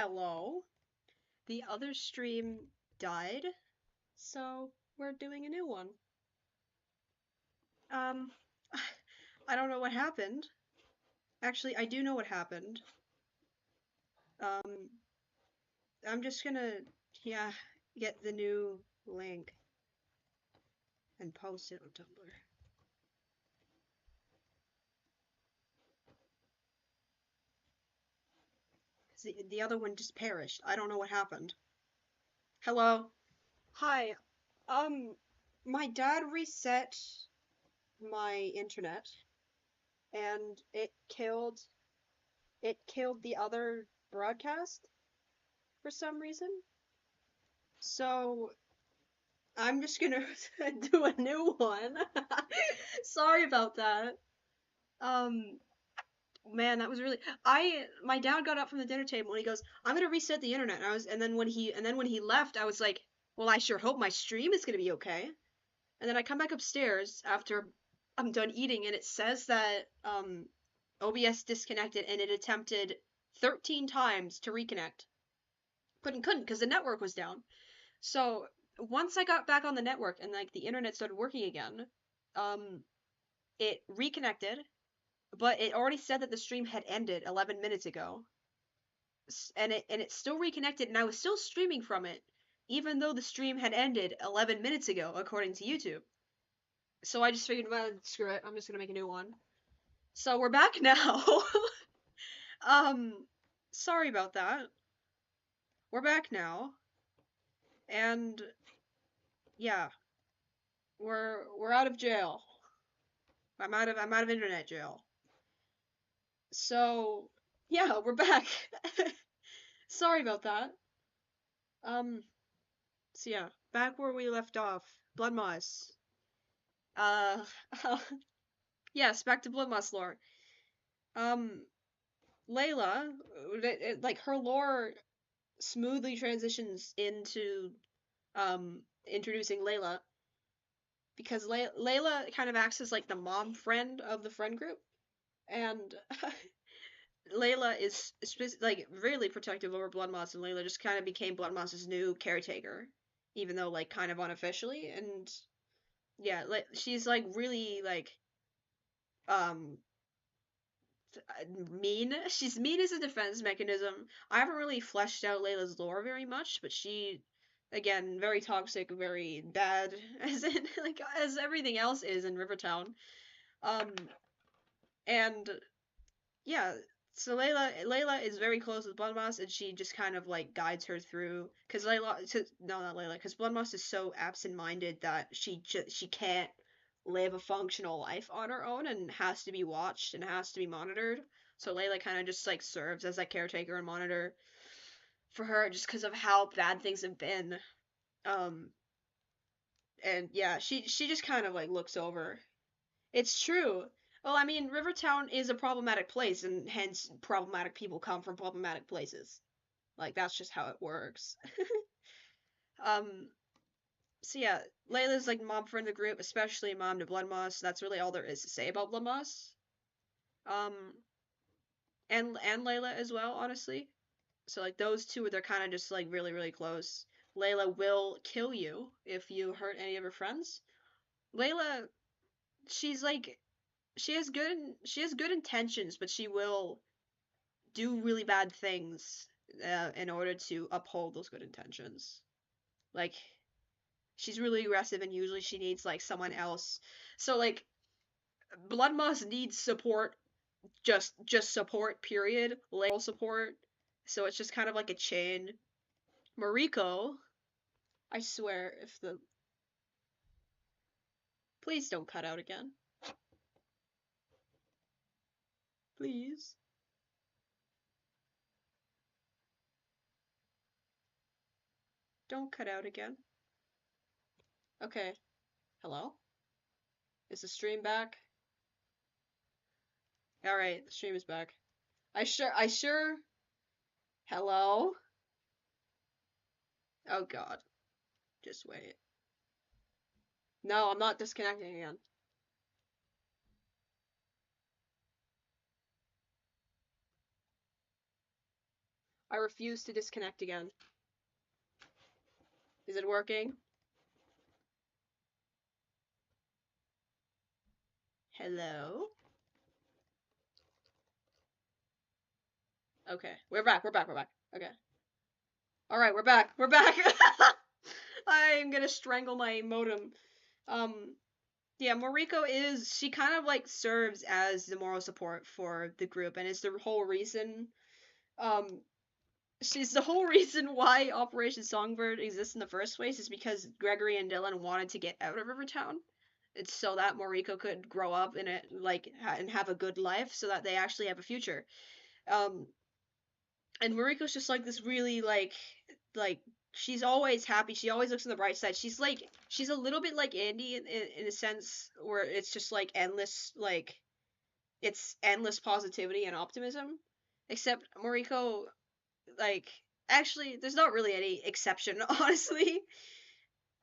Hello. The other stream died, so we're doing a new one. Um, I don't know what happened. Actually, I do know what happened. Um, I'm just gonna, yeah, get the new link and post it on Tumblr. The other one just perished. I don't know what happened. Hello. Hi. Um, my dad reset my internet and it killed the other broadcast for some reason. So I'm just gonna do a new one. Sorry about that. Um, man, that was really my dad got up from the dinner table and he goes, "I'm gonna reset the internet." And then when he left, I was like, "Well, I sure hope my stream is gonna be okay." And then I come back upstairs after I'm done eating, and it says that OBS disconnected and it attempted 13 times to reconnect. Couldn't because the network was down. So once I got back on the network and like the internet started working again, um, it reconnected, but it already said that the stream had ended 11 minutes ago, and it still reconnected, and I was still streaming from it, even though the stream had ended 11 minutes ago, according to YouTube. So I just figured, well, screw it, I'm just gonna make a new one. So we're back now. um, sorry about that. We're back now, and yeah, we're out of jail. I'm out of internet jail. So, yeah, we're back. Sorry about that. Um, so yeah, back where we left off. Blood Moss. Uh, yes, back to Blood Moss lore. Um, Layla, like her lore smoothly transitions into introducing Layla because Layla kind of acts as like the mom friend of the friend group, and Layla is like really protective over Bloodmoss, and Layla just kind of became Bloodmoss's new caretaker, even though like kind of unofficially. And yeah, like she's like really like um mean. She's mean as a defense mechanism. I haven't really fleshed out Layla's lore very much, but she, again, very toxic, very bad, as in like as everything else is in Rivertown. Um, and yeah, so Layla is very close with Bloodmoss, and she just kind of like guides her through. Cause no, not Layla, cause Bloodmoss is so absent-minded that she can't live a functional life on her own and has to be watched and has to be monitored. So Layla kind of just like serves as that caretaker and monitor for her, just because of how bad things have been. Um, and yeah, she just kind of like looks over. It's true. Well, I mean, Rivertown is a problematic place, and hence problematic people come from problematic places. Like that's just how it works. um, so yeah, Layla's like mom friend of the group, especially mom to Bloodmoss. That's really all there is to say about Bloodmoss. Um, and Layla as well, honestly. So like those two, they're kind of just like really really close. Layla will kill you if you hurt any of her friends. Layla, she's like she has good intentions, but she will do really bad things in order to uphold those good intentions. Like she's really aggressive, and usually she needs like someone else. So like Bloodmoss needs support, just support. Period. Like support. So it's just kind of like a chain. Mariko, I swear, if the please don't cut out again. Please. Don't cut out again. Okay. Hello? Is the stream back? Alright, the stream is back. I sure. Hello? Oh god. Just wait. No, I'm not disconnecting again. I refuse to disconnect again. Is it working? Hello? Okay. We're back. We're back. We're back. Okay. All right, we're back. We're back. I'm gonna strangle my modem. Um, yeah, Moriko is she kind of like serves as the moral support for the group, and it's the whole reason. Um, she's the whole reason why Operation Songbird exists in the first place is because Gregory and Dylan wanted to get out of Rivertown. It's so that Moriko could grow up in it, like, and have a good life, so that they actually have a future. Um, and Mariko's just like this really like she's always happy. She always looks on the bright side. She's a little bit like Andy in a sense where it's just like endless it's endless positivity and optimism. Except Mariko like actually there's not really any exception honestly.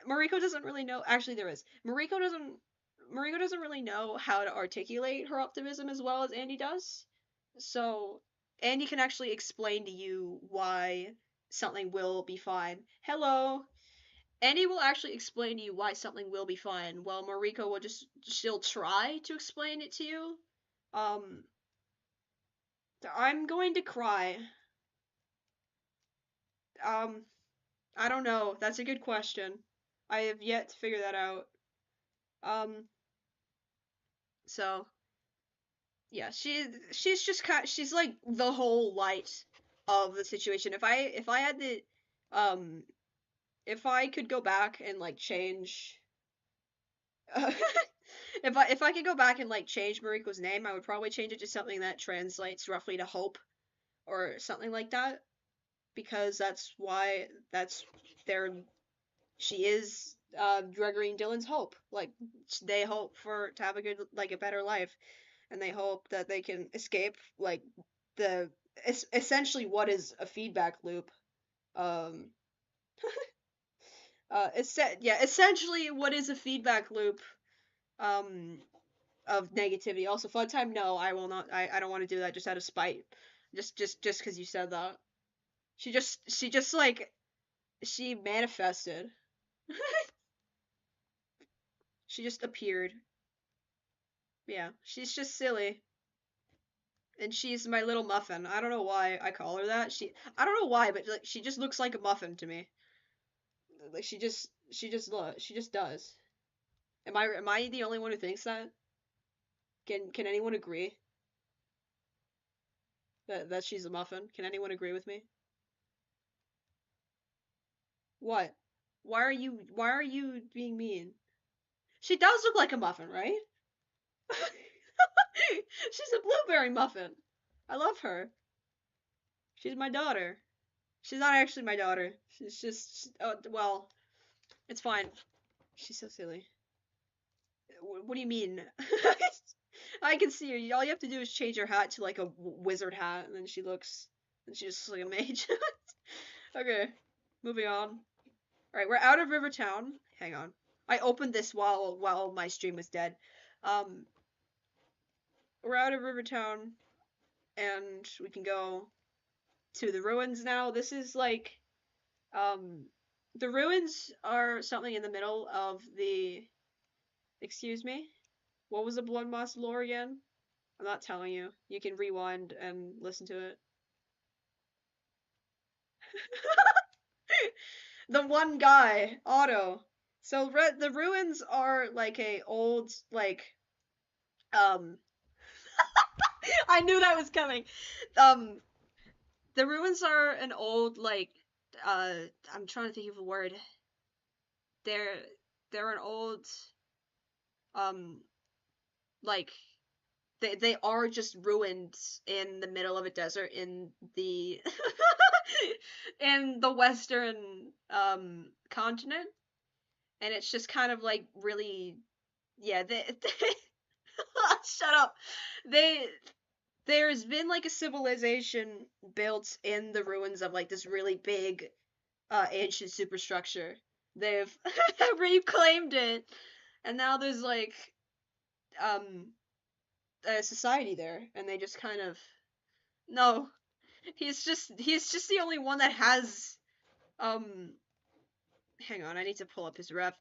Mariko doesn't really know. Actually, there is. Mariko doesn't really know how to articulate her optimism as well as Andy does. So Andy can actually explain to you why something will be fine. Hello. Andy will actually explain to you why something will be fine, while Mariko will just she'll try to explain it to you. Um, I'm going to cry. Um, I don't know. That's a good question. I have yet to figure that out. Um, so yeah, she's just she's like the whole light of the situation. If I had the um if I could go back and like change if I could go back and like change Mariko's name, I would probably change it to something that translates roughly to hope or something like that because that's their she is Gregory and Dylan's hope. Like they hope for to have a good like a better life and they hope that they can escape like the essentially what is a feedback loop. Um, yeah, essentially what is a feedback loop um of negativity. Also, fun time. No, I will not. I don't want to do that just out of spite. Just because you said that. She just like she manifested. She just appeared. Yeah, she's just silly. And she's my little muffin. I don't know why I call her that. I don't know why, but like she just looks like a muffin to me. Like she just does. Am I the only one who thinks that? Can anyone agree that she's a muffin? Can anyone agree with me? What? Why are you being mean? She does look like a muffin, right? She's a blueberry muffin. I love her. She's my daughter. She's not actually my daughter. She's just oh well, it's fine. She's so silly. What do you mean? I can see her. All you have to do is change her hat to like a wizard hat, and then she just looks like a mage. Okay, moving on. All right, we're out of Rivertown. Hang on. I opened this while my stream was dead. Um, we're out of Rivertown, and we can go to the ruins now. This is like um, the ruins are something in the middle of the. Excuse me. What was the Blood Moss lore again? I'm not telling you. You can rewind and listen to it. The one guy, Otto. So the ruins are like a old um I knew that was coming. Um the ruins are an old uh I'm trying to think of a word. They're they're an old um like they are just ruins in the middle of a desert in the in the western continent, and it's just kind of like really yeah they shut up they there's been like a civilization built in the ruins of like this really big ancient superstructure. They've reclaimed it, and now there's like um a society there, and they just kind of no He's just the only one that has um hang on, I need to pull up his ref.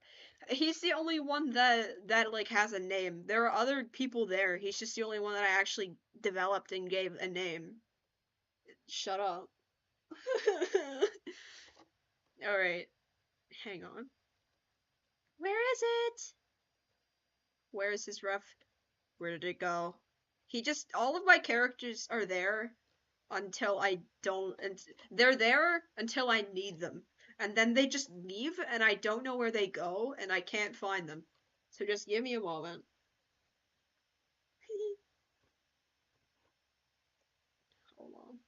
He's the only one that like has a name. There are other people there. He's just the only one that I actually developed and gave a name. Shut up. All right, hang on. Where is it? Where is his ref? Where did it go? He just all of my characters are there until I don't and they're there until I need them. And then they just leave and I don't know where they go and I can't find them. So just give me a moment. Hold on.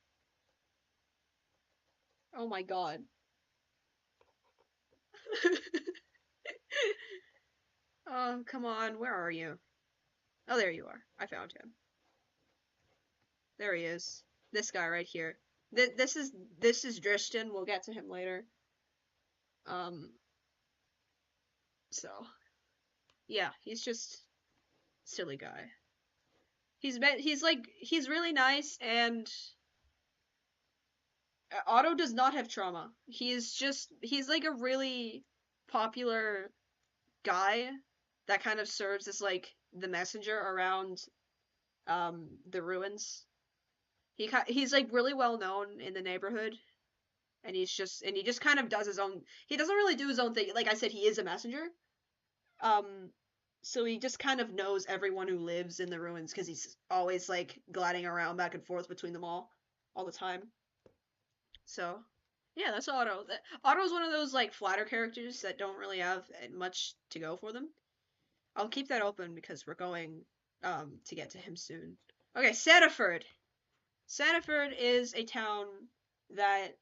Oh my god. Oh, come on. Where are you? Oh, there you are. I found him. There he is. This guy right here. This is Dristan. We'll get to him later. Um, so yeah, he's just silly guy. He's really nice and Otto does not have trauma. He's like a really popular guy that kind of serves as like the messenger around the ruins. He's like really well known in the neighborhood and he just kind of does his own he doesn't really do his own thing. Like I said, he is a messenger. Um so he just kind of knows everyone who lives in the ruins because he's always like gliding around back and forth between them all the time. So, yeah, that's Otto. Otto's one of those like flatter characters that don't really have much to go for them. I'll keep that open because we're going to get to him soon. Okay, Sandiford. Sandiford is a town that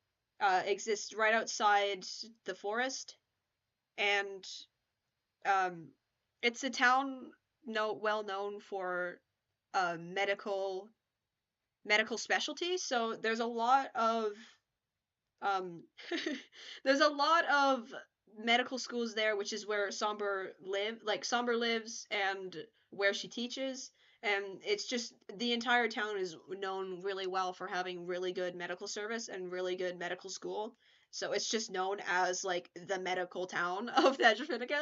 exists right outside the forest, and um, it's a town well known for medical specialties. So there's a lot of um, there's a lot of medical schools there, which is where Somber lives and where she teaches. And it's just the entire town is known really well for having really good medical service and really good medical school. So it's just known as like the medical town of Thedrifinica.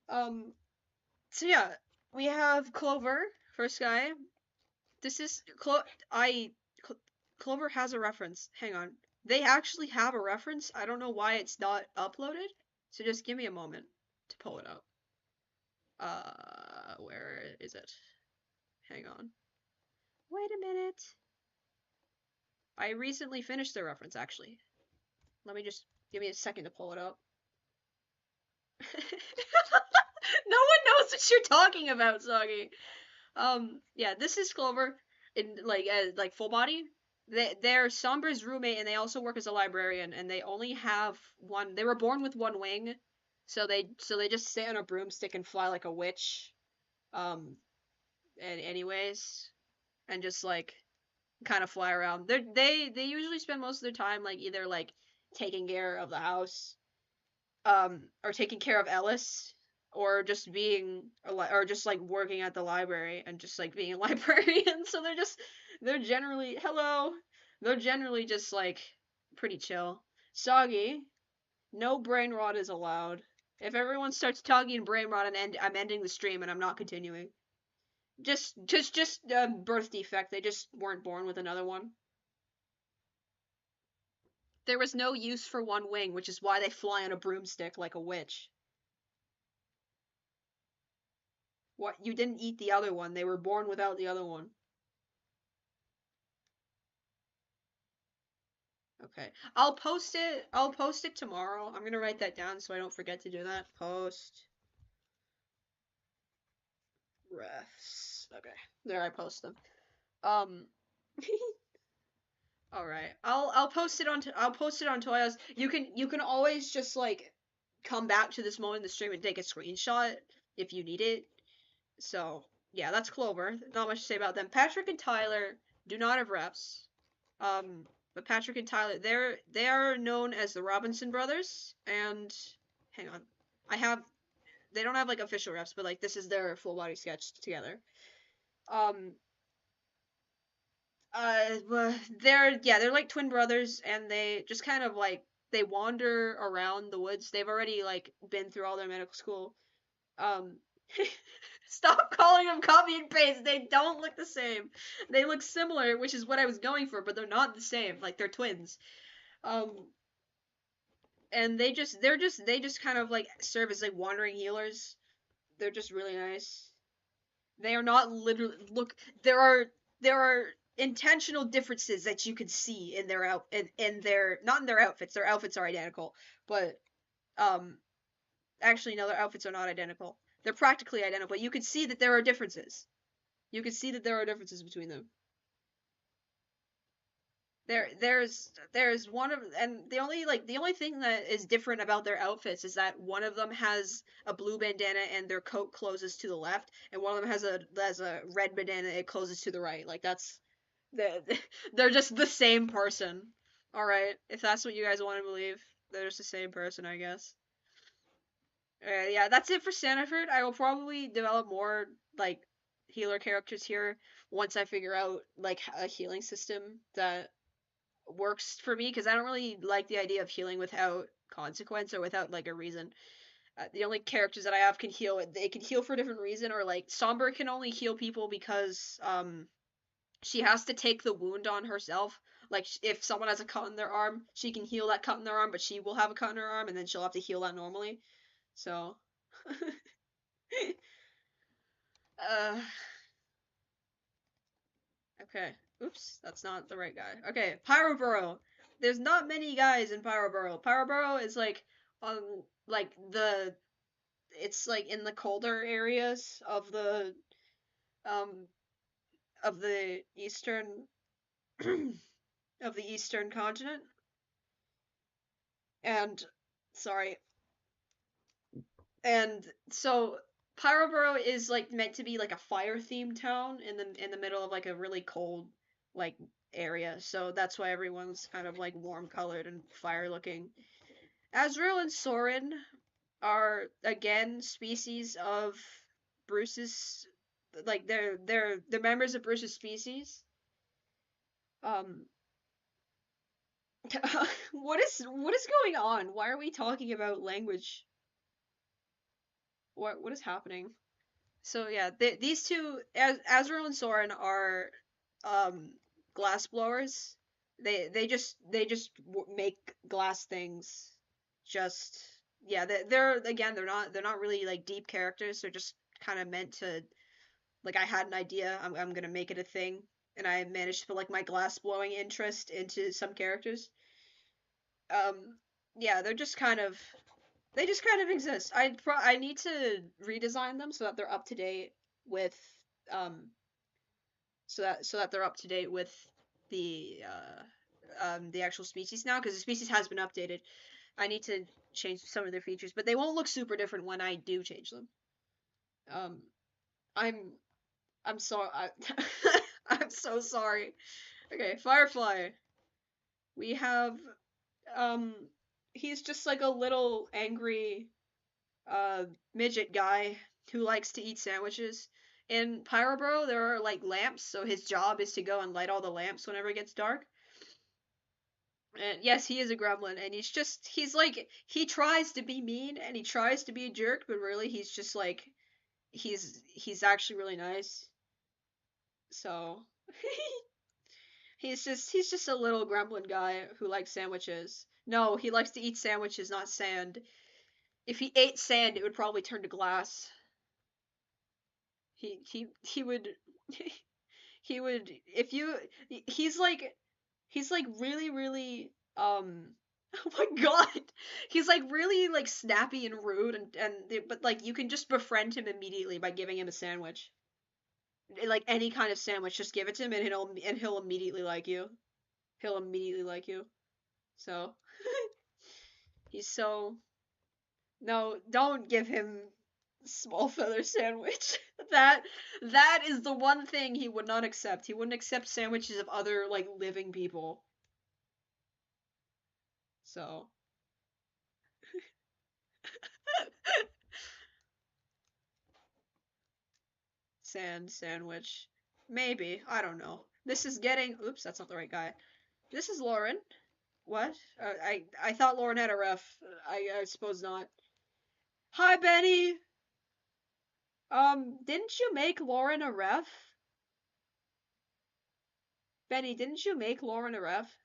Um, so yeah, we have Clover, first guy. This is Clover has a reference. Hang on. They actually have a reference. I don't know why it's not uploaded. So just give me a moment to pull it up. Where is it? Hang on. Wait a minute. I recently finished the reference actually. Let me just give me a second to pull it up. No one knows what you're talking about, Soggy. Yeah, this is Clover in like full body. They're Sombra's roommate, and they also work as a librarian. And they only have one. They were born with one wing, so they just sit on a broomstick and fly like a witch. Um, and anyways, and just like kind of fly around. They usually spend most of their time like either like taking care of the house, or taking care of Ellis, or just being or just like working at the library and just like being a librarian. So they're generally hello. They're generally just like pretty chill. Soggy, no brain rot is allowed. If everyone starts talking brain rot and I'm ending the stream and I'm not continuing. Just birth defect. They just weren't born with another one. There was no use for one wing, which is why they fly on a broomstick like a witch. What? You didn't eat the other one. They were born without the other one. Okay. I'll post it tomorrow. I'm gonna write that down so I don't forget to do that. Post refs. Okay. There I post them. Um all right. I'll post it on Toyos. You can always just like come back to this moment in the stream and take a screenshot if you need it. So, yeah, that's Clover. Not much to say about them. Patrick and Tyler do not have reps. But Patrick and Tyler, they are known as the Robinson brothers. And hang on, I have they don't have like official reps, but like this is their full body sketch together. Um, they're like twin brothers, and they just kind of like they wander around the woods. They've already like been through all their medical school. Um, Stop calling them copy and paste. They don't look the same. They look similar, which is what I was going for, but they're not the same. Like they're twins. Um, and they just kind of like serve as like wandering healers. They're just really nice. They are not literally look. There are intentional differences that you can see in their in their not in their outfits. Their outfits are identical, but um actually no, their outfits are not identical. They're practically identical. You can see that there are differences. You can see that there are differences between them. There's one of and the only thing that is different about their outfits is that one of them has a blue bandana and their coat closes to the left, and one of them has a red bandana, it closes to the right. Like that's they're, they're just the same person. All right, if that's what you guys want to believe, they're just the same person, I guess. Yeah, that's it for Sanford. I will probably develop more like healer characters here once I figure out like a healing system that works for me because I don't really like the idea of healing without consequence or without like a reason. The only characters that I have can heal. They can heal for a different reason, or like Somber can only heal people because she has to take the wound on herself. Like if someone has a cut in their arm, she can heal that cut in their arm, but she will have a cut in her arm, and then she'll have to heal that normally. So, uh, okay. Oops, that's not the right guy. Okay, Pyroboro. There's not many guys in Pyroboro. Pyroboro is like on like the it's like in the colder areas um of the eastern of the eastern continent. And sorry. And so Pyroboro is like meant to be like a fire themed town in the middle of like a really cold like area. So that's why everyone's kind of like warm colored and fire looking. Azrael and Soren are again species of Bruce's like they're members of Bruce's species. Um what is going on? Why are we talking about language? What is happening? So yeah, these two, Azrael and Soren, are um, glass blowers. They just make glass things. Just yeah, they're again they're not really like deep characters. They're just kind of meant to like I had an idea. I'm gonna make it a thing, and I managed to put like my glass blowing interest into some characters. Yeah, they just kind of exist. I need to redesign them so that they're up to date with um so that they're up to date with the actual species now because the species has been updated. I need to change some of their features, but they won't look super different when I do change them. Um, I'm I'm sorry. I'm so sorry. Okay, Firefly. We have um he's just like a little angry uh, midget guy who likes to eat sandwiches. In Pyrobro, there are like lamps, so his job is to go and light all the lamps whenever it gets dark. And yes, he is a gremlin, and he's like, he tries to be mean and he tries to be a jerk, but really he's just like, he's actually really nice. So, he's just a little gremlin guy who likes sandwiches. No, he likes to eat sandwiches, not sand. If he ate sand, it would probably turn to glass. He would he would if you he's like really oh my god, he's like really like snappy and rude and but like you can just befriend him immediately by giving him a sandwich, like any kind of sandwich, just give it to him and he'll immediately like you. He'll immediately like you. So he's so no, don't give him small feather sandwich. that that is the one thing he would not accept. He wouldn't accept sandwiches of other like living people. So sandwich. Maybe. I don't know. This is getting. Oops, that's not the right guy. This is Lauren. What? I thought Lauren had a ref. I suppose not. Hi, Benny. Didn't you make Lauren a ref? Benny, didn't you make Lauren a ref?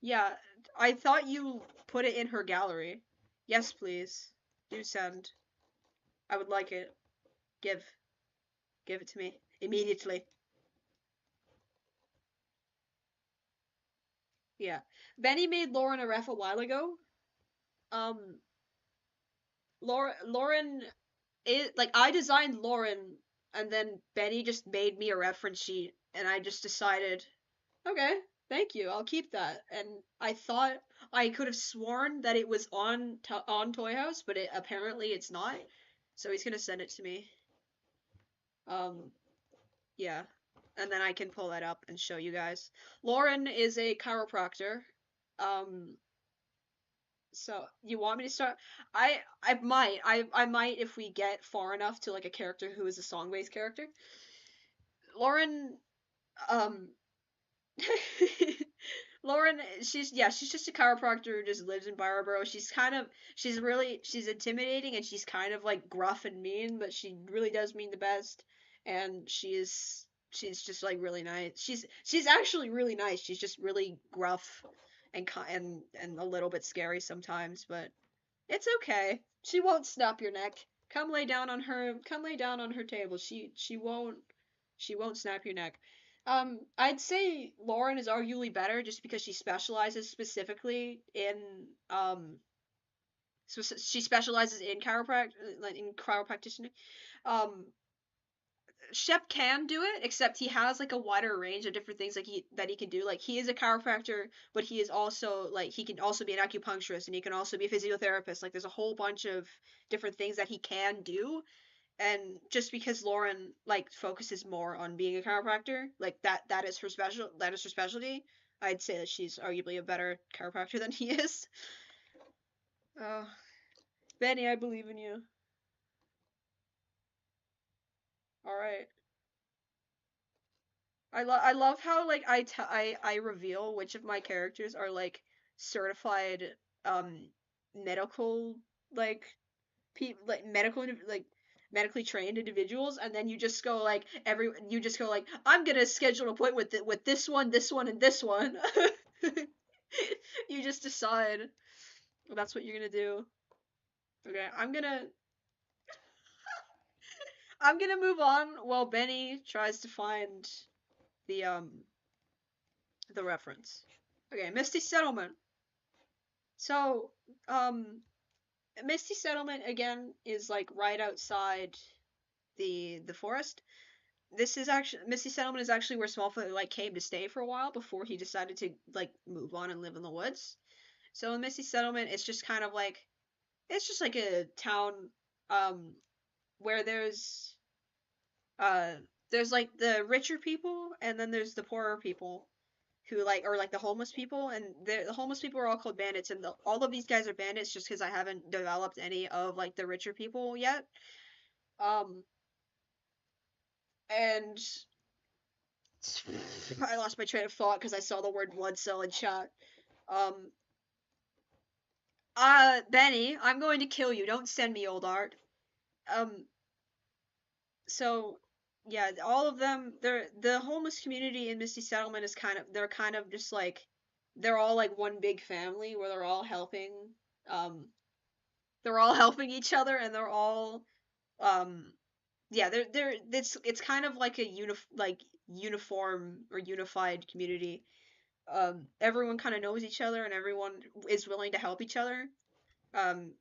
Yeah, I thought you put it in her gallery. Yes, please. Do send. I would like it. Give. Give it to me. Immediately. Yeah. Benny made Lauren a ref a while ago. Um, Lauren it like I designed Lauren and then Benny just made me a reference sheet and I just decided, okay, thank you, I'll keep that. And I thought I could have sworn that it was on Toy House, but apparently it's not. So he's gonna send it to me. Um, yeah, and then I can pull that up and show you guys. Lauren is a chiropractor. Um, So you want me to start? I might if we get far enough to like a character who is a song based character. Lauren, um, Lauren, she's just a chiropractor who just lives in Barbaro. She's intimidating and she's kind of like gruff and mean, but she really does mean the best. And she's just like really nice. She's actually really nice. She's just really gruff and a little bit scary sometimes, but it's okay. She won't snap your neck. Come lay down on her table. She won't snap your neck. I'd say Lauren is arguably better just because she specializes specifically in she specializes in chiropractic. Um, Shep can do it, except he has like a wider range of different things he can do. Like he is a chiropractor, but he is also like he can also be an acupuncturist and he can also be a physiotherapist. Like there's a whole bunch of different things that he can do. And just because Lauren like focuses more on being a chiropractor, like that is her specialty, I'd say that she's arguably a better chiropractor than he is. Oh, Benny, I believe in you. All right. I love how like I reveal which of my characters are like certified um medical like like medically trained individuals, and then you just go like I'm gonna schedule an appointment with this one, and this one. You just decide that's what you're gonna do. Okay, I'm gonna move on while Benny tries to find the reference. Okay, Misty Settlement. So, um, Misty Settlement again is like right outside the forest. This is actually Misty Settlement is actually where Smallfoot like came to stay for a while before he decided to like move on and live in the woods. So in Misty Settlement, it's just like a town, um, where uh there's like the richer people and then there's the poorer people who like or like the homeless people, and the homeless people are all called bandits, and all of these guys are bandits just because I haven't developed any of like the richer people yet. Um, and I lost my train of thought because I saw the word blood cell in chat. Um, Benny, I'm going to kill you. Don't send me old art. Um, so yeah, all of them. The homeless community in Misty Settlement is they're kind of just like they're all like one big family where um they're all helping each other and they're all um yeah they're it's kind of like a uniform or unified community. Everyone kind of knows each other and everyone is willing to help each other, um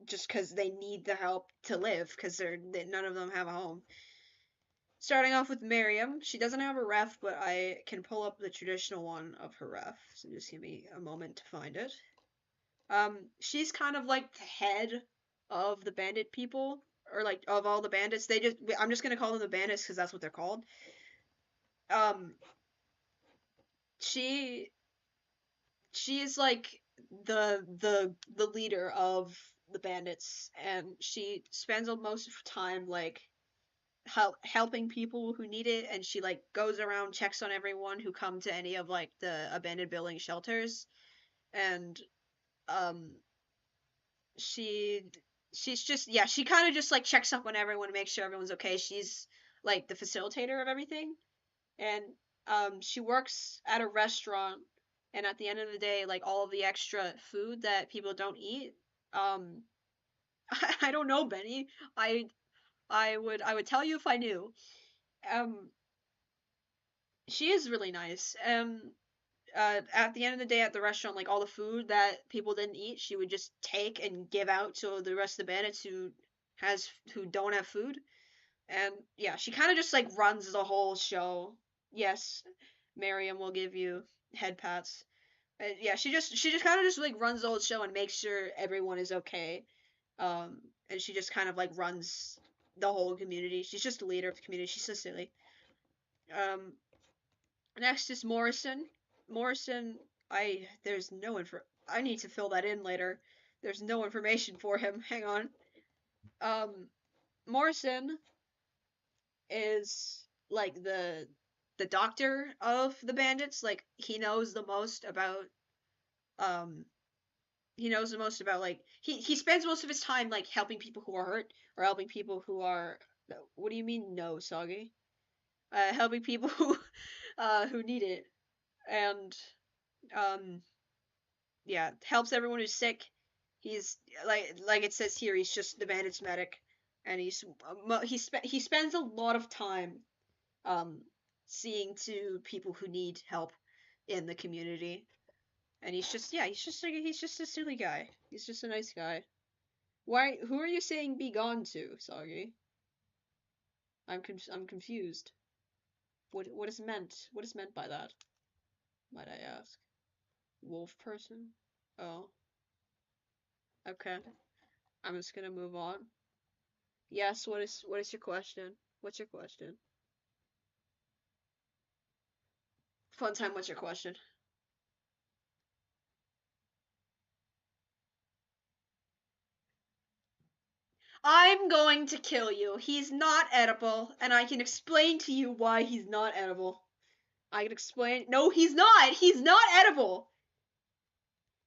just because they need the help to live because none of them have a home. Starting off with Miriam, she doesn't have a ref, but I can pull up the traditional one of her ref, so just give me a moment to find it. She's kind of like the head of the bandit people, or like of all the bandits. I'm just gonna call them the bandits because that's what they're called. Um, she she is like the leader of the bandits, and she spends most of her time like helping people who need it, and she like goes around, checks on everyone who come to any of like the abandoned building shelters, and um she she's just, yeah, she kind of just like checks up on everyone to make sure everyone's okay. She's like the facilitator of everything, and she works at a restaurant, and at the end of the day, like all of the extra food that people don't eat, um I don't know, Benny. I would tell you if I knew. um she is really nice. At the end of the day at the restaurant, like all the food that people didn't eat, she would just take and give out to the rest of the bandits who don't have food. And yeah, she kind of just like runs the whole show. Yes, Miriam will give you head pats. Yeah, she just kind of just like runs the whole show and makes sure everyone is okay. And she just kind of like runs the whole community. She's just the leader of the community. She's so silly. Um, Next is Morrison. Morrison, there's no info. I need to fill that in later. There's no information for him. Hang on. Um, Morrison is like the doctor of the bandits. Like um he knows the most about like he spends most of his time like helping people who are hurt, or helping people who are, what do you mean no, Soggy? Helping people who need it. And um yeah, helps everyone who's sick. He's like it says here, he's just the bandits medic, and he spends a lot of time um seeing to people who need help in the community. And he's just, yeah, he's just a silly guy. He's just a nice guy. Why? Who are you saying be gone to, Soggy? I'm confused. What is meant? What is meant by that? Might I ask? Wolf person? Oh, okay. I'm just gonna move on. Yes. What is your question? What's your question? Fun time. What's your question? I'm going to kill you. He's not edible, and I can explain to you why he's not edible. I can explain. No, he's not. He's not edible.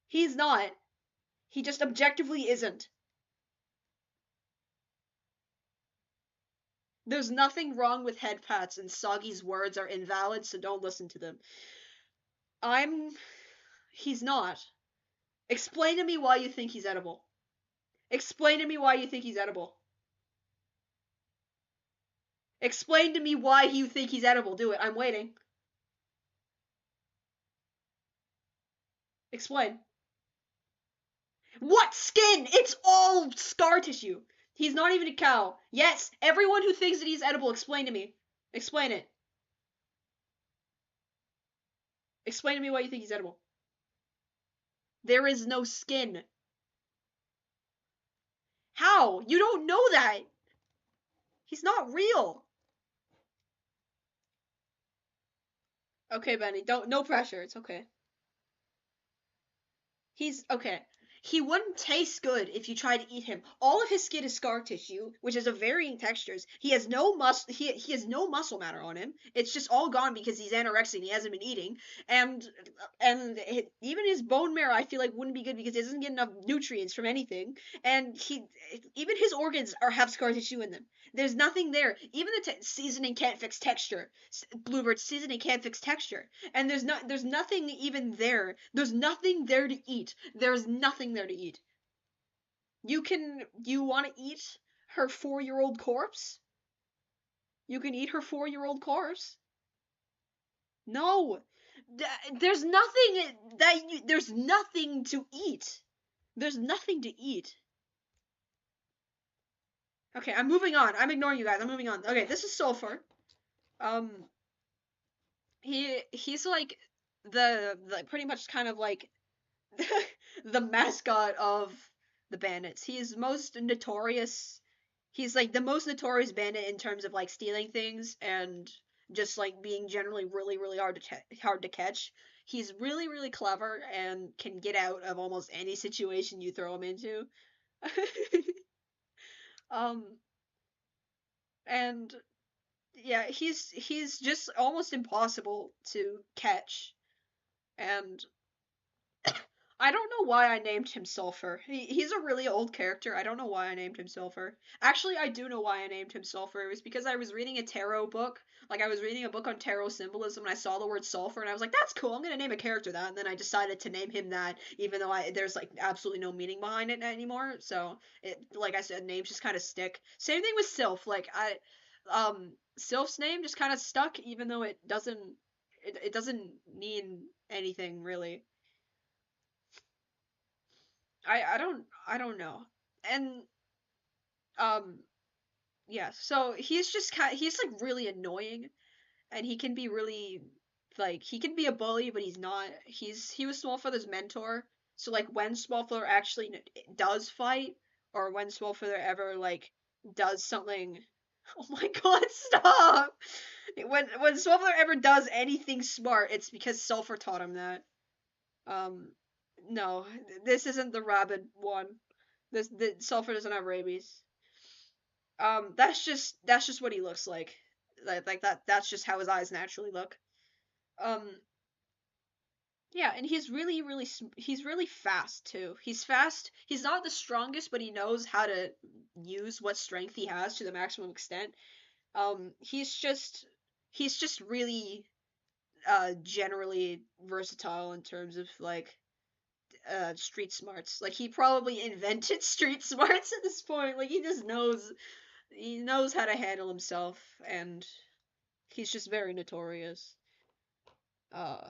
He's not. He just objectively isn't. There's nothing wrong with head pats, and Soggy's words are invalid, so don't listen to them. I'm. He's not. Explain to me why you think he's edible. Explain to me why you think he's edible. Explain to me why you think he's edible. Do it. I'm waiting. Explain. What skin? It's all scar tissue. He's not even a cow. Yes, everyone who thinks that he's edible, explain to me. Explain it. Explain to me why you think he's edible. There is no skin. How? You don't know that. He's not real. Okay, Benny. Don't. No pressure. It's okay. He's okay. He wouldn't taste good if you tried to eat him. All of his skin is scar tissue, which is of varying textures. He has no he has no muscle matter on him. It's just all gone because he's anorexic and he hasn't been eating. And even his bone marrow, I feel like wouldn't be good because he doesn't get enough nutrients from anything. And even his organs have scar tissue in them. There's nothing there. Even the seasoning can't fix texture. Bluebird seasoning can't fix texture. And there's nothing even there. There's nothing there to eat. There's nothing there to eat. You want to eat her 4-year-old corpse? You can eat her 4-year-old corpse. No. There's nothing there's nothing to eat. There's nothing to eat. Okay, I'm moving on. I'm ignoring you guys. I'm moving on. Okay, this is Sulfur. Um he's like the pretty much kind of like the mascot of the bandits. He's most notorious. He's like the most notorious bandit in terms of like stealing things and just like being generally really really hard to catch. He's really really clever and can get out of almost any situation you throw him into. um And yeah, he's just almost impossible to catch. And I don't know why I named him Sulfur. He's a really old character. I don't know why I named him Sulfur. Actually, I do know why I named him Sulfur. It was because I was reading a tarot book. Like, I was reading a book on tarot symbolism, and I saw the word sulfur, and I was like, that's cool. I'm gonna name a character that. And then I decided to name him that, even though there's like absolutely no meaning behind it anymore. So like I said, names just kind of stick. Same thing with Sylph. Sylph's name just kind of stuck, even though it doesn't mean anything really. I don't know. And um yeah, so he's like really annoying, and he can be really like he can be a bully, but he's not. He was Smallfeather's mentor. So like when Smallfeather actually does fight, or when Smallfeather ever like does something, oh my god, stop! When Smallfeather ever does anything smart, it's because Sulfur taught him that. Um, no, this isn't the rabbit one. This the Sulfur doesn't have rabies. That's just what he looks like. Like that. That's just how his eyes naturally look. Um, yeah, and he's really fast too. He's fast. He's not the strongest, but he knows how to use what strength he has to the maximum extent. He's just really generally versatile in terms of like street smarts. Like he probably invented street smarts at this point. Like he knows how to handle himself, and he's just very notorious. Uh,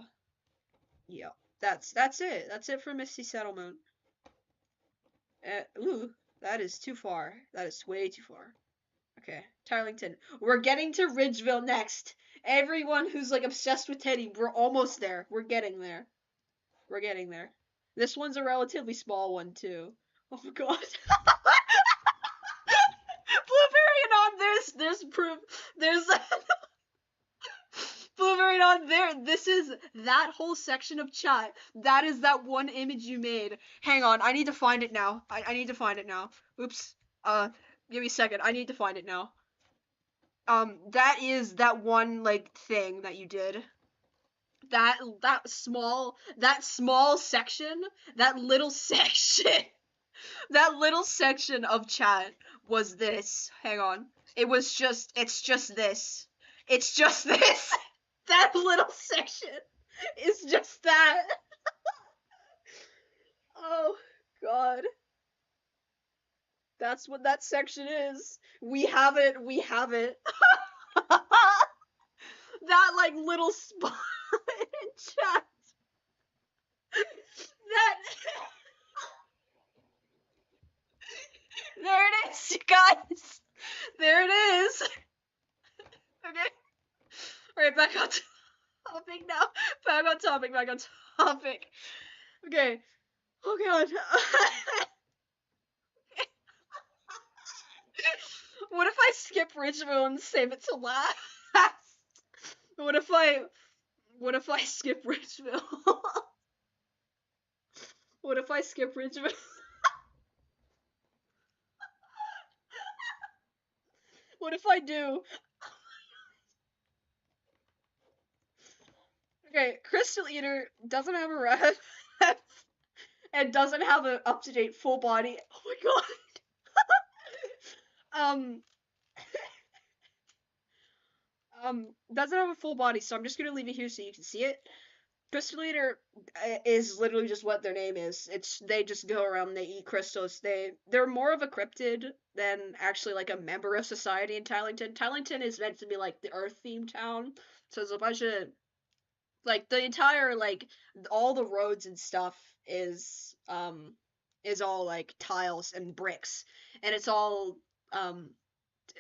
yeah. That's it. That's it for Misty Settlement. Ooh, that is too far. That is way too far. Okay, Tarlington. We're getting to Ridgeville next. Everyone who's like obsessed with Teddy, we're almost there. We're getting there. We're getting there. This one's a relatively small one too. Oh my god. Blueberry and on there's proof. There's Blueberry on there. This is that whole section of chat. That is that one image you made. Hang on, I need to find it now. I need to find it now. Oops. Give me a second. I need to find it now. That is that one like thing that you did. That small section, that little section, that little section of chat was this. Hang on. It's just this. It's just this. That little section is just that. Oh god. That's what that section is. We have it. We have it. That like little spot in chat. That there it is, you guys. There it is. Okay. Alright, back on topic now. Back on topic, back on topic. Okay. Oh god. What if I skip Ridgeville and save it to last? What if I skip Ridgeville? What if I skip Ridgeville? What if I do? Okay, Crystal Eater doesn't have a ref and doesn't have an up-to-date full body. Oh my god. Doesn't have a full body, so I'm just gonna leave it here so you can see it. Crystal Eater is literally just what their name is. It's they just go around and they eat crystals. They're more of a cryptid than actually like a member of society in Tylington. Tylington is meant to be like the Earth themed town, so there's a bunch of like the entire like all the roads and stuff is all like tiles and bricks, and it's all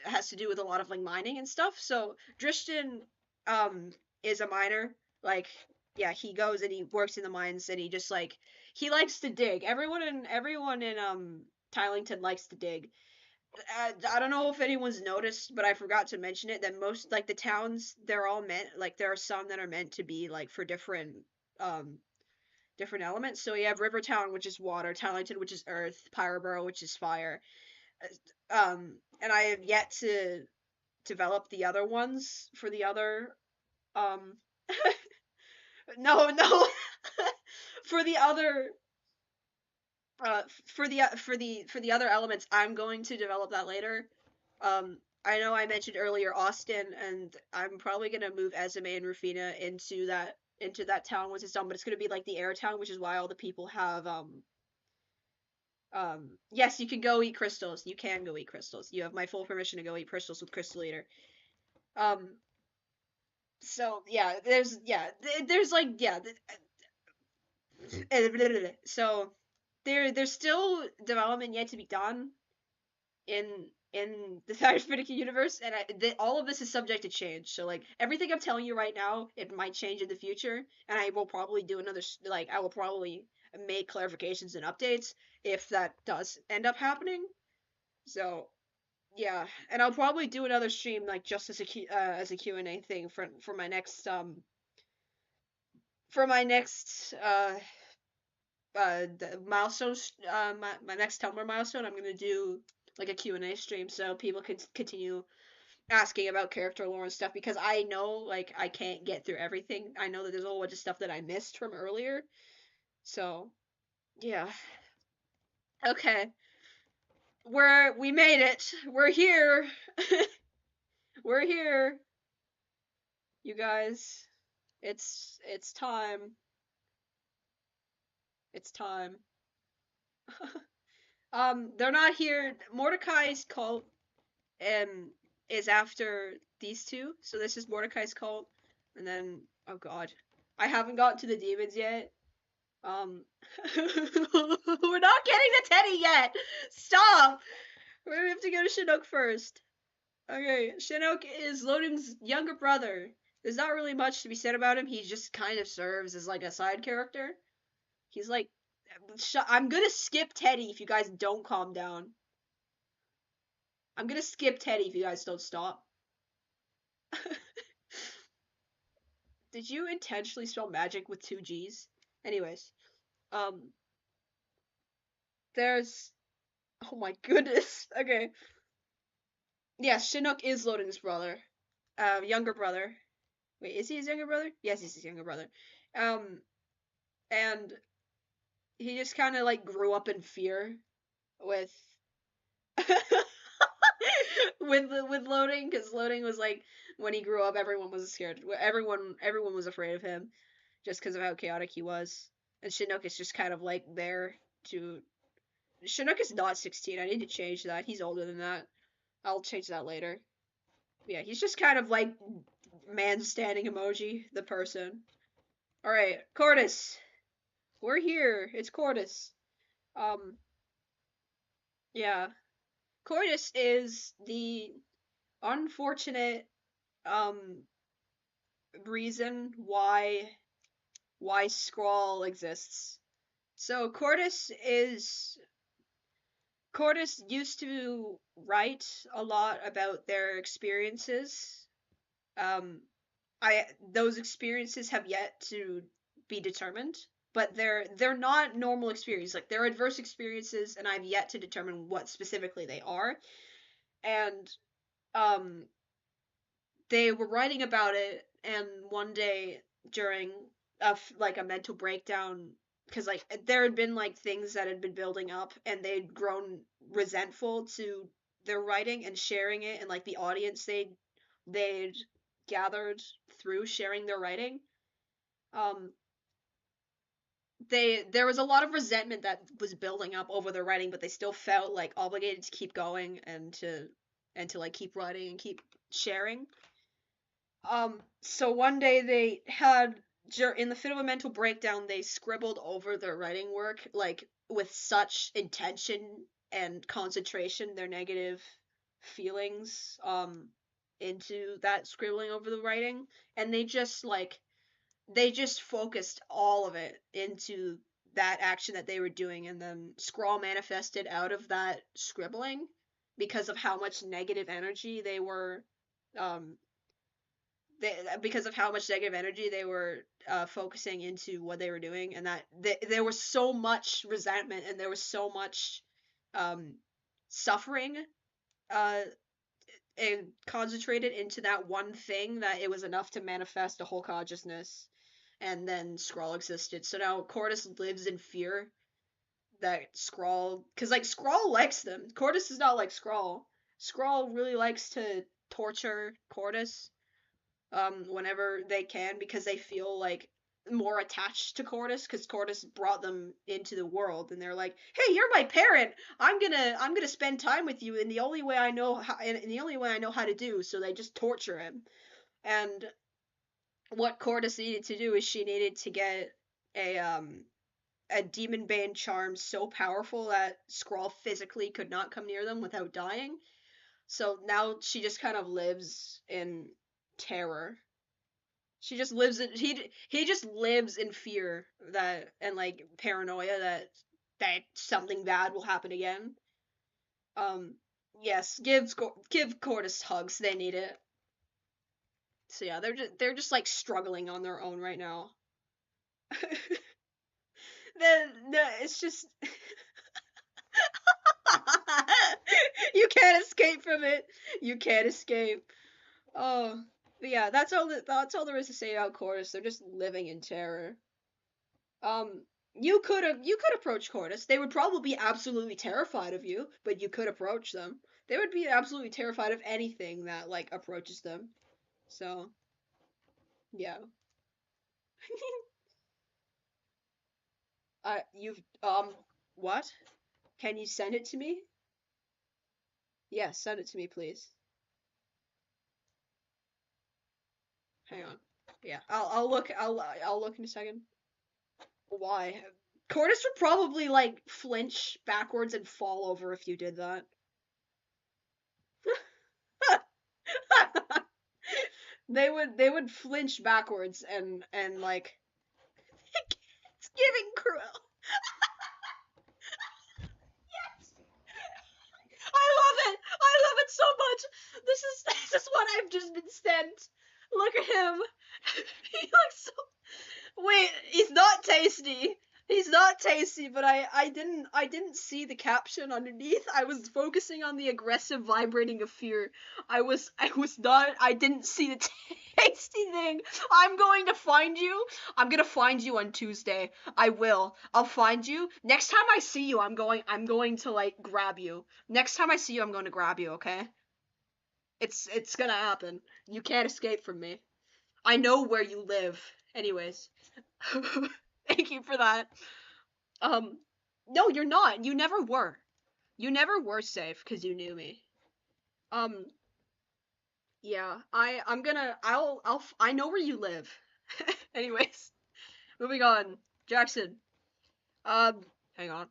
has to do with a lot of like mining and stuff. So Drishtan um is a miner. Like yeah, he goes and he works in the mines, and he just like he likes to dig. Everyone in Tylington likes to dig. I don't know if anyone's noticed, but I forgot to mention it that most like the towns they're all meant like there are some that are meant to be like for um different elements. So you have Rivertown, which is water, Tylington, which is earth, Pyreborough, which is fire. And I have yet to develop the other ones for the other um no, no. For the other for the other elements, I'm going to develop that later. I know I mentioned earlier Austin, and I'm probably gonna move Esme and Rufina into that town once it's done, but it's gonna be like the air town, which is why all the people have yes, you can go eat crystals. You can go eat crystals. You have my full permission to go eat crystals with Crystal Eater. Um so yeah, there's like so there's still development yet to be done in the cybernetic universe, and all of this is subject to change. So like everything I'm telling you right now, it might change in the future, and I will probably do another like I will probably make clarifications and updates if that does end up happening. So yeah, and I'll probably do another stream like just as a Q&A thing for my next the milestone my next Tumblr milestone. I'm gonna do like a Q&A stream so people can continue asking about character lore and stuff, because I know like I can't get through everything. I know that there's a whole bunch of stuff that I missed from earlier. So yeah. Okay. We made it. We're here. We're here. You guys. It's time. It's time. They're not here. Mordecai's cult um is after these two. So this is Mordecai's cult, and then oh god, I haven't gotten to the demons yet. We're not getting the Teddy yet. Stop. We have to go to Chinook first. Okay, Chinook is Loden's younger brother. There's not really much to be said about him. He just kind of serves as like a side character. He's like, I'm gonna skip Teddy if you guys don't calm down. I'm gonna skip Teddy if you guys don't stop. Did you intentionally spell magic with two G's? Anyways, um, there's. Oh my goodness. Okay. Yes, Chinook is Loden's brother. Younger brother. Wait, is he his younger brother? Yes, he's his younger brother. Um, and he just kind of like grew up in fear with with Loading, because Loading was like when he grew up, everyone was scared. Everyone was afraid of him just because of how chaotic he was. And Chinook is just kind of like there to. Chinook is not 16. I need to change that. He's older than that. I'll change that later. Yeah, he's just kind of like man standing emoji, the person. Alright, Cordis. We're here. It's Cordis. Um, yeah. Cordis is the unfortunate reason why Scrawl exists. So Cordis used to write a lot about their experiences. Um, those experiences have yet to be determined, but they're not normal experiences. Like they're adverse experiences, and I've yet to determine what specifically they are. And um, they were writing about it, and one day during like a mental breakdown, because like there had been like things that had been building up, and they'd grown resentful to their writing and sharing it, and like the audience they'd gathered through sharing their writing. Um, there was a lot of resentment that was building up over their writing, but they still felt like obligated to keep going and to like keep writing and keep sharing. So one day they had in the fit of a mental breakdown, they scribbled over their writing work like with such intention and concentration, their negative feelings into that scribbling over the writing, and they just focused all of it into that action that they were doing, and then Scrawl manifested out of that scribbling because of how much negative energy they were um because of how much negative energy they were focusing into what they were doing, and that there was so much resentment and there was so much um, suffering uh, it concentrated into that one thing that it was enough to manifest a whole consciousness, and then Skrull existed. So now Cordis lives in fear that Skrull, because like Skrull likes them. Cordis is not like Skrull. Skrull really likes to torture Cordis whenever they can because they feel like more attached to Cordis because Cordis brought them into the world and they're like, "Hey, you're my parent. I'm gonna spend time with you in the only way I know how in the only way I know how to do." So they just torture him. And what Cordis needed to do is she needed to get a um a demon bane charm so powerful that Skrull physically could not come near them without dying. So now she just kind of lives in terror. She just lives in he just lives in fear that and like paranoia that something bad will happen again. Um yes, give Cordis hugs. They need it. So yeah, they're just like struggling on their own right now. It's just you can't escape from it. You can't escape. Oh, but yeah, that's all there is to say about Cordis. They're just living in terror. Um, you could approach Cordis. They would probably be absolutely terrified of you, but you could approach them. They would be absolutely terrified of anything that like approaches them. So yeah. You've what? Can you send it to me? Yes, send it to me, please. Hang on. Yeah, I'll look. I'll look in a second. Why? Cordis would probably like flinch backwards and fall over if you did that. They would flinch backwards and like it's giving cruel. Yes, I love it. I love it so much. This is what I've just been sent. Look at him. He looks so. Wait, he's not tasty. He's not tasty, but I didn't see the caption underneath. I was focusing on the aggressive vibrating of fear. I didn't see the tasty thing. I'm going to find you. I'm going to find you on Tuesday. I will. I'll find you. Next time I see you, I'm going to like grab you. Next time I see you, I'm going to grab you, okay? It's going to happen. You can't escape from me. I know where you live. Anyways. Thank you for that. Um, no, you're not. You never were. You never were safe because you knew me. Um, yeah. I know where you live. Anyways, moving on. Jackson. Hang on.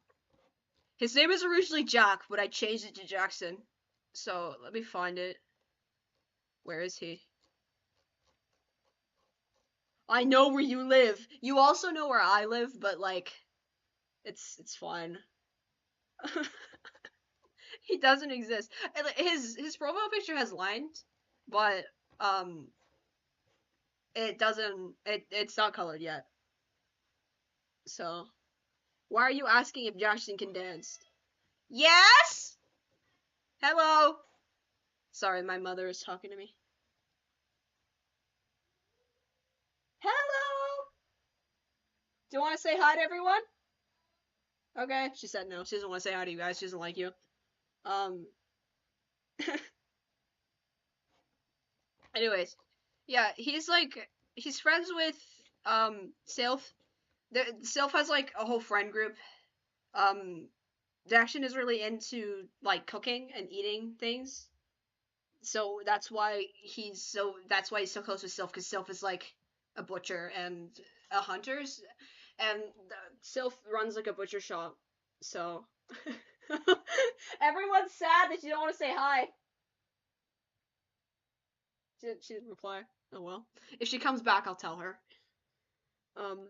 His name is originally Jack, but I changed it to Jackson. So let me find it. Where is he? I know where you live. You also know where I live, but like, it's fine. He doesn't exist. His profile picture has lines, but um, it doesn't. It's not colored yet. So why are you asking if Jackson can dance? Yes. Hello. Sorry, my mother is talking to me. Hello. Do you want to say hi to everyone? Okay. She said no. She doesn't want to say hi to you guys. She doesn't like you. Um. Anyways, yeah, he's friends with Sylph. Sylph has like a whole friend group. Um, Jackson is really into like cooking and eating things, so that's why he's so close with Sylph because Sylph is like a butcher and a hunter's, and Sylph runs like a butcher shop. So everyone's sad that you don't want to say hi. She didn't reply. Oh well. If she comes back, I'll tell her. Um.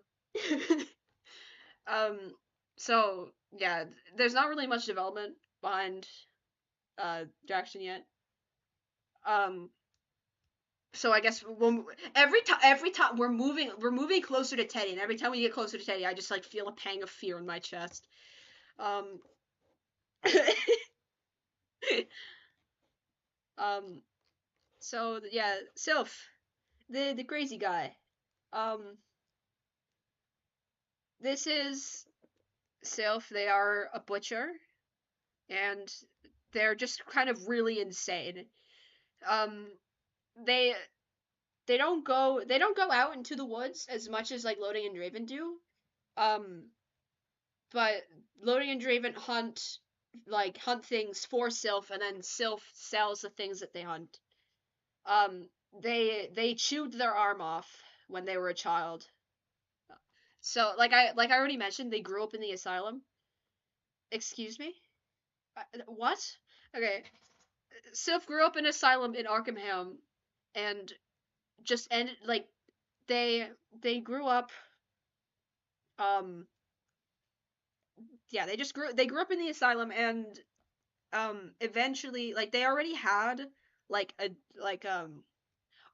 um. So yeah, there's not really much development behind Jackson yet. Um. So I guess every time we're moving closer to Teddy, and every time we get closer to Teddy, I just like feel a pang of fear in my chest. Um. Um, so yeah, Sylph, the crazy guy. Um, this is Sylph. They are a butcher, and they're just kind of really insane. Um, they they don't go out into the woods as much as like Loading and Draven do. Um, but Loading and Draven hunt things for Sylph, and then Sylph sells the things that they hunt. Um, they chewed their arm off when they were a child. So like I already mentioned, they grew up in the asylum. Excuse me? What? Okay. Sylph grew up in asylum in Arkham, and just ended like they they grew up um yeah, they grew up in the asylum, and eventually like they already had like a like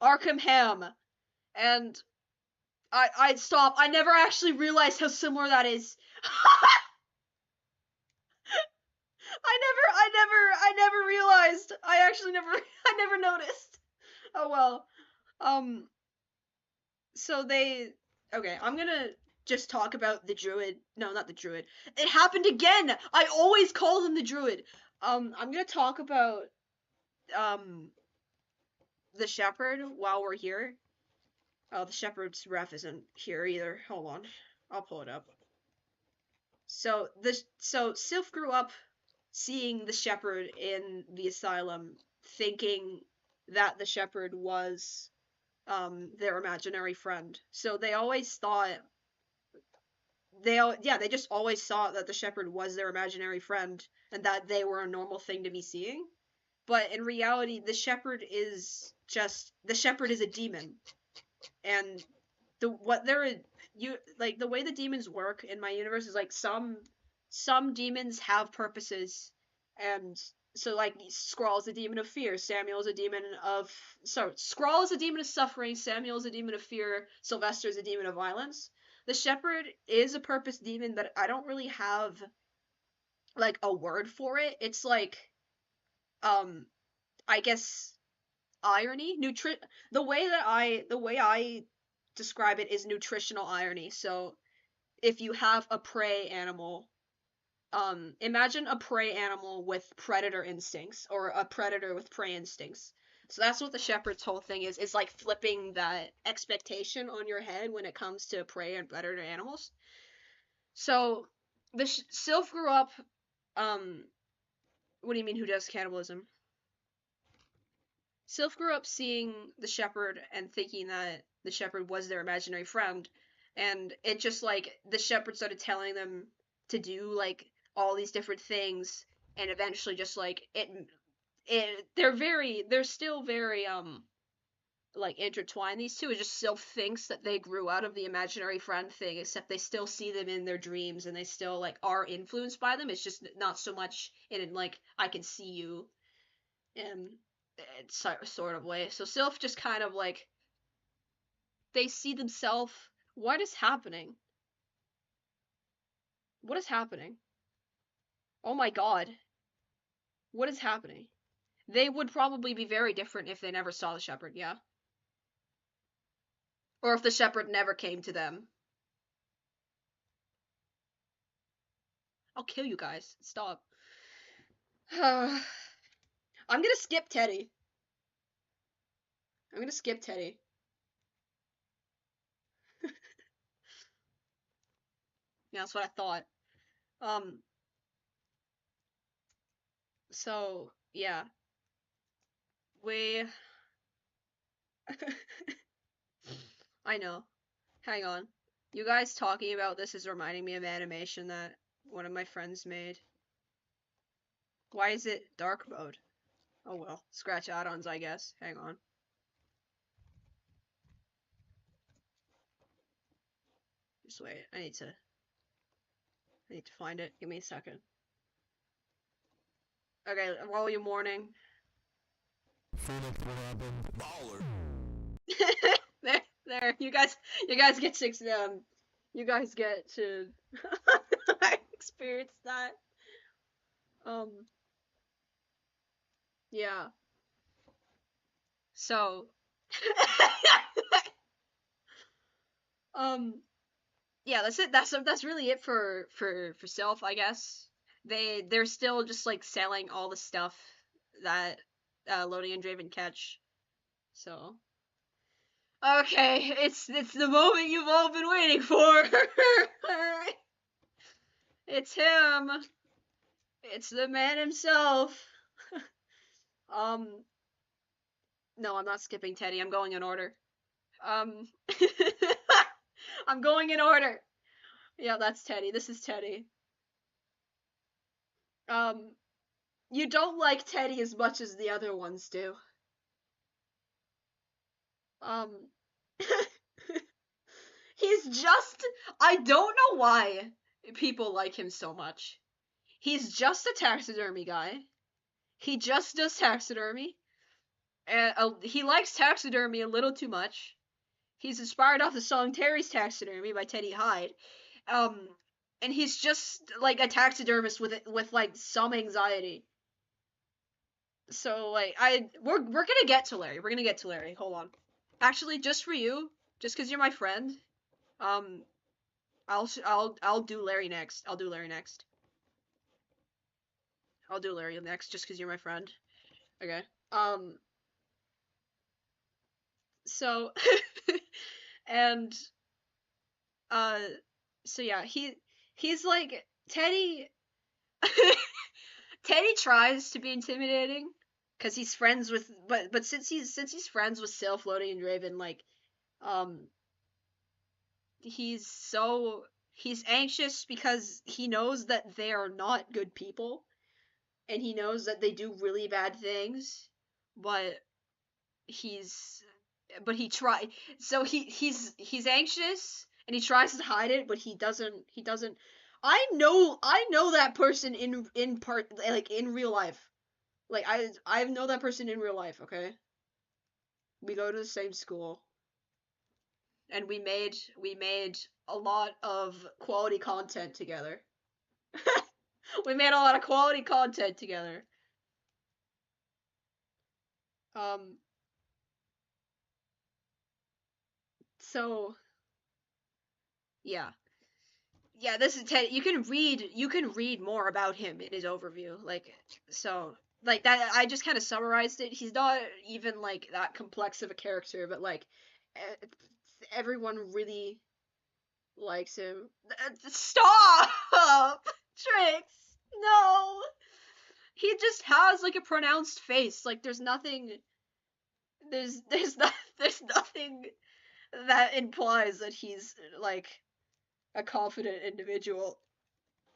Arkham, and I stop. I never actually realized how similar that is. I never realized. I actually never I never noticed. Oh well. Um so they okay, I'm going to just talk about the druid. No, not the druid. It happened again. I always call him the druid. I'm going to talk about um the shepherd while we're here. Oh, the shepherd's ref isn't here either. Hold on. I'll pull it up. So Sylph grew up seeing the shepherd in the asylum, thinking that the shepherd was their imaginary friend. So they always thought they just always thought that the shepherd was their imaginary friend and that they were a normal thing to be seeing. But in reality, the shepherd is a demon, and the way the demons work in my universe is like some demons have purposes, and so like Skrull is a demon of fear, Samuel is a demon of Skrull is a demon of suffering, Samuel is a demon of fear, Sylvester is a demon of violence. The shepherd is a purpose demon, but I don't really have like a word for it. It's like um I guess irony, the way I describe it is nutritional irony. So if you have a prey animal, imagine a prey animal with predator instincts, or a predator with prey instincts. So that's what the shepherd's whole thing is like flipping that expectation on your head when it comes to prey and predator animals. So the Sylph grew up um what do you mean, who does cannibalism? Sylph grew up seeing the shepherd and thinking that the shepherd was their imaginary friend, and it just like the shepherd started telling them to do like all these different things, and eventually just like they're still very like intertwined. These two, it just Sylph thinks that they grew out of the imaginary friend thing, except they still see them in their dreams and they still like are influenced by them. It's just not so much in like I can see you in sort of way. So Sylph just kind of like they see themselves. What is happening? What is happening? Oh my god. What is happening? They would probably be very different if they never saw the shepherd, yeah? Or if the shepherd never came to them. I'll kill you guys. Stop. I'm gonna skip Teddy. I'm gonna skip Teddy. Yeah, that's what I thought. Um, so, yeah. We... I know. Hang on. You guys talking about this is reminding me of animation that one of my friends made. Why is it dark mode? Oh well. Scratch add-ons, I guess. Hang on. Just wait. I need to find it. Give me a second. Okay, roll your morning. Phoenix, what happened? Baller. there. You guys get six. You guys get to experience that. Um, yeah. So, um, yeah, that's it. That's really it for Self, I guess. They're still just like selling all the stuff that Lodi and Draven catch. So, okay, it's the moment you've all been waiting for. It's him. It's the man himself. Um, no, I'm not skipping Teddy. I'm going in order. Um, I'm going in order. Yeah, that's Teddy. This is Teddy. Um, you don't like Teddy as much as the other ones do. Um, he's just. I don't know why people like him so much. He's just a taxidermy guy. He just does taxidermy. And he likes taxidermy a little too much. He's inspired off the song Terry's Taxidermy by Teddy Hyde. Um, and he's just like a taxidermist with like some anxiety. So like we're gonna get to Larry. We're gonna get to Larry. Hold on. Actually, just for you, just because you're my friend, um, I'll do Larry next. I'll do Larry next. I'll do Larry next, just because you're my friend. Okay. Um. So, and uh, so yeah, he's like Teddy. Teddy tries to be intimidating because he's friends with, but since he's friends with Sylph, Lodi, and Draven, like, um, he's so he's anxious because he knows that they are not good people, and he knows that they do really bad things, but he's but he try so he's anxious and he tries to hide it, but he doesn't. I know that person in part, like in real life. Like I know that person in real life, okay? We go to the same school and we made a lot of quality content together. We made a lot of quality content together. Um so yeah. Yeah, this is Ted. You can read more about him in his overview. Like so like that I just kind of summarized it. He's not even like that complex of a character, but like e- everyone really likes him. Stop! Tricks. No. He just has like a pronounced face. Like there's there's nothing that implies that he's like a confident individual.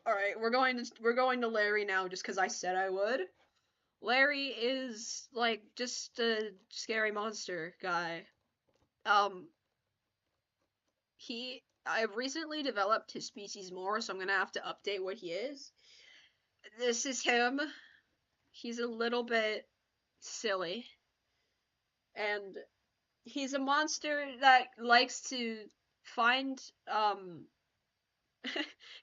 All right, we're going to Larry now just cuz I said I would. Larry is like just a scary monster guy. Um I've recently developed his species more, so I'm going to have to update what he is. This is him. He's a little bit silly, and he's a monster that likes to find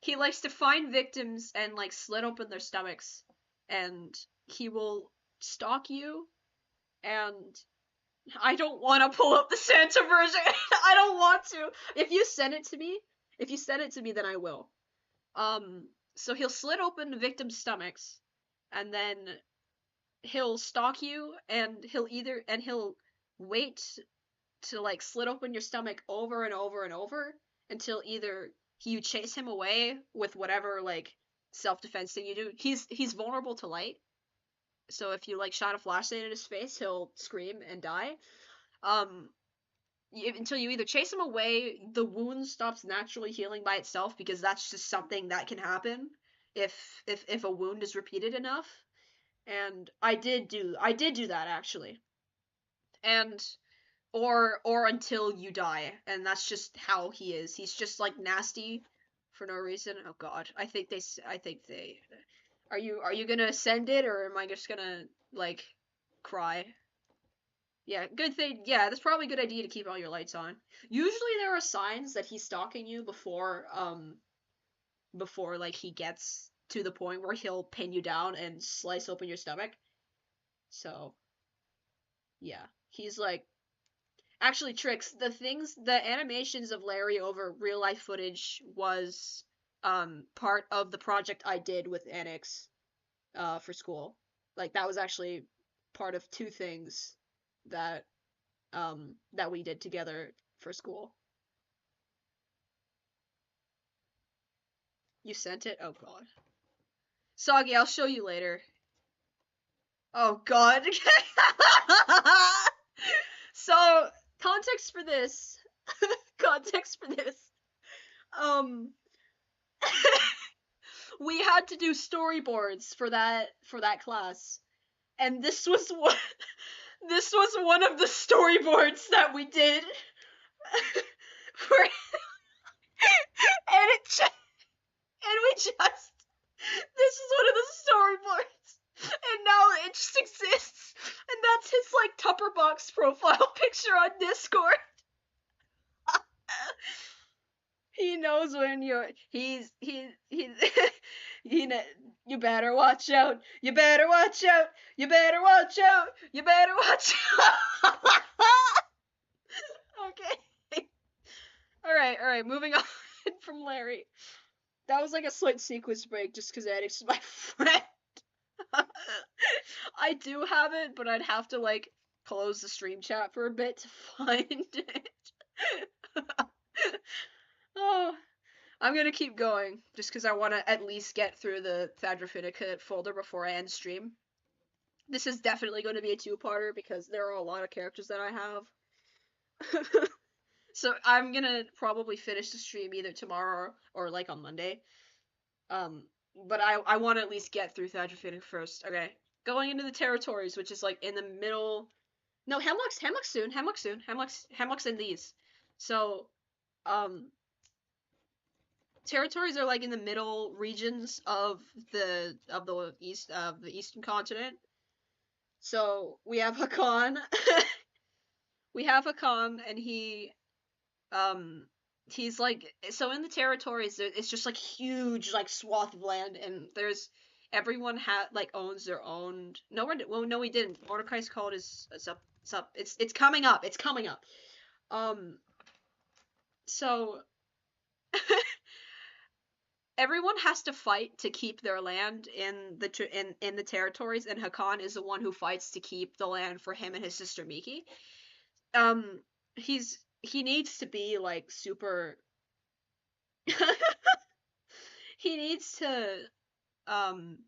he likes to find victims and like slit open their stomachs, and he will stalk you. And I don't want to pull up the Santa version. I don't want to. If you send it to me then I will. So he'll slit open the victim's stomachs, and then he'll stalk you, and he'll wait to like slit open your stomach over and over and over until either you chase him away with whatever like self-defense thing you do. He's vulnerable to light, so if you like shot a flashlight in his face, he'll scream and die. Um, until you either chase him away, the wound stops naturally healing by itself, because that's just something that can happen if a wound is repeated enough. And I did do that actually. And or until you die, and that's just how he is. He's just like nasty for no reason. Oh god. I think they are you going to send it, or am I just going to like cry? Yeah, good thing. Yeah, that's probably a good idea to keep all your lights on. Usually there are signs that he's stalking you before like he gets to the point where he'll pin you down and slice open your stomach. So, yeah. He's like, actually, Tricks, the animations of Larry over real life footage was part of the project I did with Anix for school. Like that was actually part of two things that that we did together for school. You sent it? Oh god. Soggy, I'll show you later. Oh god. So, context for this. Context for this. Um we had to do storyboards for that class. And this was one of the storyboards that we did for and it just, and we just this is one of the storyboards and now it just exists and that's his like Tupper Box profile picture on Discord. He knows when you're he's he you better watch out, you better watch out, you better watch out, you better watch out. Okay. All right, moving on from Larry. That was like a slight sequence break just because Addict's my friend. I do have it, but I'd have to like close the stream chat for a bit to find it. Oh, I'm gonna keep going just because I want to at least get through the Thadrofinica folder before I end stream. This is definitely going to be a two-parter because there are a lot of characters that I have. So I'm gonna probably finish the stream either tomorrow or like on Monday. Um, but I want to at least get through Thadrofinica first. Okay, going into the territories, which is like in the middle. No, Hemlock's in these. So, um, territories are like in the middle regions of the eastern continent. So we have Hakan. We have Hakan, and um he's like so in the territories. It's just like huge like swath of land, and there's everyone like owns their own. No, well, no, we didn't. Mordecai's code is up. It's up. It's coming up. It's coming up. Um. So everyone has to fight to keep their land in the territories, and Hakan is the one who fights to keep the land for him and his sister Miki. Um, he needs to be like super. He needs to um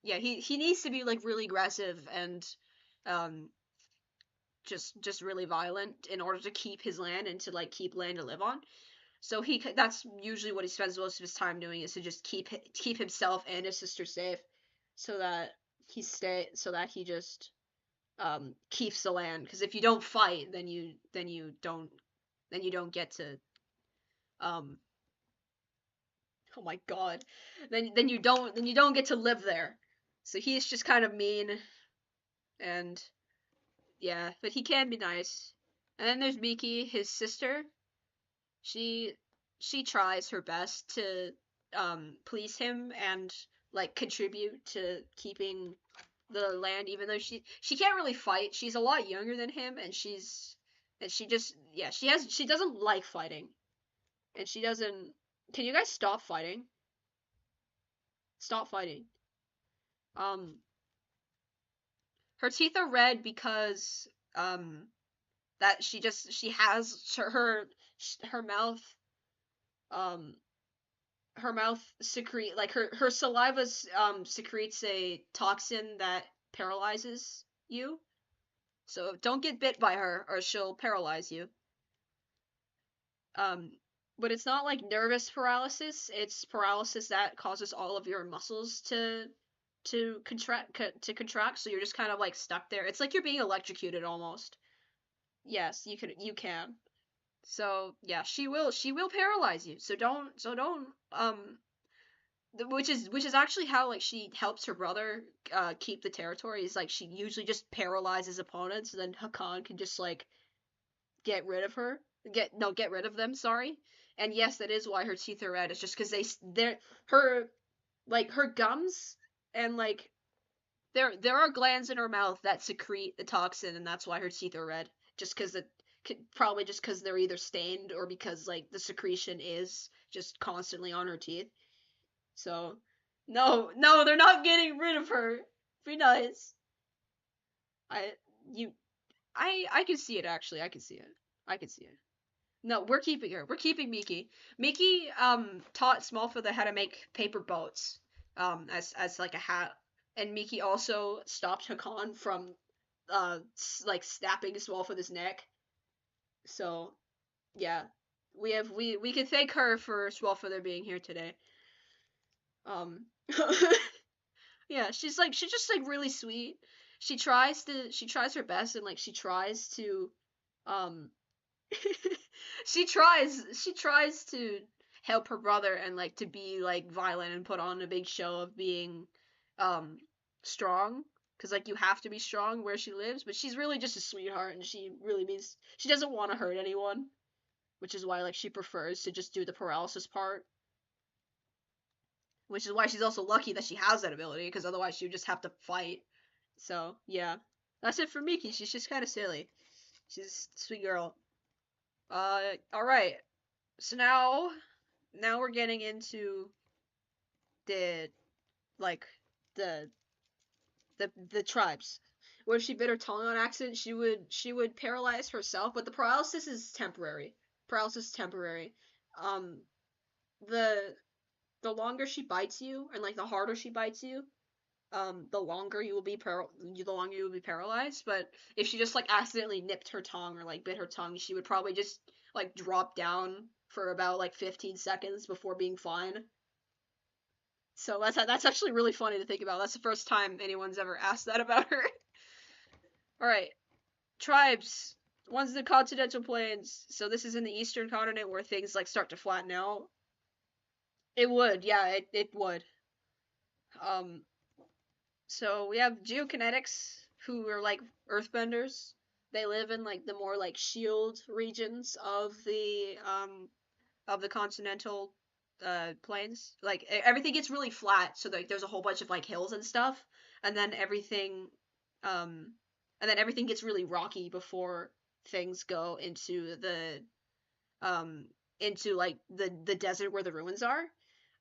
yeah he needs to be like really aggressive and um just really violent in order to keep his land and to like keep land to live on. So that's usually what he spends most of his time doing is to just keep himself and his sister safe, so that so that he just keeps the land. Because if you don't fight, then you don't get to um oh my god, then you don't get to live there. So he's just kind of mean and yeah, but he can be nice. And then there's Miki, his sister. She she tries her best to please him and like contribute to keeping the land, even though she can't really fight. She's a lot younger than him, and she just yeah she doesn't like fighting, and she doesn't. Can you guys stop fighting? Stop fighting. Um, her teeth are red because that she has her mouth um her mouth secrete like her saliva secretes a toxin that paralyzes you. So don't get bit by her or she'll paralyze you. Um but it's not like nervous paralysis, it's paralysis that causes all of your muscles to contract, so you're just kind of like stuck there. It's like you're being electrocuted almost. Yes, you can. So yeah, she will paralyze you. So don't which is actually how like she helps her brother keep the territory. Is like she usually just paralyzes opponents, and then Hakan can just like get rid of her. Get rid of them. Sorry. And yes, that is why her teeth are red. It's just because they're her like her gums and like There are glands in her mouth that secrete the toxin, and that's why her teeth are red. Just because it probably just because they're either stained or because like the secretion is just constantly on her teeth. So, no, no, they're not getting rid of her. Be nice. I you I can see it actually. I can see it. I can see it. No, we're keeping her. We're keeping Miki. Miki taught Smallfoot how to make paper boats as like a hat, and Miki also stopped Hakan from like snapping Smallfoot's neck. So yeah, we can thank her for Smallfoot being here today. Um, yeah, she's just like really sweet. She tries her best and like she tries to um she tries to help her brother and like to be like violent and put on a big show of being um strong because like you have to be strong where she lives, but she's really just a sweetheart and she really means she doesn't want to hurt anyone, which is why like she prefers to just do the paralysis part, which is why she's also lucky that she has that ability because otherwise she would just have to fight. So yeah, that's it for Miki. She's just kind of silly. She's a sweet girl. All right. So now we're getting into the like the the tribes. What if she bit her tongue on accident? She would paralyze herself, but the paralysis is temporary. Paralysis is temporary. Um, the the longer she bites you and like the harder she bites you, the longer you will be the longer you will be paralyzed. But if she just like accidentally nipped her tongue or like bit her tongue, she would probably just like drop down for about like 15 seconds before being fine. So that's actually really funny to think about. That's the first time anyone's ever asked that about her. All right, tribes. One's the continental plains. So this is in the eastern continent where things like start to flatten out. It would, yeah, it would. Um, so we have geokinetics who are like earthbenders. They live in like the more like shield regions of the continental plains. Like everything gets really flat, so like there's a whole bunch of like hills and stuff, and then um, everything gets really rocky before things go um, into like the desert where the ruins are.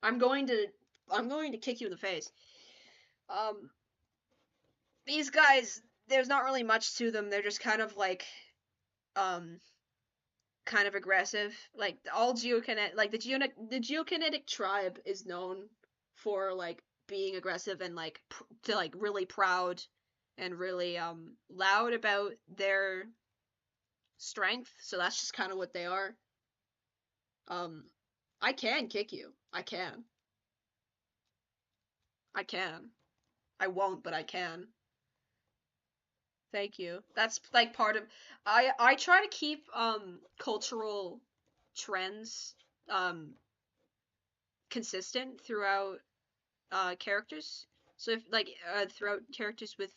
I'm going to I'm going to kick you in the face. Um, these guys, there's not really much to them. They're just um kind of aggressive. Like all geokinetic, like the geokinetic tribe is known for like being aggressive and like to like really proud and really loud about their strength. So that's just kind of what they are. Um, I can kick you. I can. I won't, but I can. Thank you. That's like part of I try to keep cultural trends um consistent throughout characters. So if like throughout characters with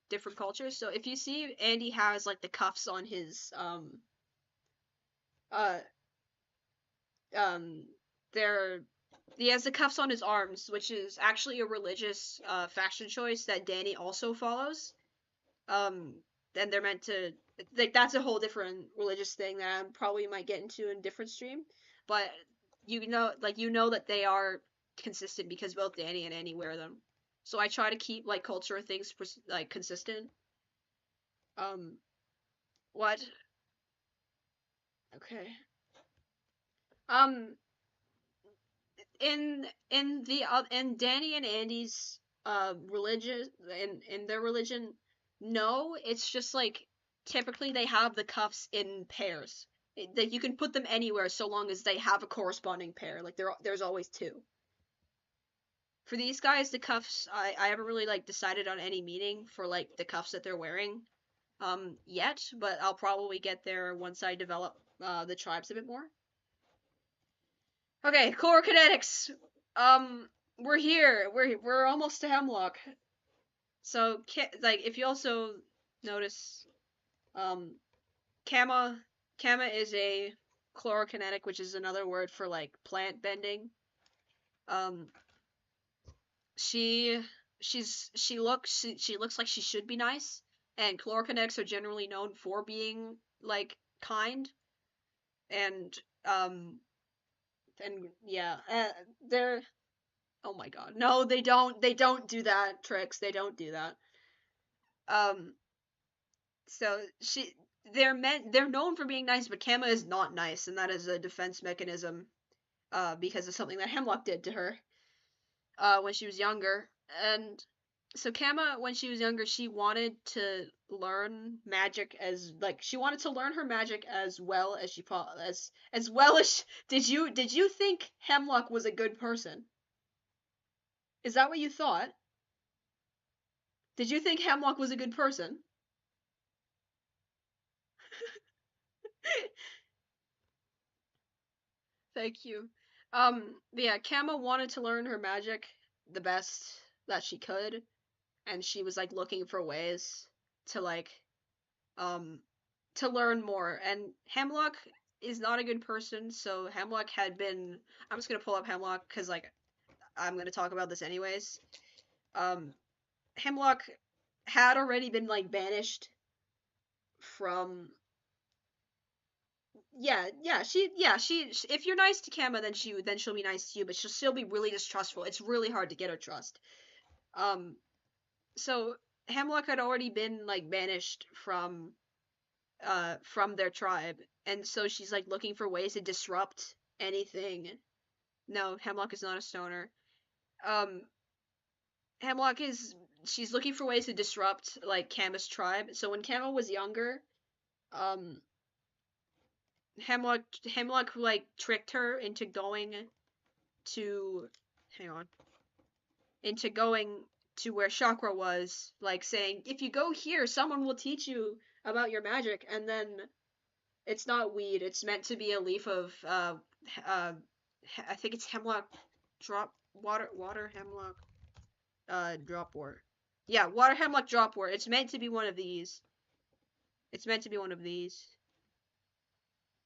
different cultures. So if you see Andy has like the cuffs on his uh um they're he has the cuffs on his arms, which is actually a religious fashion choice that Danny also follows. Um and they're meant to like that's a whole different religious thing that I probably might get into in a different stream. But you know that they are consistent because both Danny and Annie wear them. So I try to keep like culture things like consistent. Um, what? Okay. Um, in Danny and Andy's religion in their religion, no, it's just like typically they have the cuffs in pairs. That you can put them anywhere so long as they have a corresponding pair. Like there's always two. For these guys, the cuffs I haven't really like decided on any meaning for like the cuffs that they're wearing yet, but I'll probably get there once I develop the tribes a bit more. Okay, core kinetics. We're here. We're almost to Hemlock. So like if you also notice, um, Kama Kama is a chlorokinetic, which is another word for like plant bending. Um, she she looks like she should be nice, and chlorokinetics are generally known for being like kind, and yeah, they're oh my god, no, they don't do that, Tricks, they don't do that. Um, so they're known for being nice, but Kama is not nice, and that is a defense mechanism, because of something that Hemlock did to her, when she was younger. And so Kama, when she was younger, she wanted to learn magic as like she wanted to learn her magic as well as as well as did you think Hemlock was a good person? Is that what you thought? Did you think Hemlock was a good person? Thank you. But yeah, Kama wanted to learn her magic the best that she could, and she was like looking for ways to um to learn more. And Hemlock is not a good person, so Hemlock had been. I'm just gonna pull up Hemlock because like I'm gonna talk about this anyways. Um, Hemlock had already been like banished from. Yeah, if you're nice to Kama, then she'll be nice to you, but she'll still be really distrustful. It's really hard to get her trust. Um, so Hemlock had already been like banished from their tribe, and so she's like looking for ways to disrupt anything. No, Hemlock is not a stoner. Um, Hemlock is she's looking for ways to disrupt like Kama's tribe. So when Kama was younger, um, Hemlock like tricked her into going to hang on into going to where Chakra was, like saying, if you go here, someone will teach you about your magic, and then it's not weed. It's meant to be a leaf of uh, I think it's hemlock drop water hemlock dropwort. Yeah, water hemlock dropwort. It's meant to be one of these. It's meant to be one of these.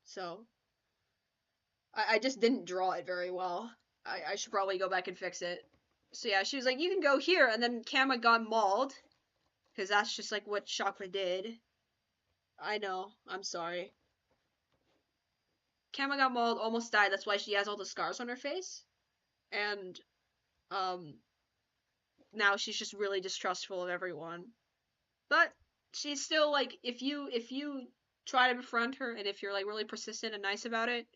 So I just didn't draw it very well. I should probably go back and fix it. So yeah, she was like, you can go here, and then Kama got mauled because that's just like what Chakra did. I know. I'm sorry. Kama got mauled, almost died. That's why she has all the scars on her face. And um, now she's just really distrustful of everyone. But she's still like, if you try to befriend her, and if you're like really persistent and nice about it,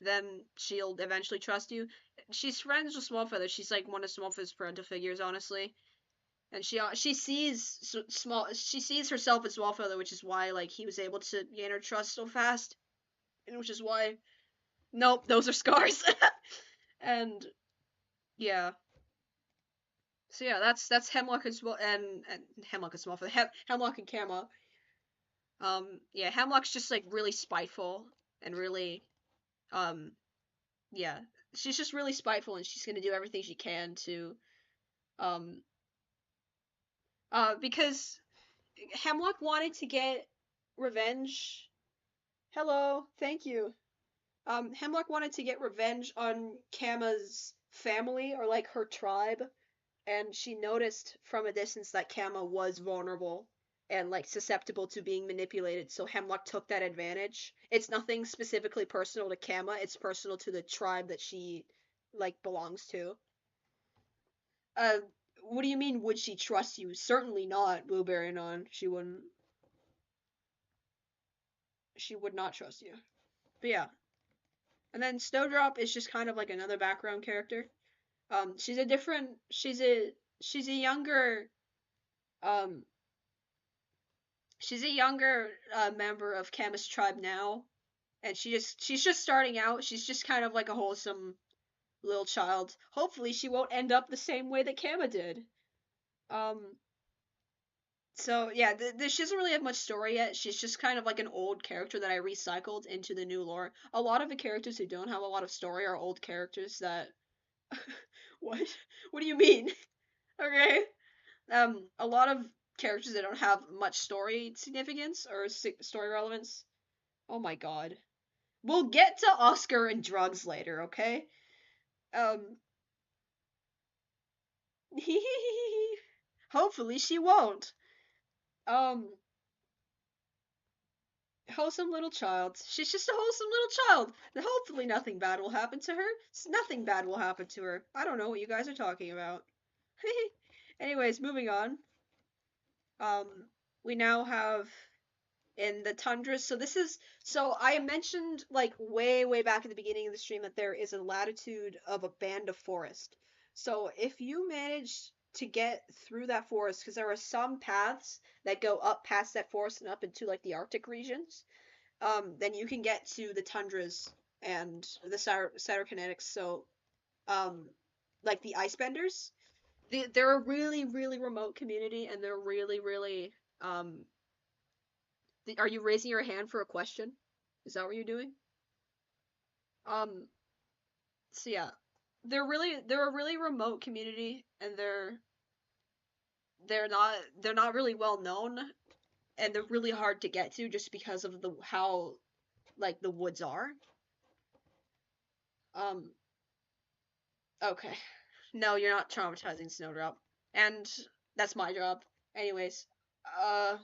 then she'll eventually trust you. She's friends with Smallfeather. She's like one of Smallfeather's parental figures, honestly. And she sees herself as Smallfeather, which is why like he was able to gain her trust so fast, and which is why nope, those are scars. And yeah, so yeah, that's Hemlock and Hemlock and Smallfoot, Hemlock and Kama. Yeah, Hemlock's just like really spiteful and really um yeah, she's just really spiteful, and she's gonna do everything she can to um because Hemlock wanted to get revenge. Hello, thank you. Hemlock wanted to get revenge on Kama's family, or like her tribe, and she noticed from a distance that Kama was vulnerable and like susceptible to being manipulated, so Hemlock took that advantage. It's nothing specifically personal to Kama, it's personal to the tribe that she like belongs to. Uh what do you mean would she trust you? Certainly not, Blueberry Non. She would not trust you. But yeah. And then Snowdrop is just kind of like another background character. She's a different she's a younger um she's a younger member of Camus tribe now, and she's just starting out. She's just kind of like a wholesome little child. Hopefully, she won't end up the same way that Kama did. Um, so yeah, she doesn't really have much story yet. She's just kind of like an old character that I recycled into the new lore. A lot of the characters who don't have a lot of story are old characters that. What? What do you mean? Okay. A lot of characters that don't have much story significance or story relevance. Oh my god. We'll get to Oscar and drugs later, okay? Um Hopefully she won't. Um, wholesome little child. She's just a wholesome little child. Hopefully nothing bad will happen to her. Nothing bad will happen to her. I don't know what you guys are talking about. Anyways, moving on. Um, we now have in the tundras. So I mentioned like way back at the beginning of the stream that there is a latitude of a band of forest. So if you manage to get through that forest, because there are some paths that go up past that forest and up into like the Arctic regions, then you can get to the tundras and the cytokinetics. So like the ice benders, they're a really remote community, and they're really um are you raising your hand for a question? Is that what you're doing? Um, so yeah, they're a really remote community, and they're not really well known, and they're really hard to get to just because of the how like the woods are. Um, okay, no, you're not traumatizing Snowdrop, and that's my job. Anyways, uh,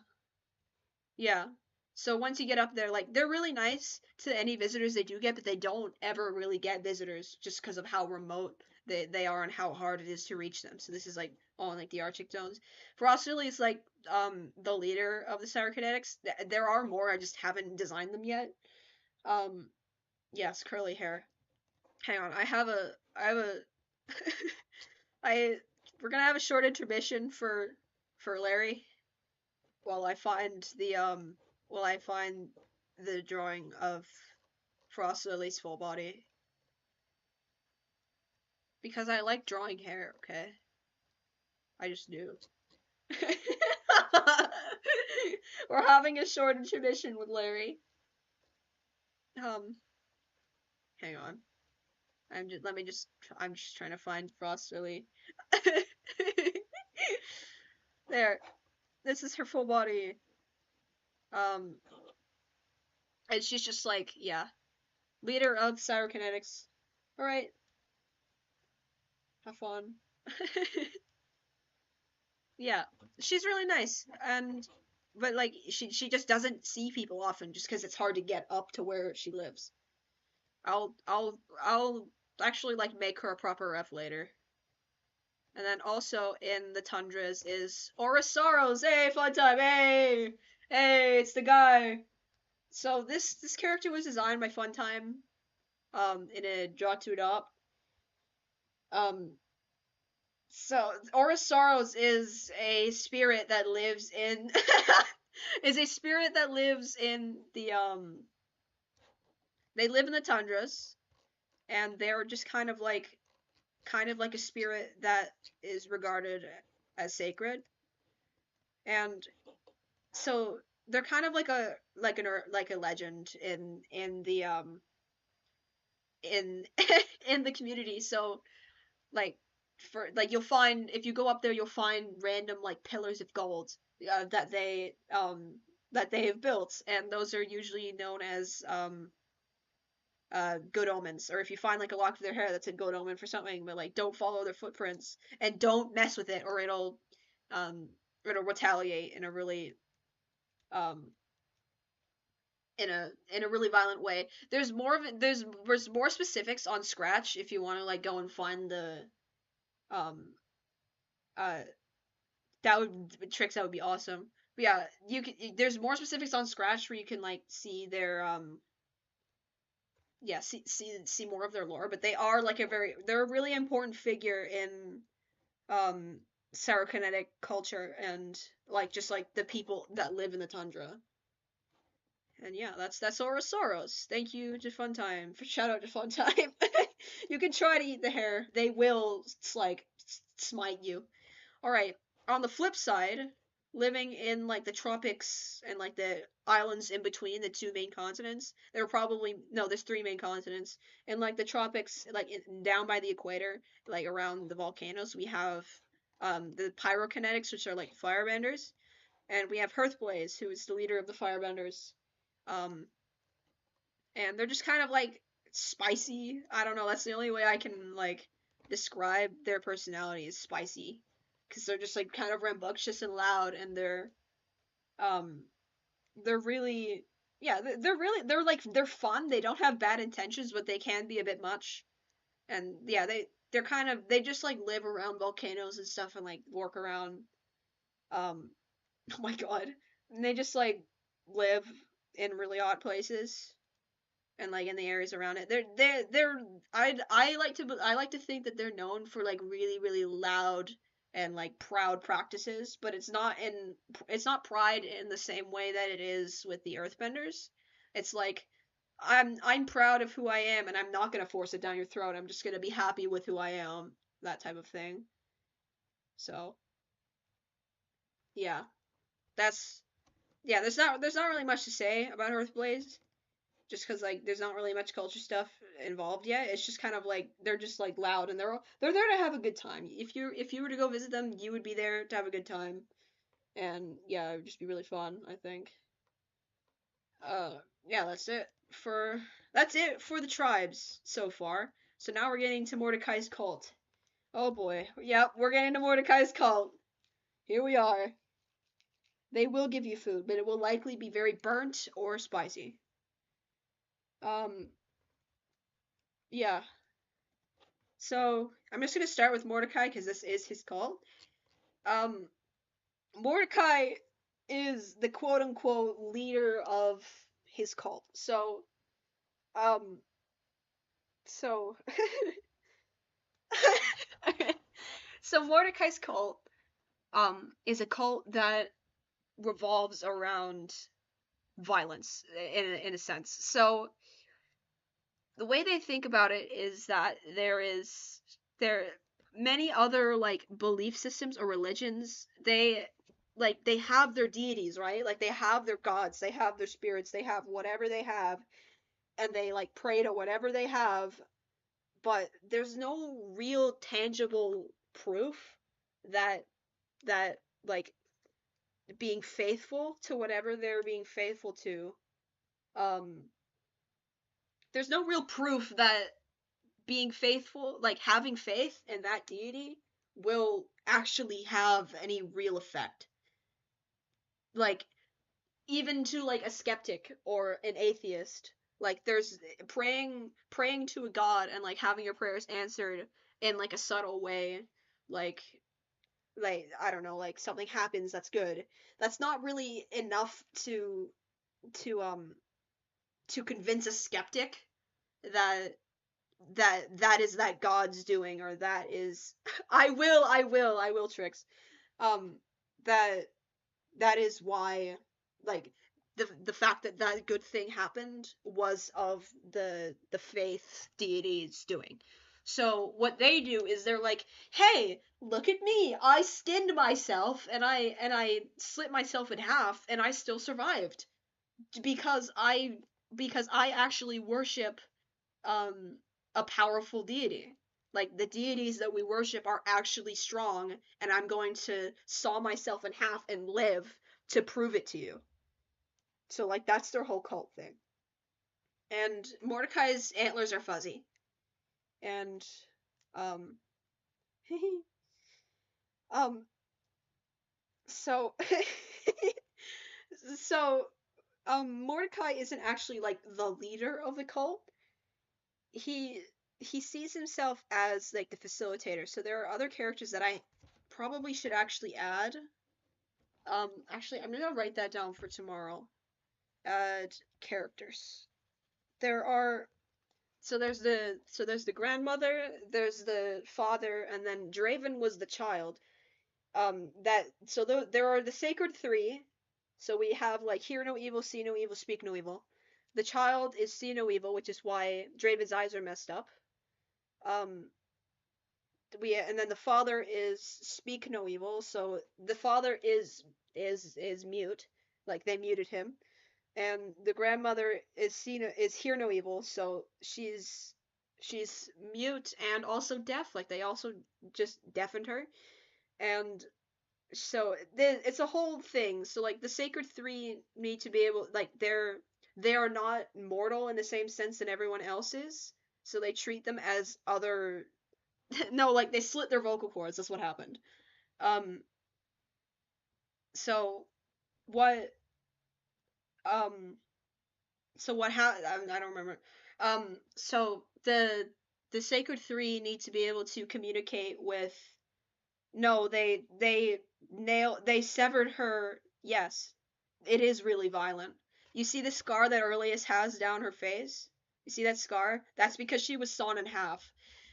yeah. So once you get up there, like they're really nice to any visitors they do get, but they don't ever really get visitors just because of how remote they are and how hard it is to reach them. So this is like all in like the Arctic zones. Frost Lily is like the leader of the Cyberkinetics. There are more, I just haven't designed them yet. Um yes, curly hair. Hang on, I have a I we're gonna have a short intermission for Larry while I find the drawing of Frost Lily's full body because I like drawing hair. Okay, I just do. We're having a short intermission with Larry. Um, hang on. I'm just trying to find Frost Lily. There. This is her full body. Um, and she's just like, yeah, leader of Cyrokinetics. All right, have fun. Yeah, she's really nice, and but like she just doesn't see people often, just because it's hard to get up to where she lives. I'll actually like make her a proper ref later. And then also in the tundras is Orosaurus. Hey, fun time. Hey, it's the guy. So this character was designed by Funtime, in a draw to adopt. Um, so Orosaurus is a spirit that lives in is a spirit that lives in the they live in the tundras, and they're just kind of like a spirit that is regarded as sacred. And so they're kind of like a legend in in the community. So like for like you'll find if you go up there, you'll find random like pillars of gold that they have built, and those are usually known as good omens. Or if you find like a lock of their hair, that's a good omen for something. But like don't follow their footprints and don't mess with it, or um it'll retaliate in a really um in a really violent way. There's more of it. There's more specifics on Scratch if you want to like go and find the um uh that would tricks that would be awesome. But yeah, you can. There's more specifics on Scratch where you can like see their yeah see more of their lore. But they are like they're a really important figure in um Cyberkinetic culture and like just like the people that live in the tundra. And yeah, that's Orosaurus. Thank you to Funtime. For shout out to Funtime. You can try to eat the hair. They will like smite you. All right. On the flip side, living in like the tropics and like the islands in between the two main continents, there are probably no, there's three main continents. In like the tropics, like down by the equator, like around the volcanoes, we have the pyrokinetics, which are like firebenders, and we have Hearthblaze, who is the leader of the firebenders. Um, and they're just kind of like spicy. I don't know. That's the only way I can like describe their personality is spicy. because they're just like kind of rambunctious and loud, and um they're really, yeah, they're really, they're like, they're fun. They don't have bad intentions, but they can be a bit much. And yeah, they're kind of, they just like live around volcanoes and stuff and like work around. Oh my god, and they just like live in really odd places and like in the areas around it. They're I like to think that they're known for like really loud and like proud practices, but it's not pride in the same way that it is with the Earthbenders. It's like I'm proud of who I am and I'm not gonna force it down your throat. I'm just gonna be happy with who I am, that type of thing. So yeah, that's yeah. There's not really much to say about Earthblaze just because like there's not really much culture stuff involved yet. It's just kind of like they're just like loud and they're there to have a good time. If you were to go visit them, you would be there to have a good time, and yeah, it would just be really fun. I think. Uh, yeah, that's it for the tribes so far. So now we're getting to Mordecai's cult. Oh boy, yep, we're getting to Mordecai's cult. Here we are. They will give you food, but it will likely be very burnt or spicy. Um, yeah, so I'm just gonna start with Mordecai because this is his cult. Um, Mordecai is the quote unquote leader of his cult. Um, so, so Mordecai's cult, is a cult that revolves around violence in a sense. So the way they think about it is that there many other like belief systems or religions, they have their deities, right? Like they have their gods, they have their spirits, they have whatever they have, and they like pray to whatever they have, but there's no real tangible proof that that like being faithful to whatever they're being faithful to, um there's no real proof that being faithful, like having faith in that deity, will actually have any real effect. Like, even to like a skeptic or an atheist, like there's praying to a god and like having your prayers answered in like a subtle way, like I don't know, like something happens that's good. That's not really enough to to convince a skeptic that that is that God's doing, or that is I will Trix. Um that that is why, like, the fact that that good thing happened was of the faith deity's doing. So what they do is they're like, "Hey, look at me. I skinned myself and I slit myself in half and I still survived because I actually worship um a powerful deity. Like the deities that we worship are actually strong, and I'm going to saw myself in half and live to prove it to you." So like that's their whole cult thing. And Mordecai's antlers are fuzzy. And um um so so Mordecai isn't actually like the leader of the cult. he he sees himself as like the facilitator. So there are other characters that I probably should actually add. Actually, I'm gonna write that down for tomorrow. Add characters. There are there's the grandmother, there's the father, and then Draven was the child. That so there are the sacred three. So we have like hear no evil, see no evil, speak no evil. The child is see no evil, which is why Draven's eyes are messed up. Um, we and then the father is speak no evil, so the father is mute, like they muted him, and the grandmother is seen is hear no evil, so she's mute and also deaf, like they also just deafened her. And so it's a whole thing. So like the sacred three need to be able, like they are not mortal in the same sense that everyone else is, so they treat them as other no, like they slit their vocal cords. That's what happened. Um, so what um so what I don't remember. So the Sacred Three need to be able to communicate with. No, they severed her. Yes, it is really violent. You see the scar that Earlius has down her face? You see that scar? That's because she was sawn in half.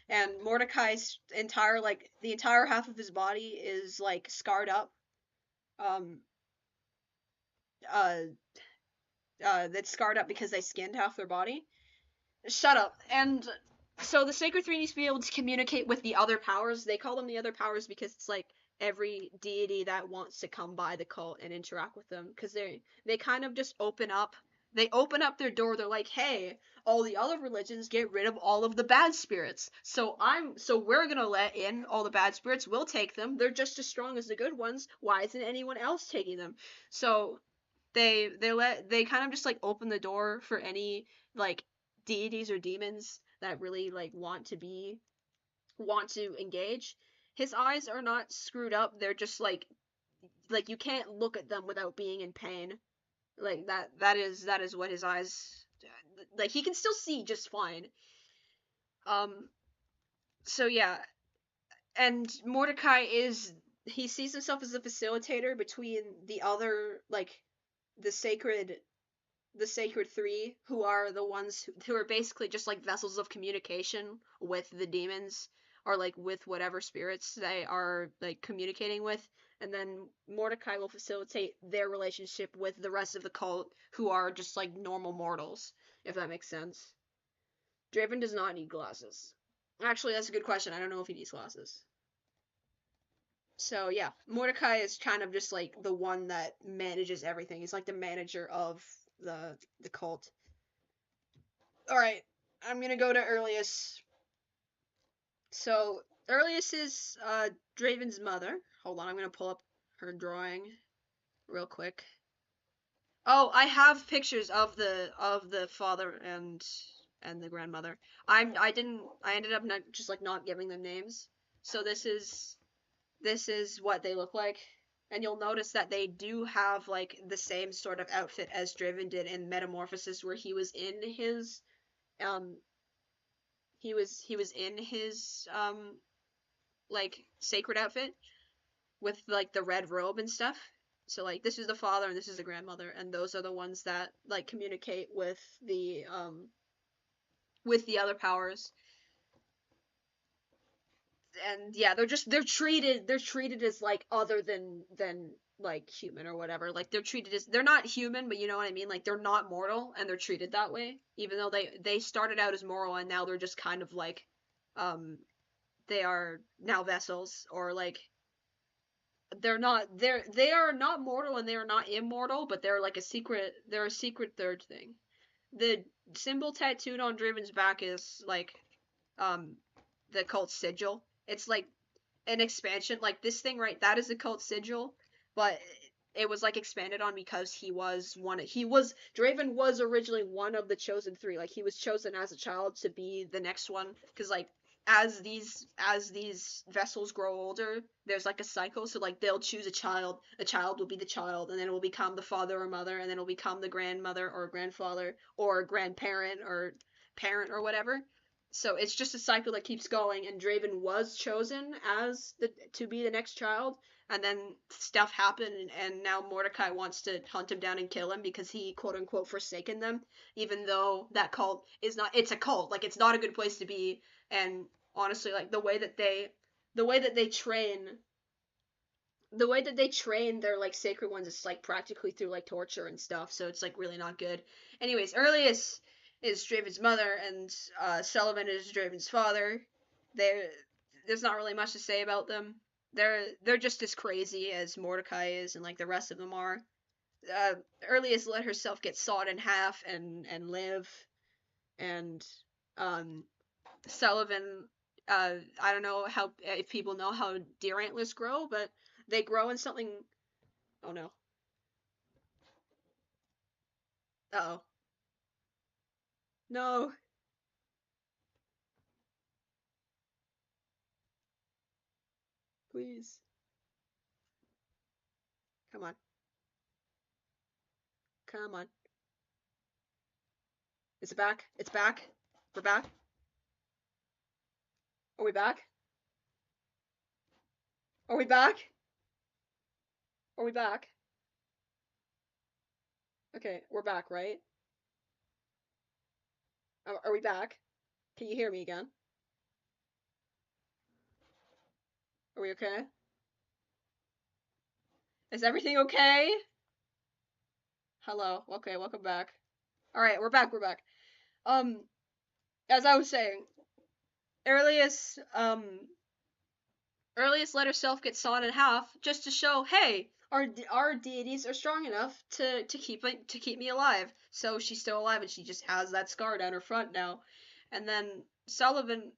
And Mordecai's entire like the entire half of his body is like scarred up. Um uh that's scarred up because they skinned half their body. Shut up. And so the Sacred Three needs to be able to communicate with the other powers. They call them the other powers because it's like every deity that wants to come by the cult and interact with them because they kind of just open up. They open up their door. They're like, "Hey, all the other religions get rid of all of the bad spirits. So we're going to let in all the bad spirits. We'll take them. They're just as strong as the good ones. Why isn't anyone else taking them?" So they kind of just like open the door for any like deities or demons that really like want to engage. His eyes are not screwed up. They're just like you can't look at them without being in pain. Like that is what his eyes like he can still see just fine. Um so yeah, and Mordecai is he sees himself as a facilitator between the other like the sacred the Sacred Three, who are the ones who are basically just like vessels of communication with the demons or like with whatever spirits they are like communicating with. And then Mordecai will facilitate their relationship with the rest of the cult, who are just like normal mortals, if that makes sense. Draven does not need glasses. Actually, that's a good question. I don't know if he needs glasses. So yeah, Mordecai is kind of just like the one that manages everything. He's like the manager of the cult. All right, I'm gonna go to Earlius. So Earlius is Draven's mother. Hold on, I'm gonna pull up her drawing real quick. Oh, I have pictures of the father and the grandmother. I ended up not just like not giving them names. So this is what they look like. And you'll notice that they do have like the same sort of outfit as Draven did in Metamorphosis, where he was in his um he was in his like sacred outfit with like the red robe and stuff. So like this is the father and this is the grandmother, and those are the ones that like communicate with the other powers. And yeah, they're treated as like other than like human or whatever. Like they're treated as they're not human, but you know what I mean? Like they're not mortal and they're treated that way, even though they started out as mortal and now they're just kind of like um they are now vessels or like they are not mortal and they are not immortal, but they're a secret third thing. The symbol tattooed on Draven's back is like um the cult sigil. It's like an expansion. Like this thing right, that is the cult sigil, but it was like expanded on because he was Draven was originally one of the chosen three. Like he was chosen as a child to be the next one because like as these vessels grow older, there's like a cycle. So like they'll choose a child will be the child, and then it will become the father or mother, and then it'll become the grandmother or grandfather or grandparent or parent or whatever. So it's just a cycle that keeps going, and Draven was chosen as the to be the next child, and then stuff happened, and now Mordecai wants to hunt him down and kill him because he quote unquote forsaken them, even though that cult is not it's a cult, like it's not a good place to be. And honestly, like the way that they train the way that they train their like sacred ones is like practically through like torture and stuff, so it's like really not good. Anyways, Earlius is Draven's mother and Sullivan is Draven's father. They're, there's not really much to say about them. They're just as crazy as Mordecai is and like the rest of them are. Uh, Earlius let herself get sawed in half and live, and um, Sullivan. I don't know how if people know how deer antlers grow, but they grow in something. Oh no. Uh oh. No. Please. Come on. Come on. Is it back? It's back. We're back. Are we back? Are we back? Are we back? Okay, we're back, right? Are we back? Can you hear me again? Are we okay? Is everything okay? Hello. Okay, welcome back. All right, we're back. We're back. Um, as I was saying, earliest earliest letter self gets sawed in half just to show, hey, our deities are strong enough to keep me alive. So she's still alive, and she just has that scar down her front now. And then Sullivan,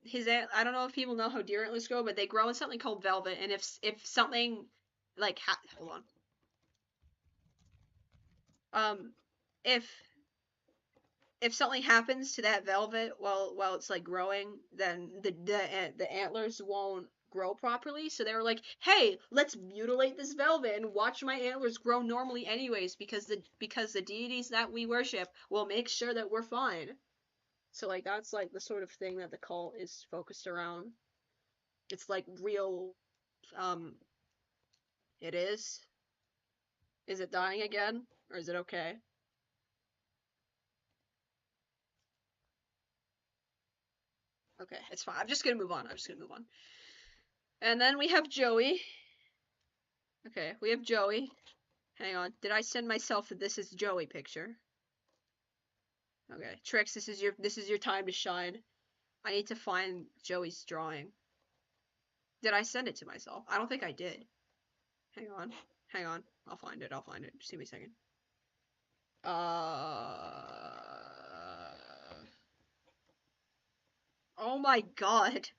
his I don't know if people know how deer antlers grow, but they grow in something called velvet. And if something like hold on, um, if something happens to that velvet while it's like growing, then the antlers won't grow properly. So they were like, "Hey, let's mutilate this velvet and watch my antlers grow normally anyways, because the deities that we worship will make sure that we're fine." So like that's like the sort of thing that the cult is focused around. It's like real. Um, it is. Is it dying again, or is it okay? Okay, it's fine. I'm just gonna move on. I'm just gonna move on. And then we have Joey. Okay, we have Joey. Hang on. Did I send myself the "this is Joey" picture? Okay, Trix, this is your time to shine. I need to find Joey's drawing. Did I send it to myself? I don't think I did. Hang on. Hang on. I'll find it. I'll find it. Just give me a second. Oh my god.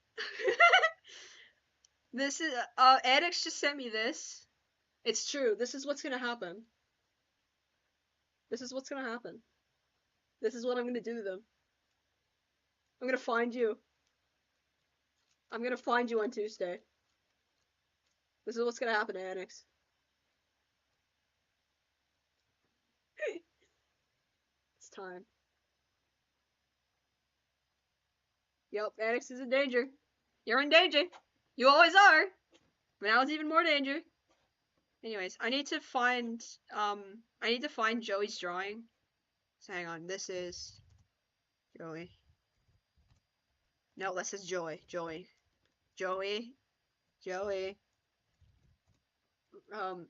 This is Addix just sent me this. It's true. This is what's gonna happen. This is what's gonna happen. This is what I'm gonna do to them. I'm gonna find you. I'm gonna find you on Tuesday. This is what's gonna happen to Addix. It's time. Yep, Addix is in danger. You're in danger. You always are. But now it's even more danger. Anyways, I need to find Joey's drawing. So hang on, this is Joey. No, this is Joey. Joey. Joey. Joey. Um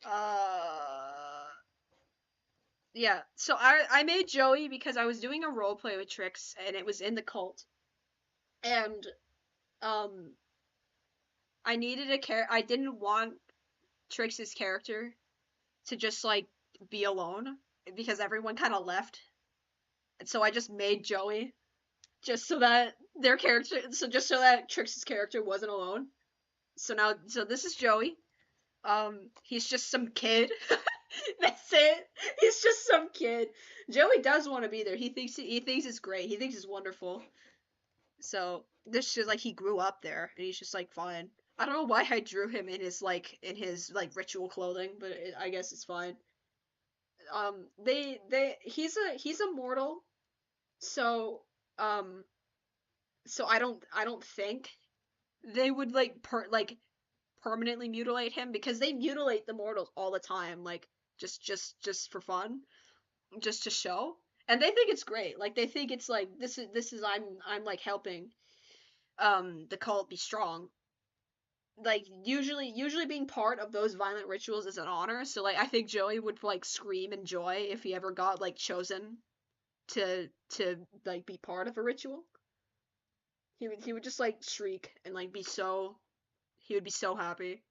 uh yeah, so I made Joey because I was doing a role play with Trix and it was in the cult. And um I needed I didn't want Trix's character to just like be alone because everyone kind of left. And so I just made Joey just so that just so that Trix's character wasn't alone. So this is Joey. He's just some kid. That's it. He's just some kid. Joey does want to be there. He thinks it's great. He thinks it's wonderful. So this is like he grew up there, and he's just like fine. I don't know why I drew him in his like ritual clothing, but I guess it's fine. He's a mortal, so um so I don't think they would like permanently mutilate him because they mutilate the mortals all the time, like just for fun, just to show. And they think it's great. Like they think it's like this is I'm like helping the cult be strong. Like usually being part of those violent rituals is an honor. So like I think Joey would like scream in joy if he ever got like chosen to like be part of a ritual. He would just like shriek and like be so he would be so happy.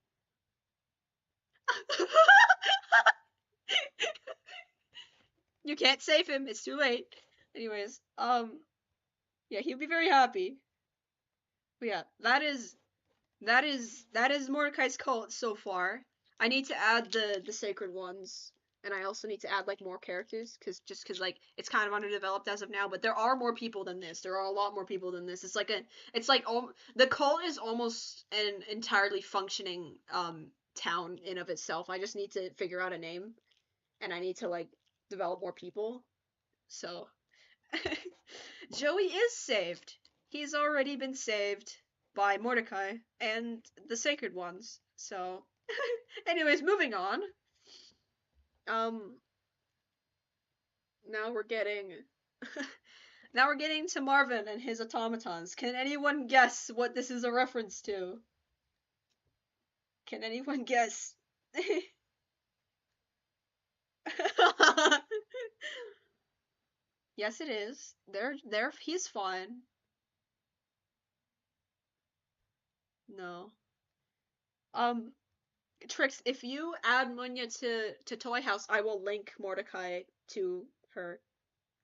You can't save him. It's too late. Anyways, yeah, he'd be very happy. But yeah, that is Mordecai's cult so far. I need to add the sacred ones and I also need to add like more characters because like it's kind of underdeveloped as of now. But there are more people than this. There are a lot more people than this. It's like the cult is almost an entirely functioning town in of itself. I just need to figure out a name, and I need to like develop more people. So Joey is saved. He's already been saved by Mordecai and the Sacred Ones. So, anyways, moving on. Um, now we're getting now we're getting to Marvin and his automatons. Can anyone guess what this is a reference to? Can anyone guess? Yes, it is. They're he's fine. No. Um, Trix, if you add Munya to Toy House, I will link Mordecai to her.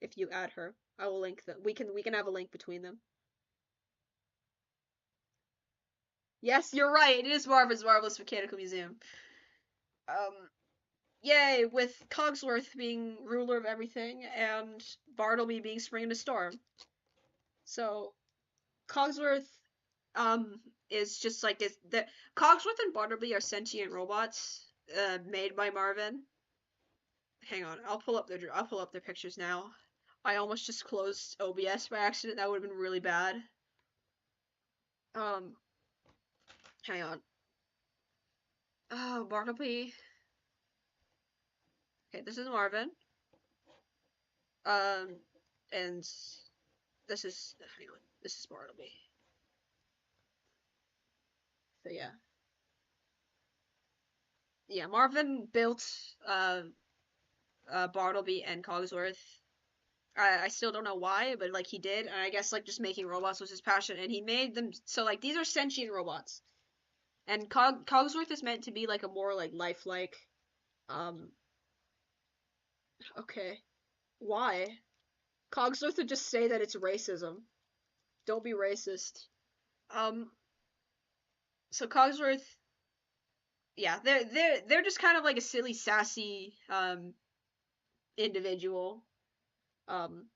If you add her, I will link them. We can have a link between them. Yes, you're right. It is Marvin's Marvelous Mechanical Museum. Um, Yay, with Cogsworth being ruler of everything and Bartleby being Spring in the Storm. So Cogsworth um is just like this the Cogsworth and Bartleby are sentient robots made by Marvin. Hang on, I'll pull up their pictures now. I almost just closed OBS by accident. That would have been really bad. Um Hang on. Oh, Bartleby. Okay, this is Marvin. Um and this is hang on. This is Bartleby. So yeah. Yeah, Marvin built uh Bartleby and Cogsworth. I still don't know why, but like he did, and I guess like just making robots was his passion, and he made them so like these are sentient robots, and Cogsworth is meant to be like a more like lifelike. Um, okay, why? Cogsworth would just say that it's racism. Don't be racist. Um, so Cogsworth, yeah, they're just kind of like a silly, sassy individual. Um,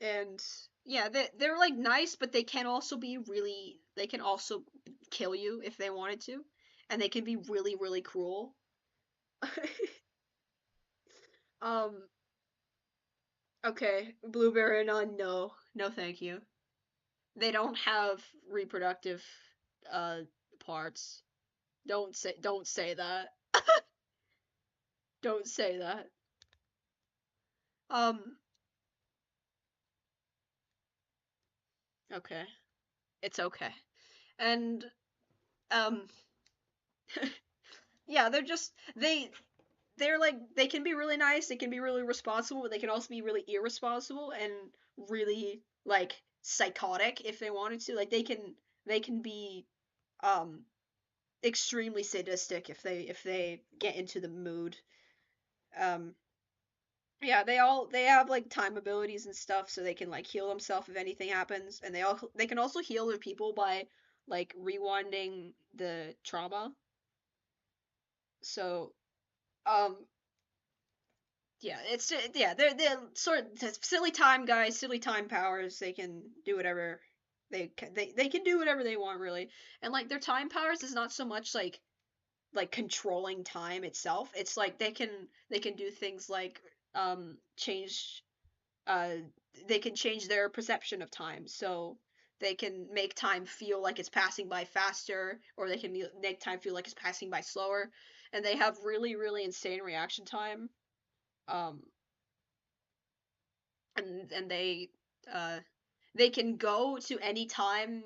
and yeah, they're like nice, but they can also be really they can also kill you if they wanted to, and they can be really really cruel. um okay, Blueberry and no, no thank you. They don't have reproductive uh parts. Don't say that. Don't say that. um okay, it's okay. And um yeah, they're like they can be really nice, they can be really responsible, but they can also be really irresponsible and really like psychotic if they wanted to. Like they can be um extremely sadistic if they get into the mood. Um yeah, they have like time abilities and stuff so they can like heal themselves if anything happens, and they can also heal their people by like rewinding the trauma. So um yeah, they're sort of silly time guys, silly time powers. They can do whatever they can do whatever they want really, and like their time powers is not so much like controlling time itself. It's like they can do things like change uh they can change their perception of time. So they can make time feel like it's passing by faster, or they can make time feel like it's passing by slower, and they have really really insane reaction time. Um, and uh they can go to any time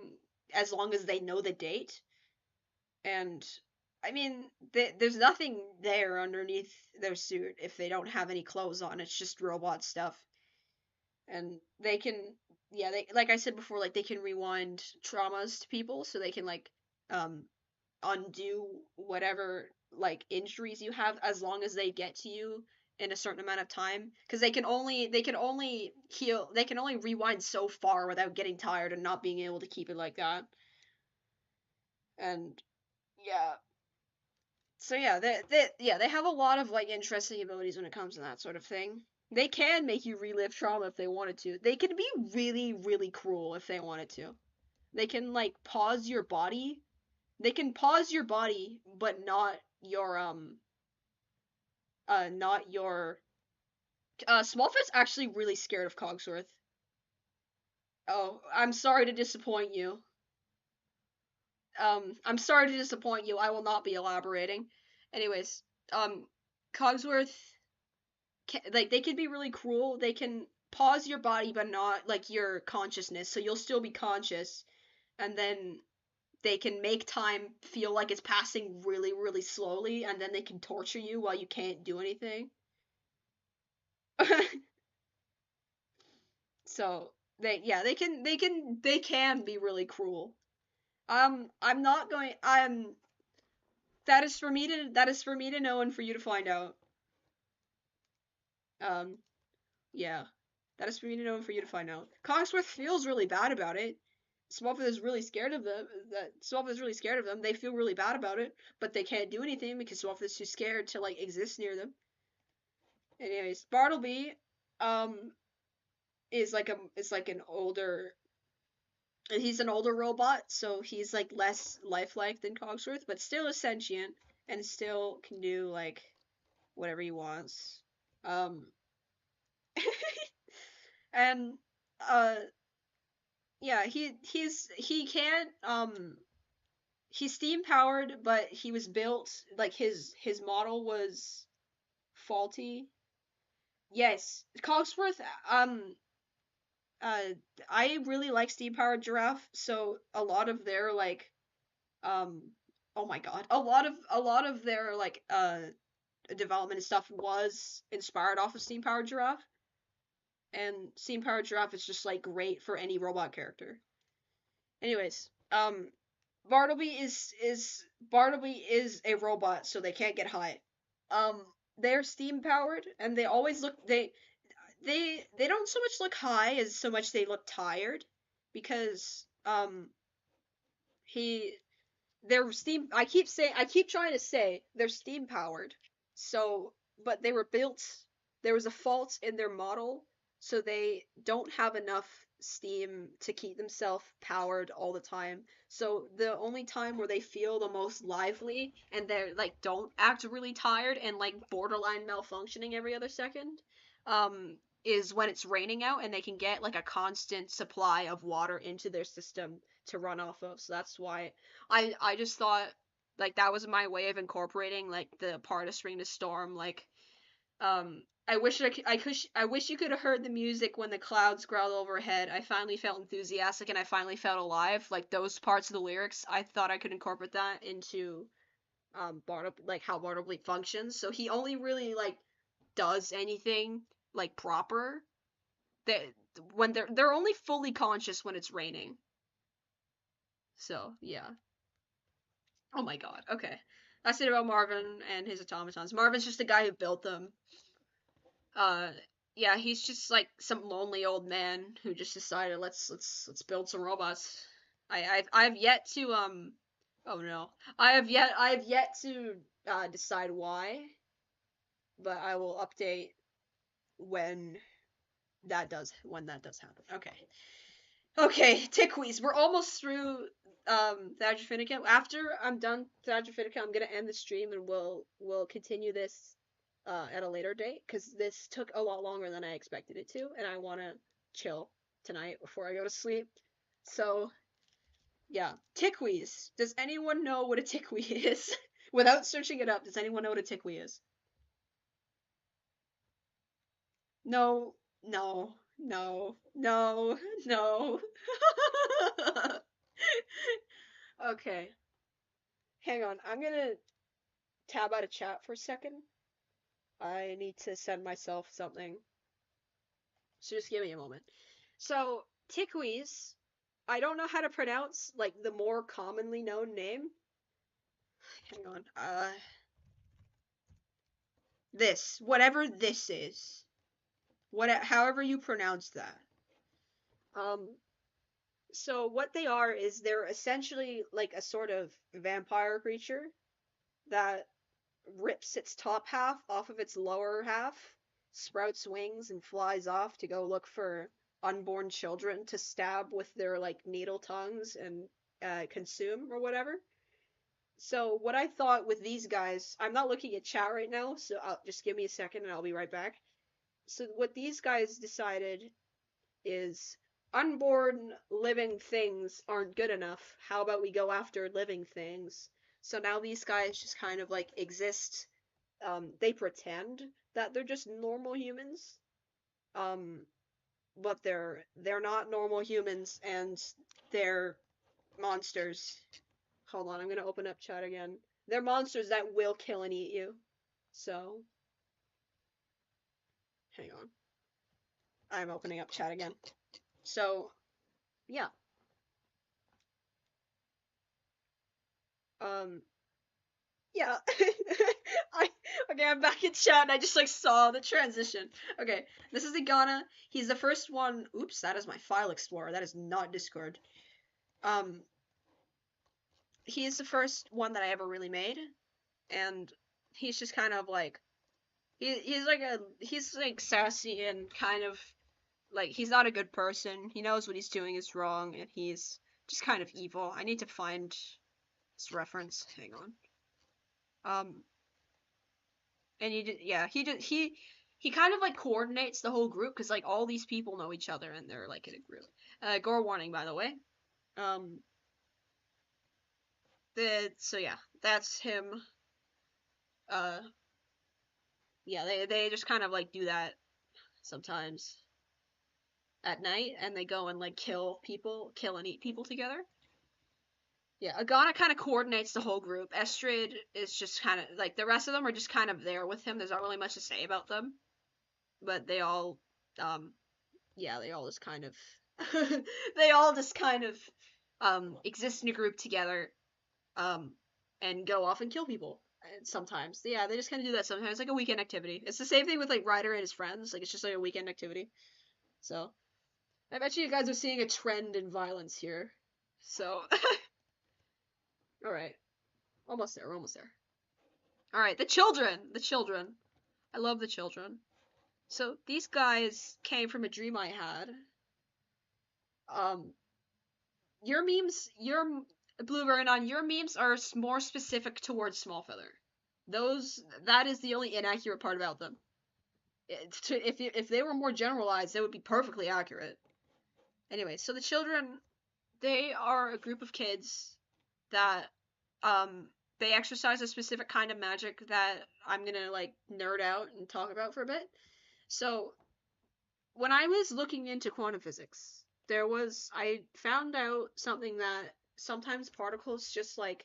as long as they know the date. And I mean there's nothing there underneath their suit if they don't have any clothes on. It's just robot stuff. And they can yeah, they like I said before, like they can rewind traumas to people, so they can like um undo whatever like injuries you have as long as they get to you in a certain amount of time, because they can only rewind so far without getting tired and not being able to keep it like that. And yeah, So yeah, they have a lot of like interesting abilities when it comes to that sort of thing. They can make you relive trauma if they wanted to. They can be really, really cruel if they wanted to. They can like pause your body. They can pause your body, but not your Smallfoot's actually really scared of Cogsworth. Oh, I'm sorry to disappoint you. I'm sorry to disappoint you. I will not be elaborating. Anyways, um, Cogsworth, like they can be really cruel. They can pause your body, but not like your consciousness. So you'll still be conscious, and then they can make time feel like it's passing really, really slowly, and then they can torture you while you can't do anything. So they can be really cruel. I'm not going. That is for me to know and for you to find out. Um, yeah, that is for me to know and for you to find out. Cogsworth feels really bad about it. Smallfoot is really scared of them. That Smallfoot is really scared of them. They feel really bad about it, but they can't do anything because Smallfoot is too scared to like exist near them. Anyways, Bartleby, um, is like an older he's an older robot, so he's like less lifelike than Cogsworth, but still is sentient and still can do like whatever he wants. Um, and uh, yeah, he can't he's steam powered, but he was built like his model was faulty. Yes, Cogsworth. Uh, I really like steam powered giraffe, so a lot of their like um oh my god, a lot of their like development and stuff was inspired off of steam powered giraffe, and steam powered giraffe is just like great for any robot character. Anyways, Bartleby is a robot, so they can't get high. They're steam powered, and they always look they don't so much look high as so much they look tired, because he they're steam I keep trying to say they're steam powered. So, but they were built there was a fault in their model, so they don't have enough steam to keep themselves powered all the time. So the only time where they feel the most lively and they're like don't act really tired and like borderline malfunctioning every other second um is when it's raining out and they can get like a constant supply of water into their system to run off of. So that's why I just thought like that was my way of incorporating like the part of Spring to Storm. Like, I wish you could have heard the music when the clouds growled overhead. I finally felt enthusiastic and I finally felt alive. Like those parts of the lyrics, I thought I could incorporate that into like how Bartleby functions. So he only really like does anything like proper that when they're only fully conscious when it's raining. So yeah. Oh my god. Okay. That's it about Marvin and his automatons. Marvin's just a guy who built them. Uh yeah, he's just like some lonely old man who just decided let's build some robots. I've yet to oh no. I have yet to decide why, but I will update when that does happen. Okay. Okay, Tickweez. We're almost through Thadrophinica. After I'm done Thadrophinica, I'm gonna end the stream and we'll continue this at a later date because this took a lot longer than I expected it to, and I want to chill tonight before I go to sleep. So yeah, Tickweez. Does anyone know what a Tickweez is? Without searching it up, does anyone know what a Tickweez is? No, no, no, no, no. Okay. Hang on, I'm gonna tab out of chat for a second. I need to send myself something. So just give me a moment. So, Tickweez, I don't know how to pronounce, like, the more commonly known name. Hang on. Whatever this is. However you pronounce that. Um, so what they are is they're essentially like a sort of vampire creature that rips its top half off of its lower half, sprouts wings, and flies off to go look for unborn children to stab with their like needle tongues and consume or whatever. So what I thought with these guys, I'm not looking at chat right now, so just give me a second and I'll be right back. So what these guys decided is unborn living things aren't good enough. How about we go after living things? So now these guys just kind of like exist. They pretend that they're just normal humans. Um, but they're not normal humans and they're monsters. Hold on, I'm gonna open up chat again. They're monsters that will kill and eat you. So, hang on. I'm opening up chat again. So, yeah. Um, yeah. I okay, I'm back in chat and I just like saw the transition. Okay, this is Igana. He's the first one. Oops, that is my file explorer. That is not Discord. Um, he is the first one that I ever really made, and he's just kind of like he's like sassy and kind of like he's not a good person. He knows what he's doing is wrong, and he's just kind of evil. I need to find his reference. Hang on. And he kind of like coordinates the whole group because like all these people know each other and they're like in a group. Gore warning, by the way. Um, so yeah, that's him. Uh, yeah, they just kind of like do that sometimes at night, and they go and like kill and eat people together. Yeah, Agana kind of coordinates the whole group. Estrid is just kind of like the rest of them are just kind of there with him. There's not really much to say about them, but they all, yeah, they all just kind of, they all just kind of, exist in a group together, um, and go off and kill people. Sometimes, yeah, they just kind of do that sometimes, like a weekend activity. It's the same thing with like Ryder and his friends. Like it's just like a weekend activity. So I bet you guys are seeing a trend in violence here. So, all right, almost there. We're almost there. All right, the children. The children. I love the children. So these guys came from a dream I had. Um, your memes, your Blueberry on your memes are more specific towards small feather. That is the only inaccurate part about them. If they were more generalized, they would be perfectly accurate. Anyway, so the children, they are a group of kids that um they exercise a specific kind of magic that I'm gonna like nerd out and talk about for a bit. So when I was looking into quantum physics, I found out something that sometimes particles just like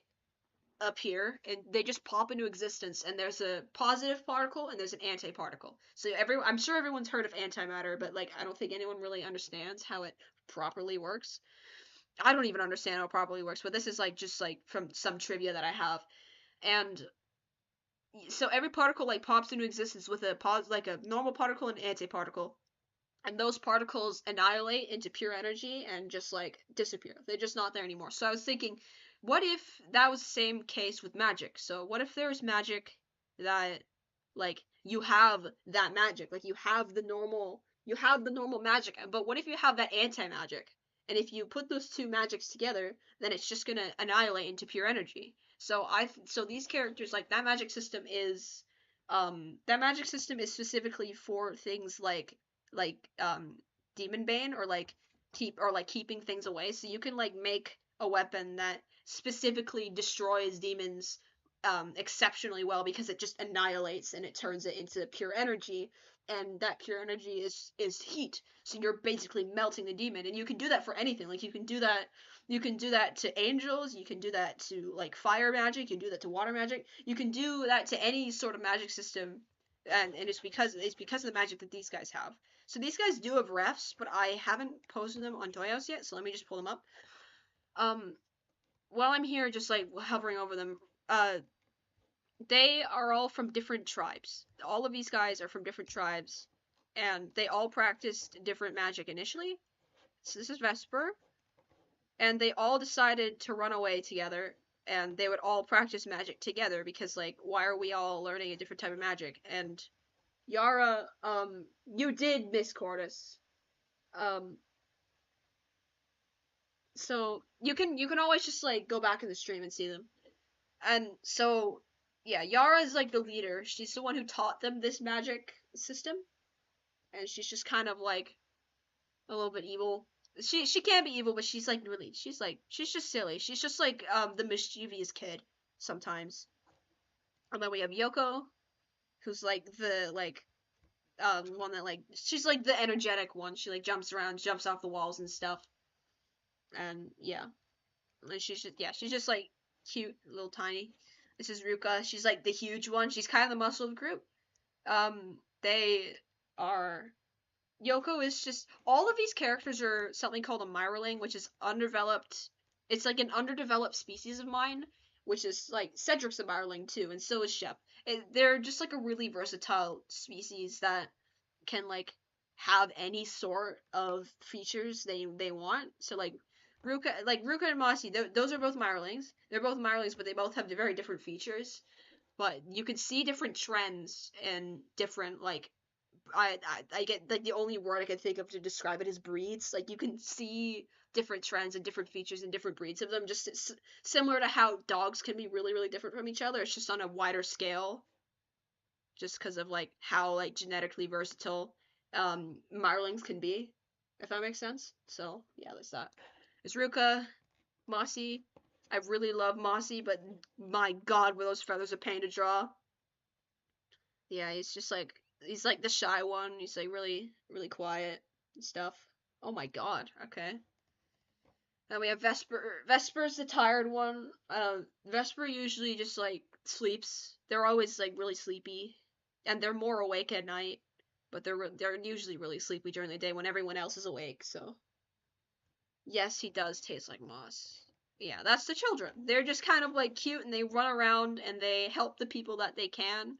appear and they just pop into existence, and there's a positive particle and there's an antiparticle. So I'm sure everyone's heard of antimatter, but like I don't think anyone really understands how it properly works. I don't even understand how it properly works, but this is like just like from some trivia that I have. And so every particle like pops into existence with like a normal particle and antiparticle, and those particles annihilate into pure energy and just like disappear. They're just not there anymore. So I was thinking, what if that was the same case with magic? So what if there's magic that like you have that magic, like you have the normal magic, but what if you have that anti-magic? And if you put those two magics together, then it's just going to annihilate into pure energy. So these characters like that magic system is specifically for things like demon bane or like keeping things away, so you can like make a weapon that specifically destroys demons exceptionally well because it just annihilates and it turns it into pure energy, and that pure energy is heat, so you're basically melting the demon. And you can do that for anything. Like you can do that to angels, you can do that to like fire magic, you can do that to water magic, you can do that to any sort of magic system. And it's because of the magic that these guys have. So these guys do have refs, but I haven't posted them on Toyos yet, so let me just pull them up. Um, while I'm here, just like hovering over them, they are all from different tribes. All of these guys are from different tribes, and they all practiced different magic initially. So this is Vesper, and they all decided to run away together. and they would all practice magic together because like why are we all learning a different type of magic? And Yara, you did miss Cordis. Um, so you can always just like go back in the stream and see them. And so yeah, Yara is like the leader. She's the one who taught them this magic system, and she's just kind of like a little bit evil. She can be evil, but she's like really she's just silly. She's just like the mischievous kid sometimes. And then we have Yoko, who's like the like one that like she's like the energetic one. She like jumps around, jumps off the walls and stuff. And yeah, and she's just like cute, little tiny. This is Ruka. She's like the huge one. She's kind of the muscle of the group. They are Yoko is just all of these characters are something called a myraling, which is undeveloped. It's like an underdeveloped species of mine, which is like Cedric's a myraling too, and so is Shep. They're just like a really versatile species that can have any sort of features they want. So Ruka and Mossy, those are both Mirelings. They're both Mirelings, but they both have very different features. But you can see different trends and different I get like the only word I can think of to describe it is breeds. Like you can see different trends and different features and different breeds of them, just similar to how dogs can be really really different from each other. It's just on a wider scale, just because of like how like genetically versatile Marlings can be, if that makes sense. So yeah, that's that. It's Ruka, Mossy. I really love Mossy, but my God, were those feathers a pain to draw. Yeah, he's like the shy one. He's like really really quiet and stuff. Oh my God. Okay. Then we have Vesper. Vesper's the tired one. Vesper usually just like sleeps. They're always like really sleepy, and they're more awake at night. But they're usually really sleepy during the day when everyone else is awake. So yes, he does taste like moss. Yeah, that's the children. They're just kind of like cute and they run around and they help the people that they can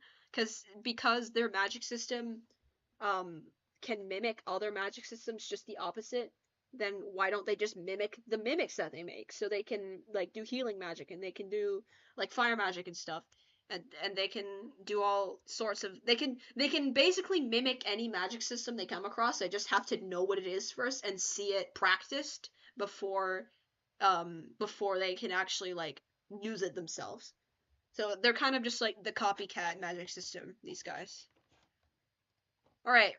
because their magic system um can mimic other magic systems just the opposite, then why don't they just mimic the mimics that they make so they can like do healing magic and they can do like fire magic and stuff and they can do all sorts of they can basically mimic any magic system they come across. They just have to know what it is first and see it practiced before before they can actually like use it themselves. So they're kind of just like the copycat magic system, these guys. All right,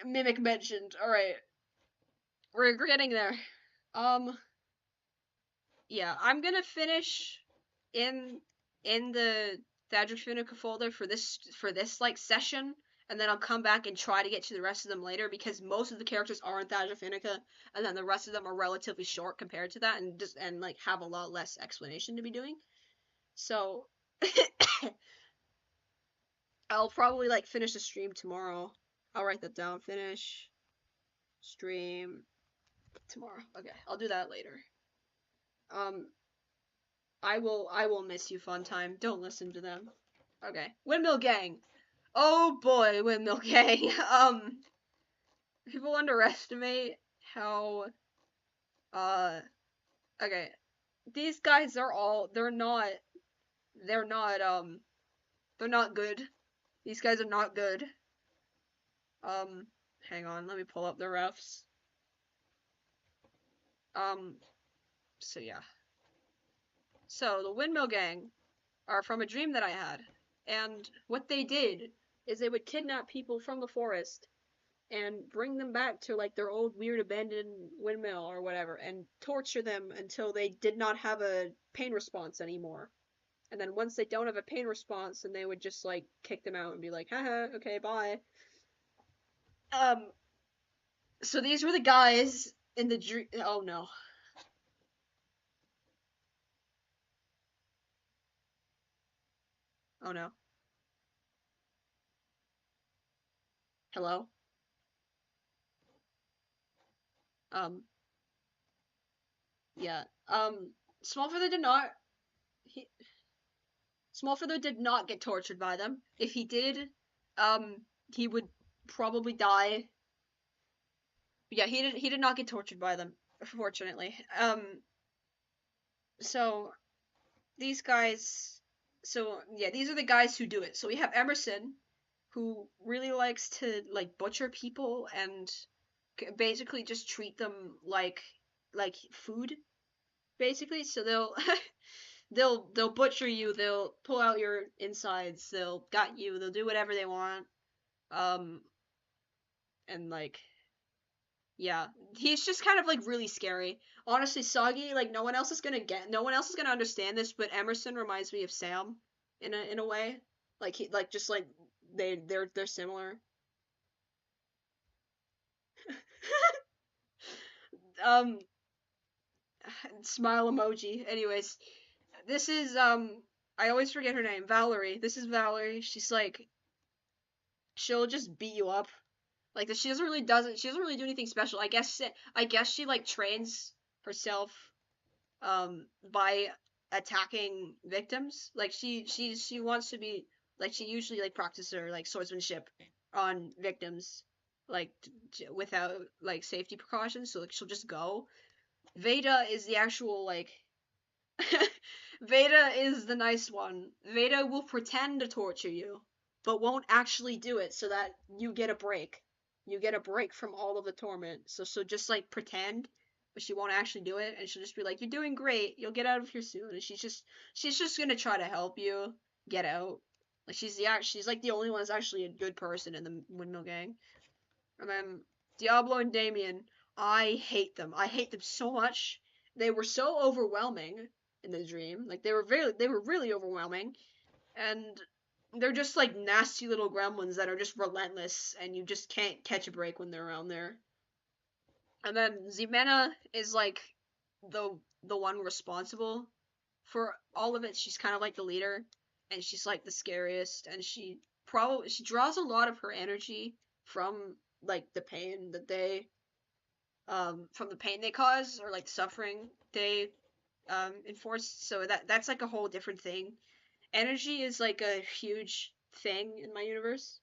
mimic mentioned. All right, we're getting there. Um, yeah, I'm gonna finish in the Thadric Funica folder for this like session, and then I'll come back and try to get to the rest of them later because most of the characters are in Thadric Funica, and then the rest of them are relatively short compared to that, and like have a lot less explanation to be doing. So I'll probably like finish the stream tomorrow. I'll write that down. Finish stream tomorrow. Okay, I'll do that later. Um, I will miss you, Fun Time. Don't listen to them. Okay, Windmill Gang. Oh boy, Windmill Gang. People underestimate how uh okay. These guys are all they're not they're not good. These guys are not good. Um, hang on, let me pull up the refs. Um, so yeah. So the Windmill Gang are from a dream that I had. And what they did is they would kidnap people from the forest and bring them back to like their old weird abandoned windmill or whatever and torture them until they did not have a pain response anymore. And then once they don't have a pain response, then they would just like kick them out and be like, haha, okay, bye. Um, so these were the guys in the dream. Oh no. Oh no. Hello? Um, yeah. Smallfeather did not. He, Smallfeather did not get tortured by them. If he did, he would probably die. Yeah, he did not get tortured by them, fortunately. So these guys. So yeah, these are the guys who do it. So we have Emerson, who really likes to like butcher people and basically just treat them like food, basically. So they'll they'll butcher you. They'll pull out your insides. They'll gut you. They'll do whatever they want. Um, and like yeah, he's just kind of like really scary. Honestly, Soggy, like no one else is gonna understand this, but Emerson reminds me of Sam in a way. Like he like just like they're similar. Um, smile emoji. Anyways, this is I always forget her name. Valerie. This is Valerie. She's like she'll just beat you up. Like she doesn't really do anything special. I guess she like trains herself by attacking victims. Like she wants to be like she usually like practices her like swordsmanship on victims like without like safety precautions. So like she'll just go. Veda is the actual like Veda is the nice one. Veda will pretend to torture you, but won't actually do it so that you get a break. You get a break from all of the torment. So just like pretend, but she won't actually do it, and she'll just be like, "You're doing great. You'll get out of here soon." And she's just gonna try to help you get out. Like she's like the only one that's actually a good person in the Windmill Gang. And then Diablo and Damien, I hate them. I hate them so much. They were so overwhelming in the dream. Like they were really overwhelming. And they're just like nasty little gremlins that are just relentless and you just can't catch a break when they're around there. And then Ximena is like the one responsible for all of it. She's kind of like the leader and she's like the scariest and she draws a lot of her energy from like the pain that they from the pain they cause or like suffering they enforce. So that's like a whole different thing. Energy is like a huge thing in my universe.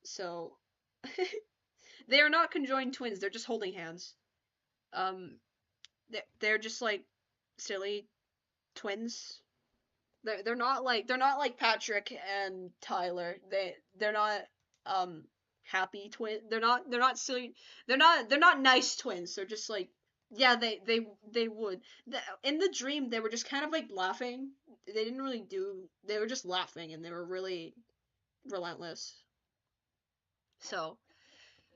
So they are not conjoined twins, they're just holding hands. um they're just like silly twins. They're not like Patrick and Tyler. They're not happy twin. They're not silly. They're not nice twins. They're just like yeah, they would. In the dream they were just kind of like laughing. They didn't really do. They were just laughing and they were really relentless. So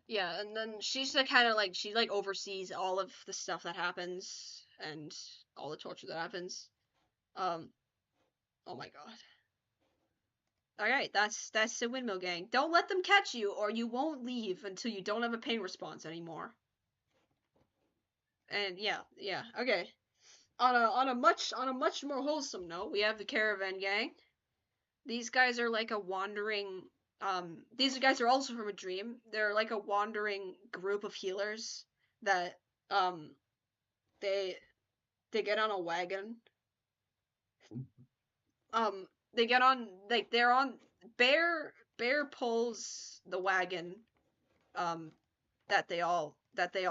yeah, and then she's the kind of like she like oversees all of the stuff that happens and all the torture that happens. Um. Oh my god. All right, that's the Windmill Gang. Don't let them catch you, or you won't leave until you don't have a pain response anymore. And yeah, yeah, okay. On a much more wholesome note, we have the Caravan Gang. These guys are like a wandering. These guys are also from a dream. They're like a wandering group of healers that um they they get on a wagon. They get on like they're on Bear pulls the wagon um that they all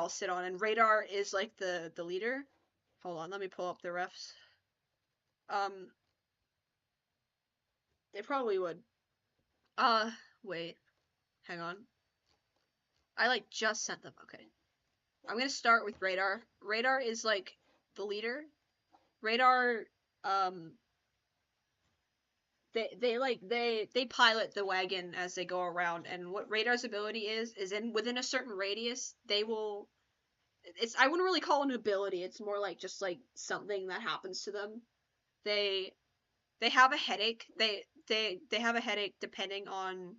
sit on, and Radar is like the leader. Hold on, let me pull up the refs. Um, they probably would. Uh, wait, hang on. I like just sent them. Okay, I'm gonna start with Radar. Radar is like the leader. Radar, um, they pilot the wagon as they go around, and what Radar's ability is in within a certain radius, they will. It's I wouldn't really call it an ability. It's more like just like something that happens to them. They they have a headache. They have a headache depending on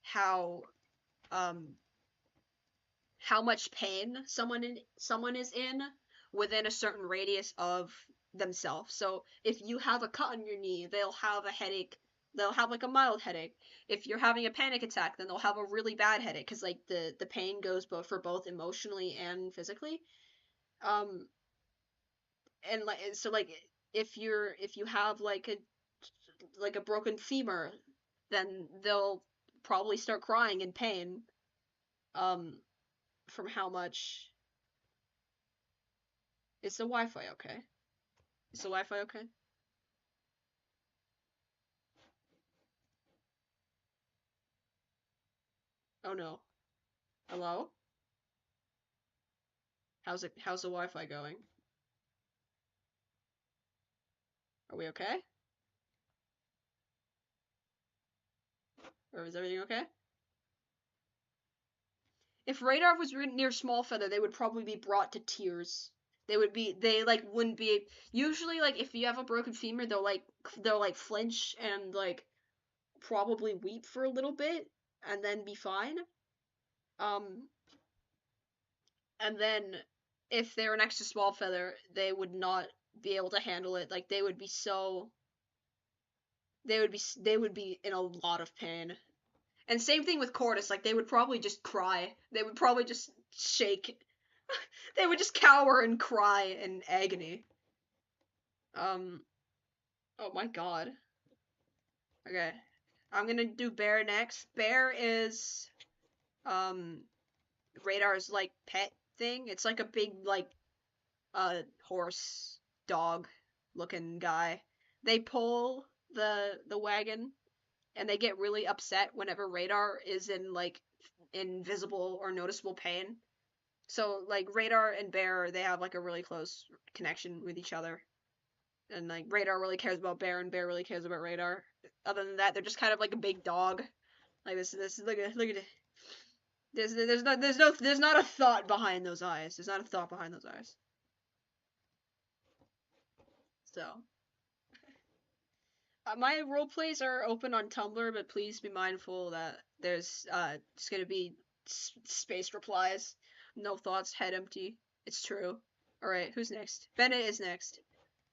how um how much pain someone is in within a certain radius of themselves. So if you have a cut on your knee, they'll have a headache. They'll have like a mild headache. If you're having a panic attack, then they'll have a really bad headache because like the pain goes both for both emotionally and physically. Um and like so like if you have like a broken femur, then they'll probably start crying in pain um from how much is the Wi-Fi okay? Is the Wi-Fi okay? Oh no. Hello? How's the Wi-Fi going? Are we okay? Or is everything okay? If Radar was near Smallfeather, they would probably be brought to tears. They like wouldn't be usually like if you have a broken femur, they'll like flinch and like probably weep for a little bit and then be fine. Um and then if they were next to Smallfeather, they would not be able to handle it. Like they would be in a lot of pain. And same thing with Cordis, like they would probably just cry. They would probably just shake. They would just cower and cry in agony. Um oh my god. Okay. I'm gonna do Bear next. Bear is um Radar's like pet thing. It's like a big like horse dog looking guy. They pull the wagon and they get really upset whenever Radar is in like invisible or noticeable pain. So like Radar and Bear, they have like a really close connection with each other. And like Radar really cares about Bear and Bear really cares about Radar. Other than that, they're just kind of like a big dog. Like this look at it. There's not a thought behind those eyes. There's not a thought behind those eyes. So my role plays are open on Tumblr, but please be mindful that there's just gonna be space replies, no thoughts, head empty. It's true. All right, who's next? Bennett is next.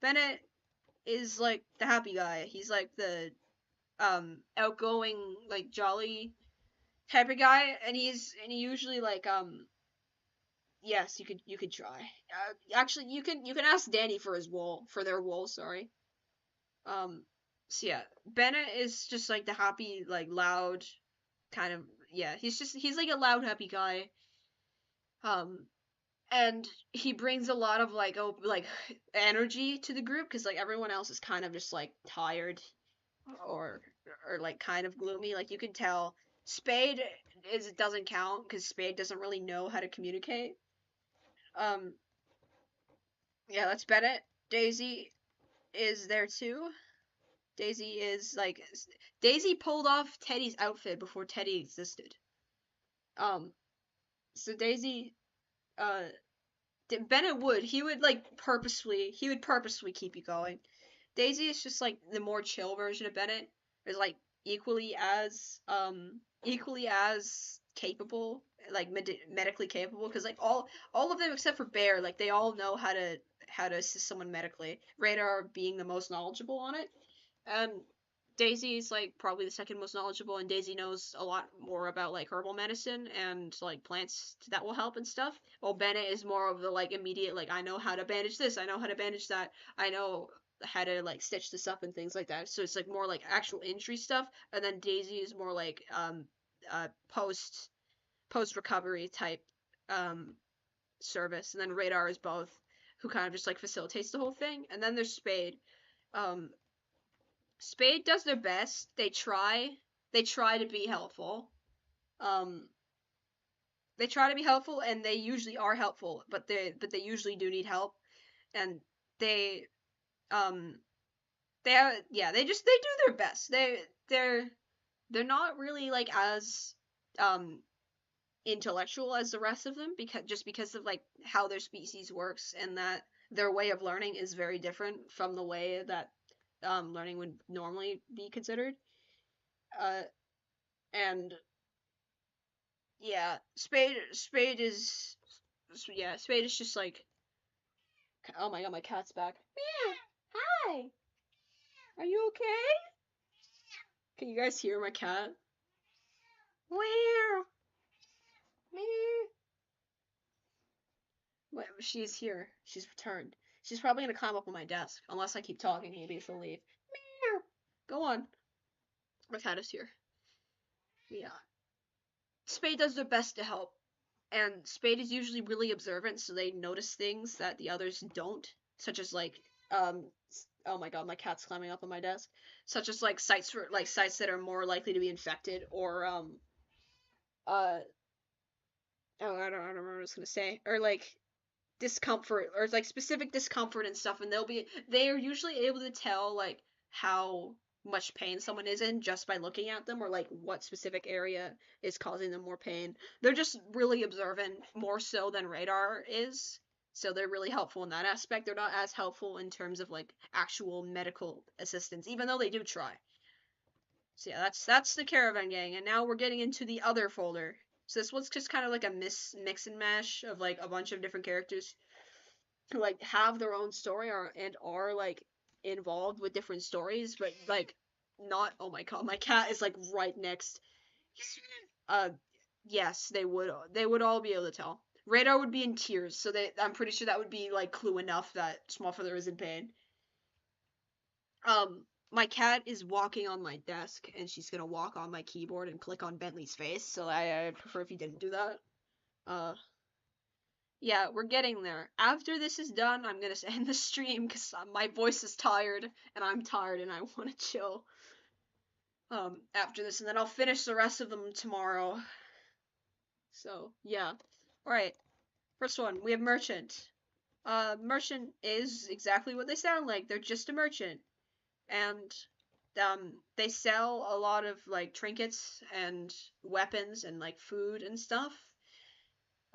Bennett is like the happy guy. He's like the outgoing, like jolly type of guy, and he usually like yes, you could try. Actually, you can ask Danny for his wool for their wool. Sorry. Um, so yeah, Bennett is just like the happy, like loud kind of yeah. He's like a loud, happy guy. Um, and he brings a lot of like energy to the group because like everyone else is kind of just like tired or or like kind of gloomy. Like you can tell Spade is doesn't count because Spade doesn't really know how to communicate. Um, yeah, that's Bennett. Daisy is there too. Daisy is like Daisy pulled off Teddy's outfit before Teddy existed. Um, so Daisy, uh, Bennett would he would purposely keep you going. Daisy is just like the more chill version of Bennett. Is like equally as capable, like medically capable, because like all of them except for Bear, like they all know how to assist someone medically. Radar being the most knowledgeable on it. And Daisy's like probably the second most knowledgeable, and Daisy knows a lot more about like herbal medicine and like plants that will help and stuff. While Bennett is more of the like immediate, like I know how to bandage this, I know how to bandage that, I know how to like stitch this up and things like that. So it's like more like actual injury stuff, and then Daisy is more like post recovery type um service, and then Radar is both, who kind of just like facilitates the whole thing, and then there's Spade. Um, Spade does their best. They try to be helpful. Um, they try to be helpful, and they usually are helpful, but they usually do need help, and they um they do their best. They're not really like as um intellectual as the rest of them because of like how their species works, and that their way of learning is very different from the way that learning would normally be considered. Uh, and yeah, Spade is just like, oh my god, my cat's back. Meow. Hi. Are you okay? Can you guys hear my cat? Meow. Meow. Wait, she's here. She's returned. She's probably gonna climb up on my desk unless I keep talking. Maybe she'll leave. Meow. Go on. My cat is here. Yeah. Spade does their best to help, and Spade is usually really observant, so they notice things that the others don't, such as like um oh my god, my cat's climbing up on my desk, such as like sites that are more likely to be infected, or oh, I don't remember what I was gonna say. Or like discomfort, or like specific discomfort and stuff, and they are usually able to tell like how much pain someone is in just by looking at them, or like what specific area is causing them more pain. They're just really observant, more so than radar is. So they're really helpful in that aspect. They're not as helpful in terms of like actual medical assistance, even though they do try. So yeah, that's the Caravan Gang, and now we're getting into the other folder. So this one's just kind of like a mix and mash of like a bunch of different characters who like have their own story, or and are like involved with different stories, but like not. Oh my god, my cat is like right next. Uh, yes, they would all be able to tell. Radar would be in tears, so I'm pretty sure that would be like clue enough that Smallfather is in pain. My cat is walking on my desk, and she's gonna walk on my keyboard and click on Bentley's face. So I prefer if you didn't do that. Uh, yeah, we're getting there. After this is done, I'm gonna end the stream because my voice is tired, and I'm tired, and I want to chill. After this, and then I'll finish the rest of them tomorrow. So yeah, all right. First one, we have merchant. Merchant is exactly what they sound like. They're just a merchant, and they sell a lot of like trinkets and weapons and like food and stuff.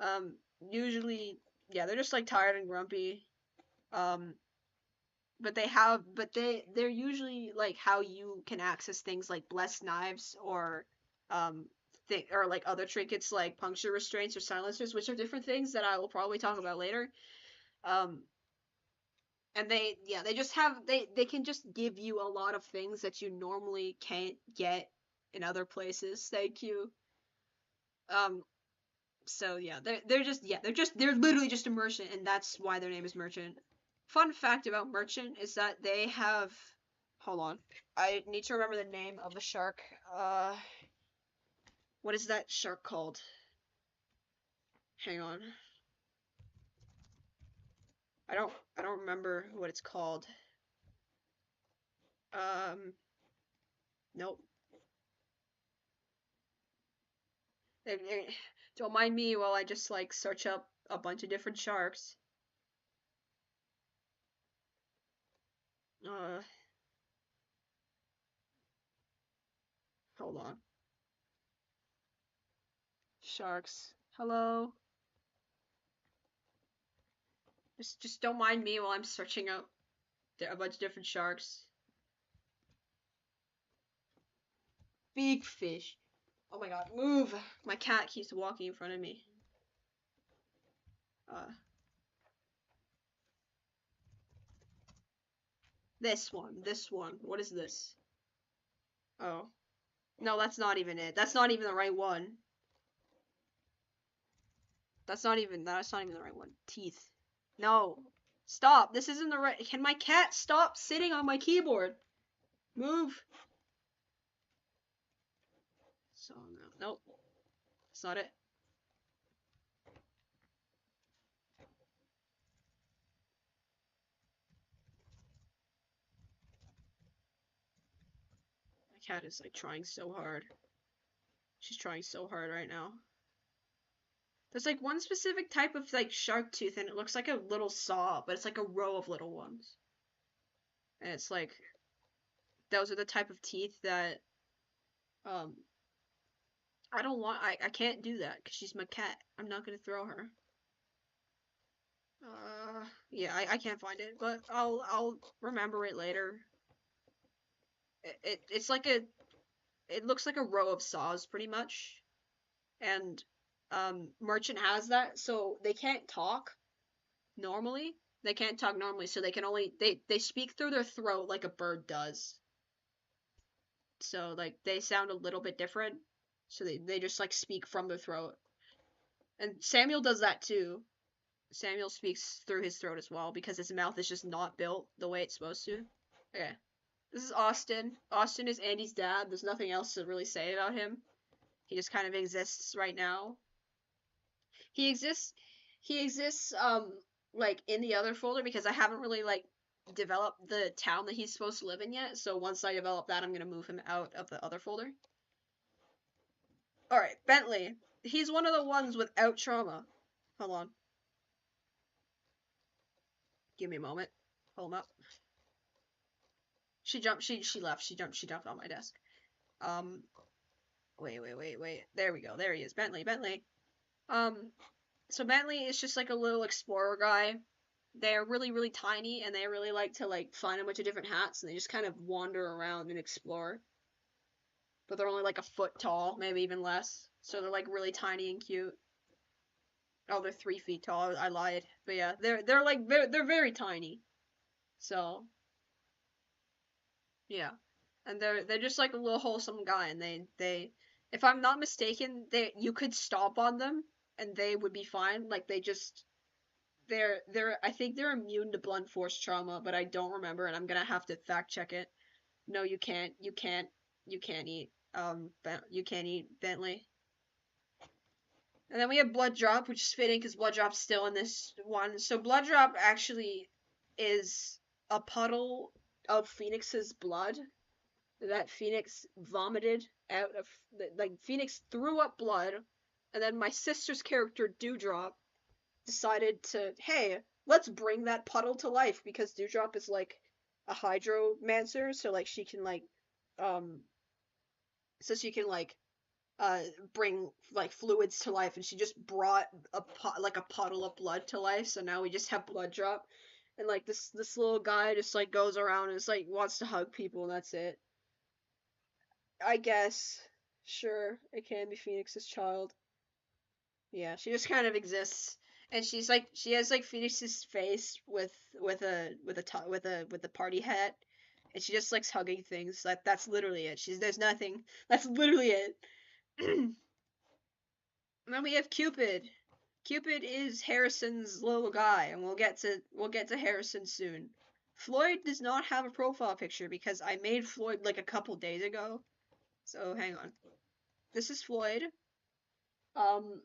Um, usually, yeah, they're just like tired and grumpy. Um, but they're usually like how you can access things like blessed knives, or um or like other trinkets like puncture restraints or silencers, which are different things that I will probably talk about later. Um, and they just have they can just give you a lot of things that you normally can't get in other places. Thank you. Um, so yeah, they're literally just a merchant, and that's why their name is merchant. Fun fact about merchant is that they have. Hold on, I need to remember the name of the shark. What is that shark called? Hang on, I don't remember what it's called. Um, nope. Don't mind me while I just like search up a bunch of different sharks. Uh, hold on. Sharks. Hello. Just don't mind me while I'm searching up a bunch of different sharks. Big fish. Oh my god, move! My cat keeps walking in front of me. Uh, this one, this one. What is this? Oh. No, that's not even it. That's not even the right one. That's not even the right one. Teeth. No. Stop. This isn't the right. Can my cat stop sitting on my keyboard? Move. So no. Nope. That's not it. My cat is like trying so hard. She's trying so hard right now. There's like one specific type of like shark tooth, and it looks like a little saw, but it's like a row of little ones. And it's like those are the type of teeth that um I don't want. I can't do that because she's my cat. I'm not gonna throw her. Yeah, I can't find it, but I'll remember it later. It's like it looks like a row of saws pretty much, and merchant has that, so they can't talk normally. They can't talk normally, so they can only they speak through their throat like a bird does. So like they sound a little bit different. So they just like speak from their throat. And Samuel does that too. Samuel speaks through his throat as well because his mouth is just not built the way it's supposed to. Okay. This is Austin. Austin is Andy's dad. There's nothing else to really say about him. He just kind of exists right now. He exists he exists like in the other folder because I haven't really like developed the town that he's supposed to live in yet. So once I develop that, I'm going to move him out of the other folder. Alright, Bentley. He's one of the ones without trauma. Hold on. Give me a moment. Hold him up. She jumped, she left, she jumped on my desk. Um, wait. There we go, there he is. Bentley. Um, so Bentley is just like a little explorer guy. They're really, really tiny, and they really like to like find a bunch of different hats, and they just kind of wander around and explore. But they're only like a foot tall, maybe even less. So they're like really tiny and cute. Oh, they're 3 feet tall. I lied. But yeah, they're very tiny. So yeah, and they're just like a little wholesome guy, and they if I'm not mistaken, they you could stomp on them and they would be fine. Like they're I think they're immune to blunt force trauma, but I don't remember, and I'm gonna have to fact check it. No, you can't eat you can't eat Bentley. And then we have Blood Drop, which is fitting because Blood Drop's still in this one. So Blood Drop actually is a puddle of Phoenix's blood that Phoenix vomited out of. Like, Phoenix threw up blood, and then my sister's character, Dewdrop, decided to, hey, let's bring that puddle to life because Dewdrop is like a hydromancer, so like she can um she can uh bring like fluids to life, and she just brought like a puddle of blood to life. So now we just have Blood Drop, and like this little guy just like goes around and just like wants to hug people, and that's it. I guess. Sure, it can be Phoenix's child. Yeah, she just kind of exists, and she has like Phoenix's face with a party hat, and she just likes hugging things. That's literally it. There's nothing. That's literally it. And then we have Cupid. Cupid is Harrison's little guy, and we'll get to Harrison soon. Floyd does not have a profile picture because I made Floyd like a couple days ago. So hang on. This is Floyd. Um,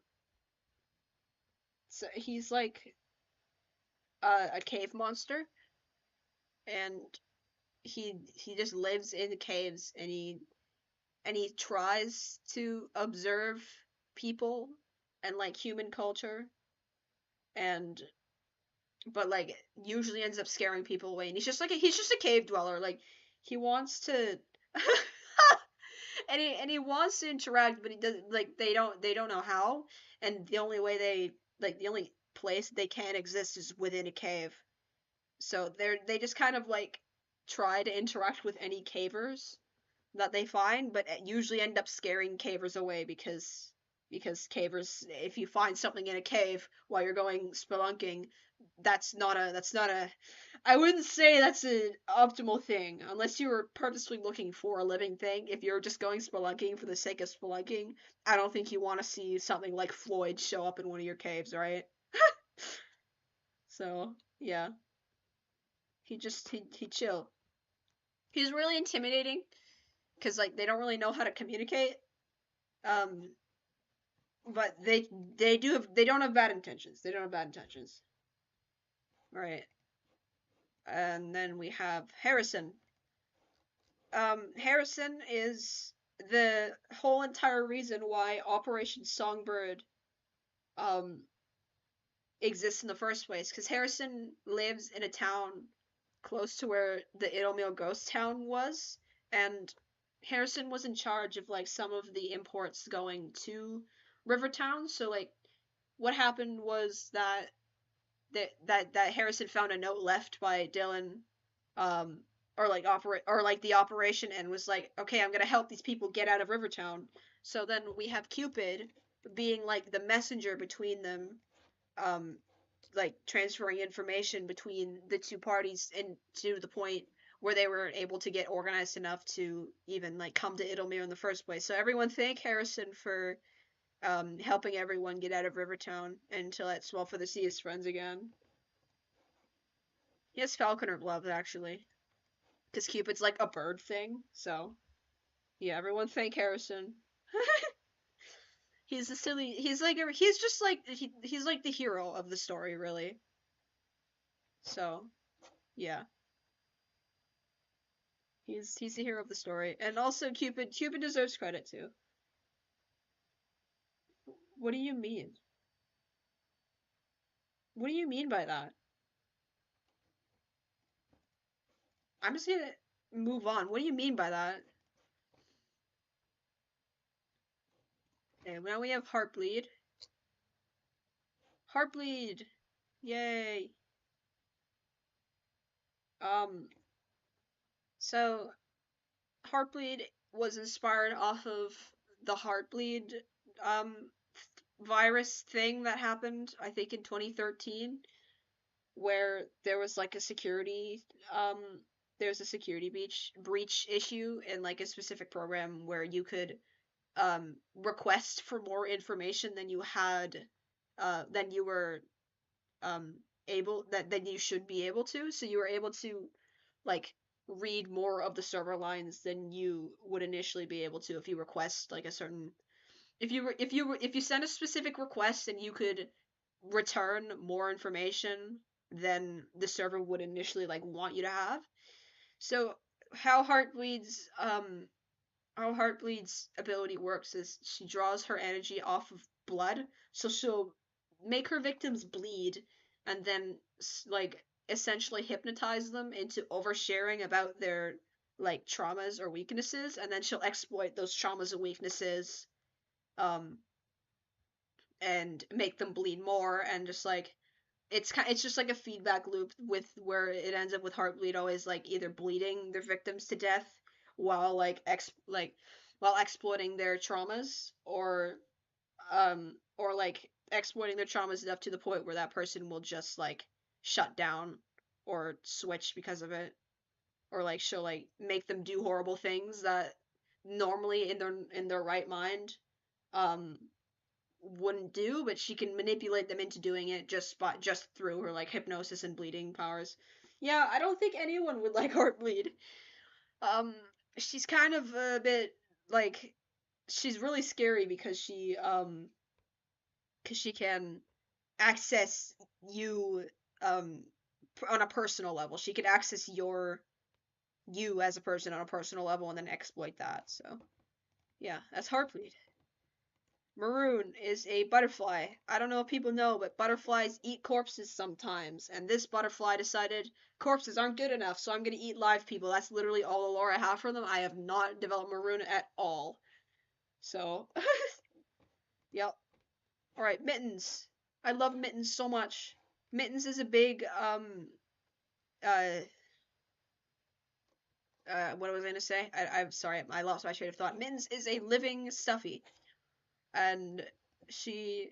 so he's like a cave monster, and he just lives in the caves, and he tries to observe people and like human culture, and but like usually ends up scaring people away. And he's just a cave dweller. Like he wants to. And he wants to interact, but he doesn't like they don't know how, and the only way the only place they can exist is within a cave. So they just kind of like try to interact with any cavers that they find, but usually end up scaring cavers away because cavers, if you find something in a cave while you're going spelunking, that's not a I wouldn't say that's an optimal thing unless you were purposely looking for a living thing. If you're just going spelunking for the sake of spelunking, I don't think you want to see something like Floyd show up in one of your caves, right? So yeah, he chill. He's really intimidating because like they don't really know how to communicate. Um, but they don't have bad intentions. They don't have bad intentions. Right. And then we have Harrison. Harrison is the whole entire reason why Operation Songbird um exists in the first place. Because Harrison lives in a town close to where the Idlemere ghost town was, and Harrison was in charge of like some of the imports going to Rivertown. So like what happened was that Harrison found a note left by Dylan, um, or like the operation, and was like, okay, I'm gonna help these people get out of Rivertown. So then we have Cupid being like the messenger between them, um, like transferring information between the two parties, and to the point where they were able to get organized enough to even like come to Idlemere in the first place. So everyone thank Harrison for helping everyone get out of Rivertown and to let Swellfeather see his friends again. He has falconer gloves actually, because Cupid's like a bird thing. So yeah, everyone thank Harrison. He's a silly. He's just like he's like the hero of the story, really. So yeah, he's the hero of the story, and also Cupid deserves credit too. What do you mean? What do you mean by that? I'm just gonna move on. What do you mean by that? Okay, now we have Heartbleed. Heartbleed! Yay! Um, so Heartbleed was inspired off of the Heartbleed um virus thing that happened, I think in 2013, where um there was a security breach issue in like a specific program where you could request for more information than you had than you were um able that than you should be able to. So you were able to like read more of the server lines than you would initially be able to if you request like a certain if you send a specific request and you could return more information than the server would initially like want you to have. So how Heartbleed's how Heartbleed's ability works is she draws her energy off of blood, so she'll make her victims bleed and then like essentially hypnotize them into oversharing about their like traumas or weaknesses, and then she'll exploit those traumas and weaknesses um and make them bleed more and just like it's just like a feedback loop with where it ends up with Heartbleed always like either bleeding their victims to death while while exploiting their traumas or like exploiting their traumas enough to the point where that person will just like shut down or switch because of it, or like she'll like make them do horrible things that normally in their right mind um wouldn't do, but she can manipulate them into doing it just through her like hypnosis and bleeding powers. Yeah, I don't think anyone would like Heartbleed. Um, she's kind of a bit like she's really scary because she can access you um on a personal level. She can access you as a person on a personal level and then exploit that. So yeah, that's Heartbleed. Maroon is a butterfly. I don't know if people know, but butterflies eat corpses sometimes. And this butterfly decided corpses aren't good enough, so I'm gonna eat live people. That's literally all the lore I have for them. I have not developed Maroon at all. So, yep. Alright, Mittens. I love Mittens so much. Mittens is a big, uh, what was I gonna say? I'm sorry, I lost my train of thought. Mittens is a living stuffy. And she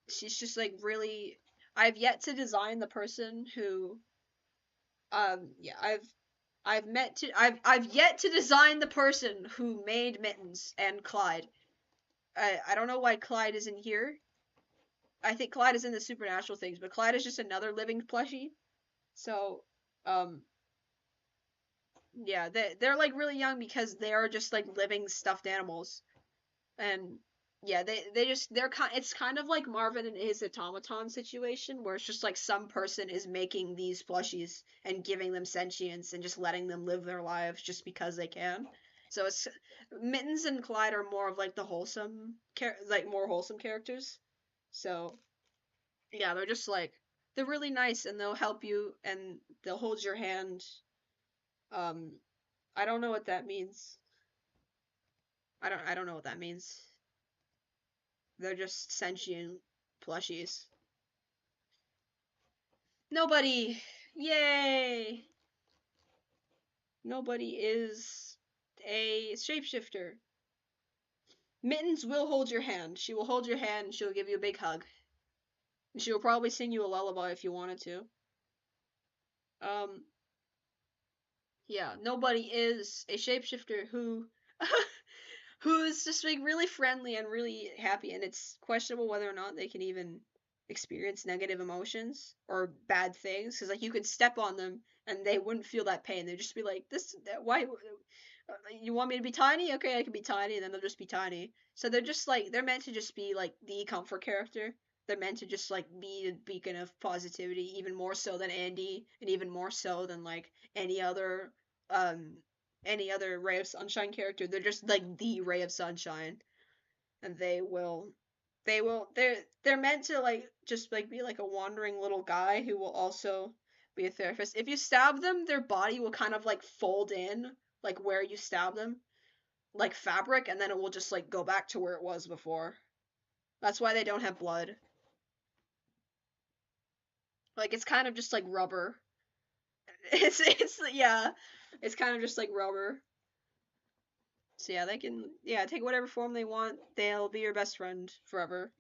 she's just like really I've yet to design the person who yeah, I've yet to design the person who made Mittens and Clyde. I don't know why Clyde isn't here. I think Clyde is in the supernatural things, but Clyde is just another living plushie. So um yeah, they're like really young because they are just like living stuffed animals. And yeah, they just they're kind it's kind of like Marvin and his automaton situation where it's just like some person is making these plushies and giving them sentience and just letting them live their lives just because they can. So it's Mittens and Clyde are more of like the like more wholesome characters. So yeah, they're just like they're really nice and they'll help you and they'll hold your hand. um I don't know what that means. I don't know what that means. They're just sentient plushies. Nobody! Yay! Nobody is a shapeshifter. Mittens will hold your hand. She will hold your hand and she'll give you a big hug. And she will probably sing you a lullaby if you wanted to. Um, yeah, nobody is a shapeshifter who's just like really friendly and really happy, and it's questionable whether or not they can even experience negative emotions or bad things because like you could step on them and they wouldn't feel that pain. They'd just be like, "This, why? You want me to be tiny? Okay, I can be tiny." And then they'll just be tiny. So they're just like they're meant to just be like the comfort character. They're meant to just like be a beacon of positivity, even more so than Andy, and even more so than like any other um any other ray of sunshine character. They're just like the ray of sunshine, and they will. They will. They're meant to like just like be like a wandering little guy who will also be a therapist. If you stab them, their body will kind of like fold in like where you stab them, like fabric, and then it will just like go back to where it was before. That's why they don't have blood. Like it's kind of just like rubber. It's yeah, it's kind of just like rubber. So yeah, they can yeah take whatever form they want. They'll be your best friend forever,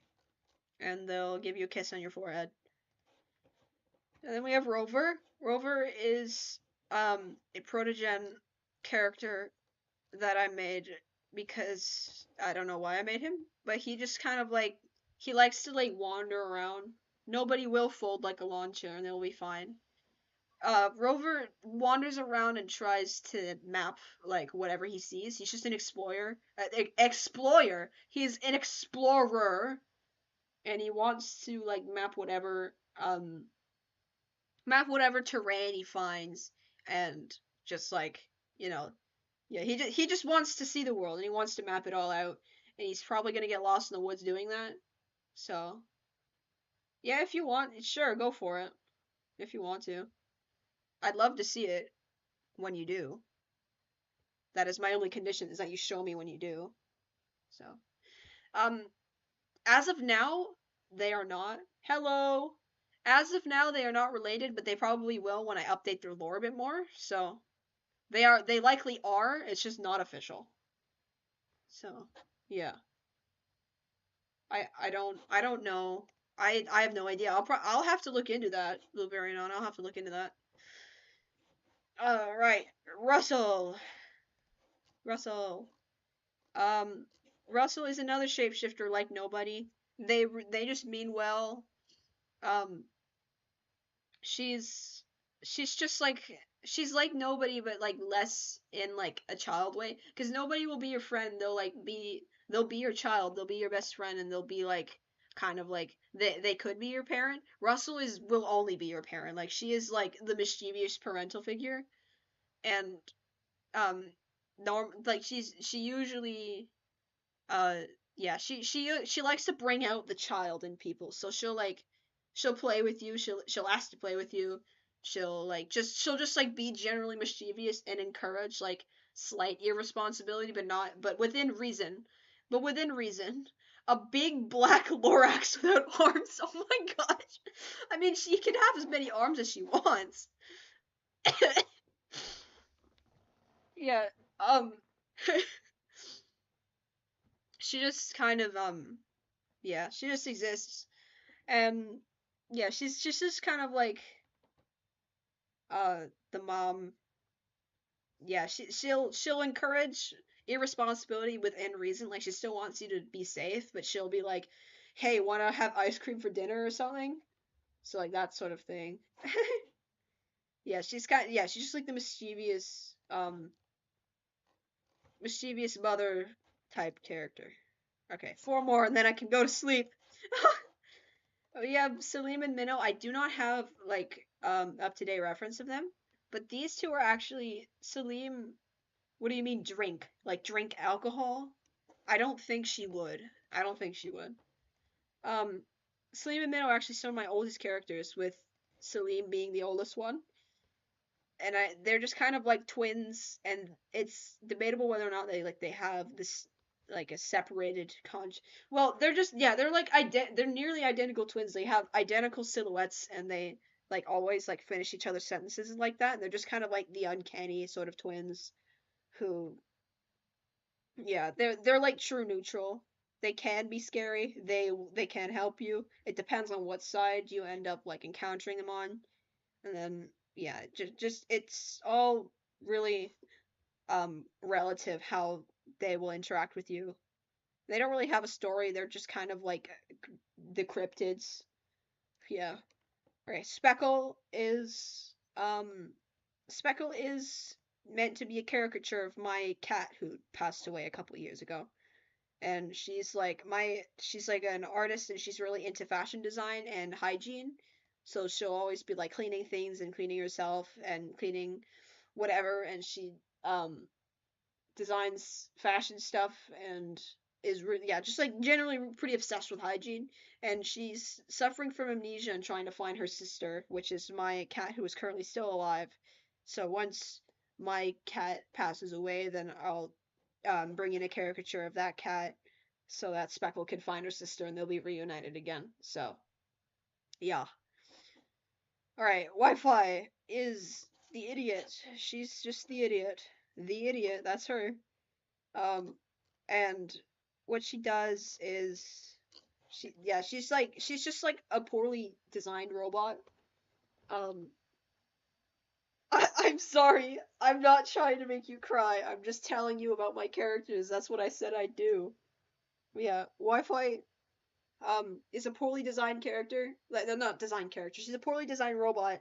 and they'll give you a kiss on your forehead. And then we have Rover. Rover is a protogen character that I made because I don't know why I made him, but he just kind of like he likes to like wander around. Nobody will fold like a lawn chair and they'll be fine. Rover wanders around and tries to map like whatever he sees. He's just an explorer. Explorer. He's an explorer, and he wants to like map whatever terrain he finds, and just like you know, yeah, he just wants to see the world and he wants to map it all out, and he's probably gonna get lost in the woods doing that. So yeah, if you want, sure, go for it. If you want to, I'd love to see it when you do. That is my only condition is that you show me when you do. So, um, as of now, they are not. Hello. As of now, they are not related, but they probably will when I update their lore a bit more. So they are. They likely are. It's just not official. So yeah, I don't know. I have no idea. I'll have to look into that. Luvarianon. I'll have to look into that. All right, Russell. Russell. Um, Russell is another shapeshifter like nobody. They just mean well. Um, she's she's just like she's like nobody, but like less in like a child way. Because nobody will be your friend. They'll be your child. They'll be your best friend, and they'll be like kind of like they could be your parent. Russell is will only be your parent. Like she is like the mischievous parental figure, and um, norm like she usually uh yeah she likes to bring out the child in people, so she'll play with you, she'll ask to play with you, she'll just like be generally mischievous and encourage like slight irresponsibility, but within reason, a big black Lorax without arms. Oh my gosh. I mean, she can have as many arms as she wants. Yeah. um she just kind of yeah, she just exists. And yeah, she's just kind of like the mom. Yeah, she'll encourage irresponsibility within reason. Like she still wants you to be safe, but she'll be like, "Hey, want to have ice cream for dinner or something?" So like that sort of thing. Yeah, she's just like the mischievous mother type character. Okay, four more and then I can go to sleep. Oh yeah, Salim and Minnow. I do not have like up to date reference of them, but these two are actually Salim. What do you mean drink? Like drink alcohol? I don't think she would. I don't think she would. Um, Salim and Minnow are actually some of my oldest characters, with Salim being the oldest one, and they're just kind of like twins, and it's debatable whether or not they have this like a separated well, they're just yeah, they're like they're nearly identical twins. They have identical silhouettes, and they like always like finish each other's sentences like that, and they're just kind of like the uncanny sort of twins who yeah, they're like true neutral. They can be scary. They can help you. It depends on what side you end up like encountering them on. And then yeah, just it's all really relative how they will interact with you. They don't really have a story. They're just kind of like the cryptids. Yeah. Okay, Speckle is meant to be a caricature of my cat who passed away a couple years ago. And she's like an artist, and she's really into fashion design and hygiene. So she'll always be like cleaning things and cleaning herself and cleaning whatever, and she designs fashion stuff, and is really, yeah, just like generally pretty obsessed with hygiene, and she's suffering from amnesia and trying to find her sister, which is my cat who is currently still alive. So once my cat passes away, then I'll bring in a caricature of that cat so that Speckle can find her sister and they'll be reunited again. So yeah. All right, Wi-Fi is the idiot. She's just the idiot. The idiot. That's her. Um, and what she does is she's just like a poorly designed robot. Um, I'm sorry. I'm not trying to make you cry. I'm just telling you about my characters. That's what I said I'd do. Yeah, Wi-Fi is a poorly designed character. Like, no, not designed character. She's a poorly designed robot,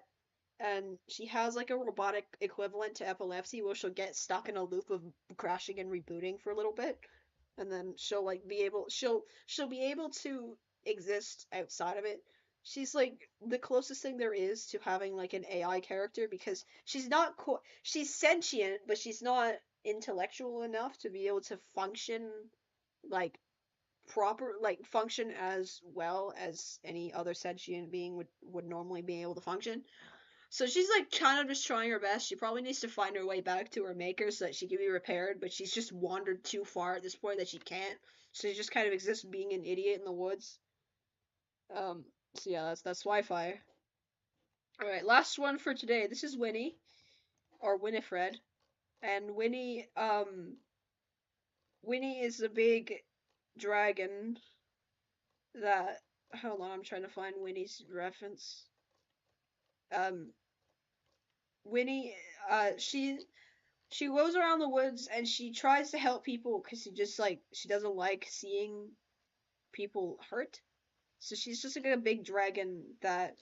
and she has like a robotic equivalent to epilepsy where she'll get stuck in a loop of crashing and rebooting for a little bit, and then she'll be able to exist outside of it. She's like the closest thing there is to having like an AI character because she's sentient, but she's not intellectual enough to be able to function like function as well as any other sentient being would normally be able to function. So she's like kind of just trying her best. She probably needs to find her way back to her maker so that she can be repaired, but she's just wandered too far at this point that she can't. So she just kind of exists being an idiot in the woods. So yeah, that's Wi-Fi. All right, last one for today. This is Winnie or Winifred, and Winnie is a big dragon that. Hold on, I'm trying to find Winnie's reference. Um, Winnie, she goes around the woods and she tries to help people because she doesn't like seeing people hurt. So she's just like a big dragon that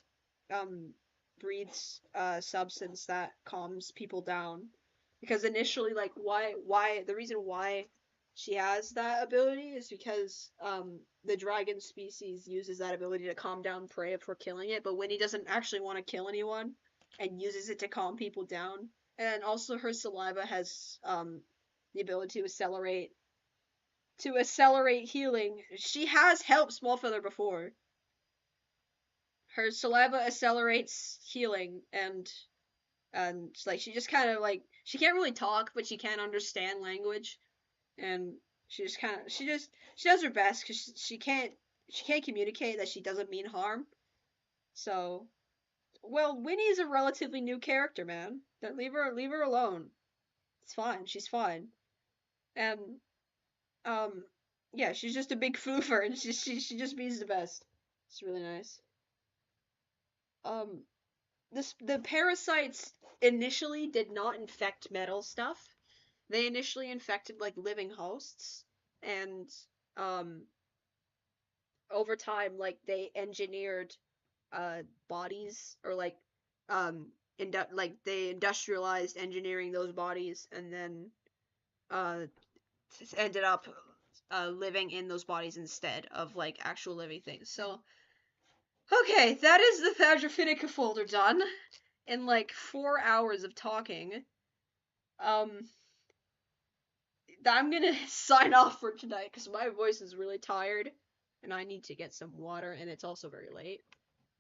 um breathes a substance that calms people down. Because initially, like why the reason why she has that ability is because the dragon species uses that ability to calm down prey before killing it, but Winnie doesn't actually want to kill anyone and uses it to calm people down. And also her saliva has the ability to accelerate healing. She has helped Smallfeather before. Her saliva accelerates healing and like she just kind of like she can't really talk, but she can understand language, and she just kind of she does her best because she can't communicate that she doesn't mean harm. So well, Winnie's a relatively new character, man. Don't leave her alone. It's fine. She's fine. And um yeah, she's just a big foofer, and she just means the best. It's really nice. Um, the parasites initially did not infect metal stuff. They initially infected like living hosts, and um, over time, like they engineered bodies or like um like they industrialized engineering those bodies, and then uh ended up living in those bodies instead of like actual living things. So okay, that is the Thadrafinica folder done in like 4 hours of talking. Um, I'm gonna sign off for tonight because my voice is really tired and I need to get some water, and it's also very late.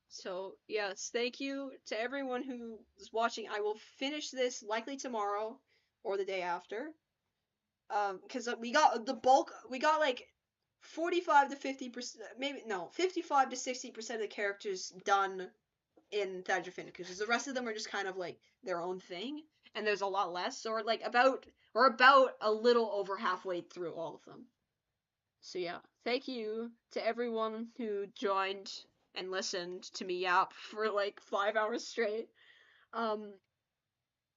So, yes, thank you to everyone who is watching. I will finish this likely tomorrow or the day after. Because we got the bulk, we got like 45 to 50%, maybe, no, 55 to 60% of the characters done in Thadrafin, because the rest of them are just kind of like their own thing, and there's a lot less, or like about a little over halfway through all of them. So yeah, thank you to everyone who joined and listened to me yap for like 5 hours straight. Um,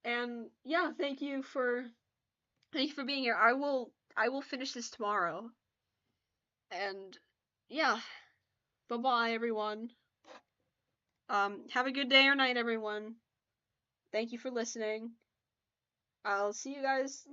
and yeah, thank you for being here. I will finish this tomorrow, and yeah, bye bye everyone. Have a good day or night, everyone. Thank you for listening. I'll see you guys later.